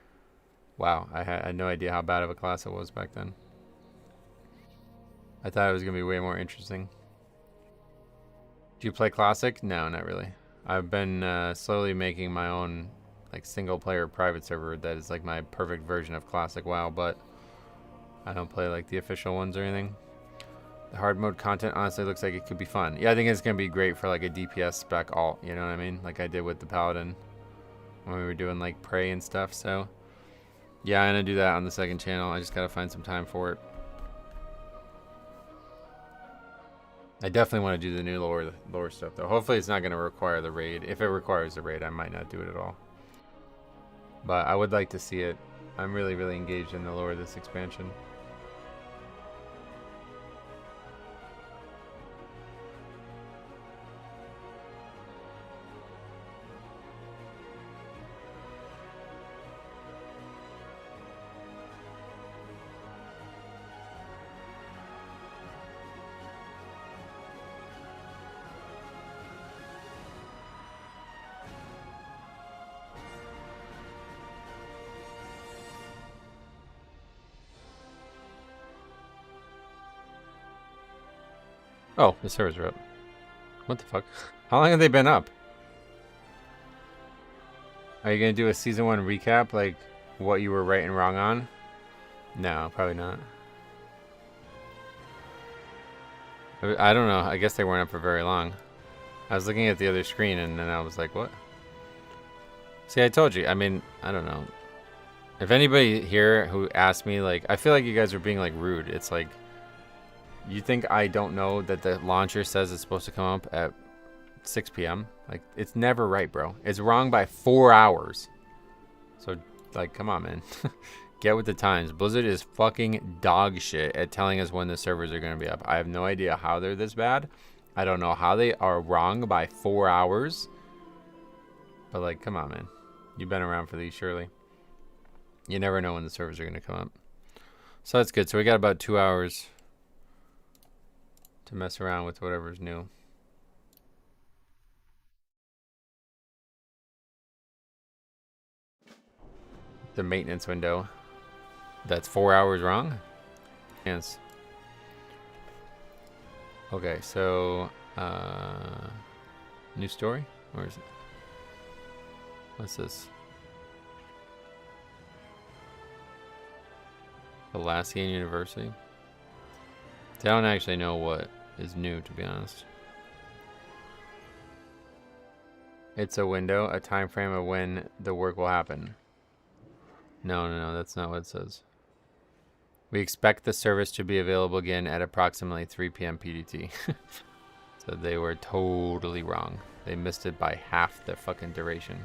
wow, I had no idea how bad of a class it was back then. I thought it was going to be way more interesting. Do you play Classic? No, not really. I've been slowly making my own, like, single-player private server that is, like, my perfect version of Classic WoW, but I don't play, like, the official ones or anything. The hard mode content honestly looks like it could be fun. Yeah, I think it's going to be great for, like, a DPS spec alt, you know what I mean? Like I did with the Paladin. when we were doing like Prey and stuff. So yeah, I'm gonna do that on the second channel. I just gotta find some time for it. I definitely want to do the new lore stuff though. Hopefully it's not gonna require the raid. If it requires the raid, I might not do it at all. But I would like to see it. I'm really, really engaged in the lore of this expansion. Oh, the servers are up. What the fuck? How long have they been up? Are you gonna do a season 1 recap, like what you were right and wrong on? No, probably not. I don't know. I guess they weren't up for very long. I was looking at the other screen and then I was like, what? See, I told you. I mean, I don't know. If anybody here who asked me, like, I feel like you guys are being like rude. It's like, you think I don't know that the launcher says it's supposed to come up at 6 p.m.? Like, it's never right, bro. It's wrong by 4 hours. So, like, come on, man. Get with the times. Blizzard is fucking dog shit at telling us when the servers are going to be up. I have no idea how they're this bad. I don't know how they are wrong by 4 hours. But, like, come on, man. You've been around for these, surely. You never know when the servers are going to come up. So that's good. So we got about 2 hours to mess around with whatever's new. The maintenance window. That's 4 hours wrong? Yes. Okay, so new story? Where is it? What's this? Alaskian University? I don't actually know what is new, to be honest. It's a window, a time frame of when the work will happen. No, that's not what it says. We expect the service to be available again at approximately 3 p.m. PDT. So they were totally wrong. They missed it by half the fucking duration.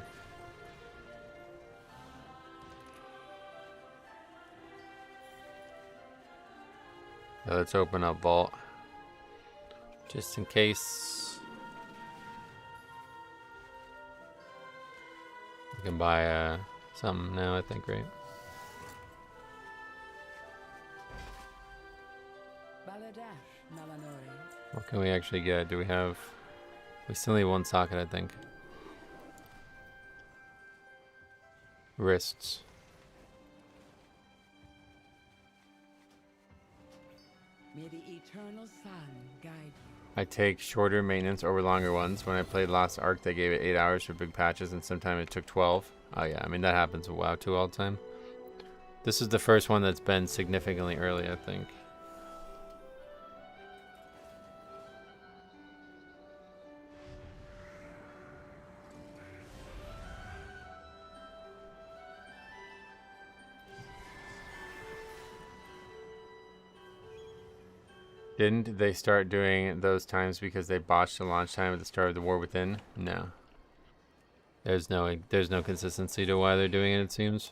So let's open up Vault. Just in case. You can buy something now, I think, right? What can we actually get? Do we have... We still need one socket, I think. Wrists. May the eternal sun guide you. I take shorter maintenance over longer ones. When I played last Arc, they gave it 8 hours for big patches, and sometimes it took 12. Oh yeah, I mean, that happens with WoW 2 all the time. This is the first one that's been significantly early, I think. Didn't they start doing those times because they botched the launch time at the start of the War Within? No. There's no consistency to why they're doing it, it seems.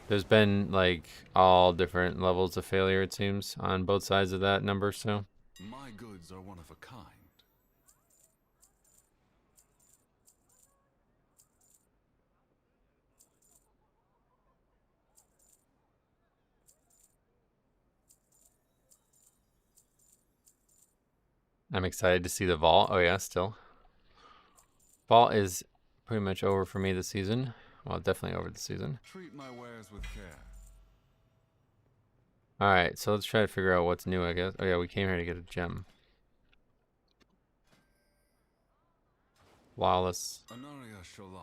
There's been, like, all different levels of failure, it seems, on both sides of that number, so. My goods are one of a kind. I'm excited to see the Vault. Oh yeah, still. Vault is pretty much over for me this season. Well, definitely over the season. Treat my wares with care. Alright, so let's try to figure out what's new, I guess. Oh yeah, we came here to get a gem. Lawless. Anaria Shola.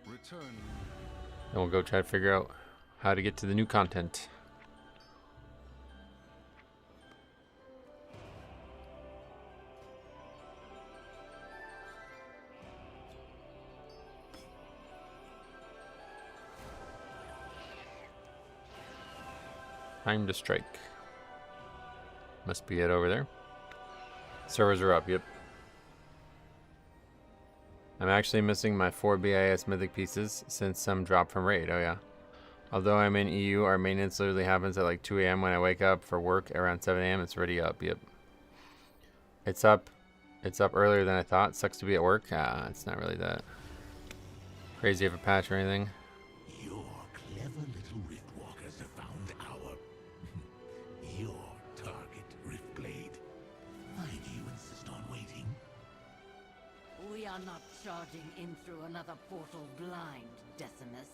Return. And we'll go try to figure out how to get to the new content. Time to strike. Must be it over there. Servers are up, yep. I'm actually missing my 4 BIS mythic pieces since some dropped from raid. Oh yeah. Although I'm in EU, our maintenance literally happens at like 2 a.m. when I wake up for work. Around 7 a.m. it's already up, yep. It's up. It's up earlier than I thought. Sucks to be at work. It's not really that crazy of a patch or anything. Your clever little Riftwalkers have found our... your target, Riftblade. Why do you insist on waiting? We are not charging in through another portal blind, Decimus.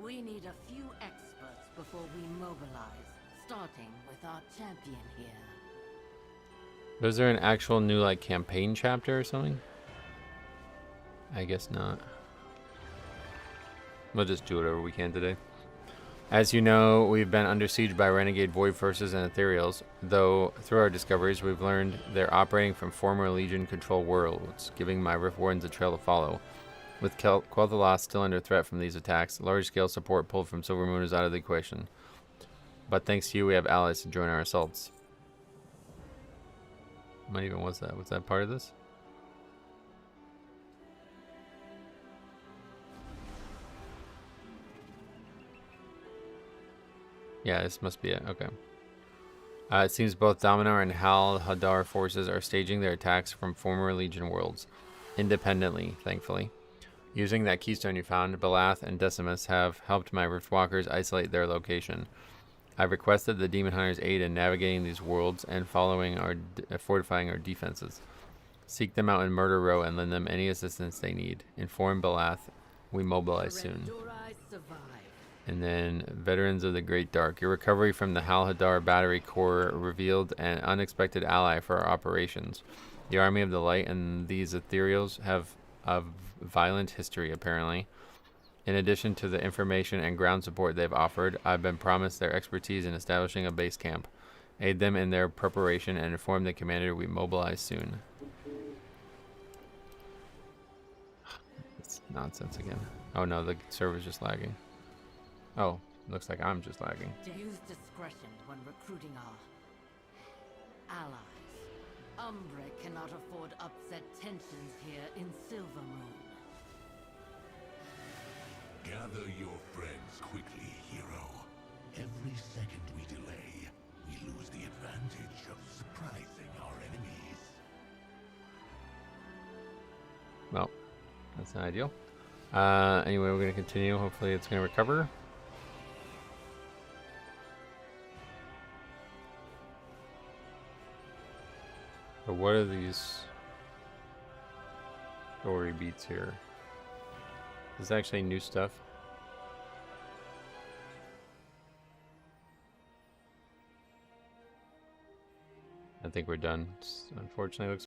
We need a few experts before we mobilize, starting with our champion here. Was there an actual new like campaign chapter or something? I guess not. We'll just do whatever we can today. As you know, we've been under siege by renegade void forces and ethereals, though through our discoveries we've learned they're operating from former Legion control worlds, giving my Rift Wardens a trail to follow. With Quel'Thalas still under threat from these attacks, large-scale support pulled from Silver Moon is out of the equation. But thanks to you, we have allies to join our assaults. What even was that? Was that part of this? Yeah, this must be it. Okay. It seems both Dominar and Hal Hadar forces are staging their attacks from former Legion worlds, independently, thankfully. Using that keystone you found, Belath and Decimus have helped my Riftwalkers isolate their location. I've requested the Demon Hunter's aid in navigating these worlds and fortifying our defenses. Seek them out in Murder Row and lend them any assistance they need. Inform Belath we mobilize soon. And then Veterans of the Great Dark. Your recovery from the Hal Hadar battery core revealed an unexpected ally for our operations. The Army of the Light and these ethereals have a violent history, apparently. In addition to the information and ground support they've offered, I've been promised their expertise in establishing a base camp. Aid them in their preparation and inform the commander we mobilize soon. It's nonsense again. Oh no, the server's just lagging. Oh, looks like I'm just lagging. Use discretion when recruiting our allies. Umbre cannot afford upset tensions here in Silver Moon. Gather your friends quickly, hero. Every second we delay, we lose the advantage of surprising our enemies. Well, that's not ideal. Anyway, we're going to continue. Hopefully it's going to recover. But what are these story beats here? Is this actually new stuff? I think we're done. Unfortunately, it looks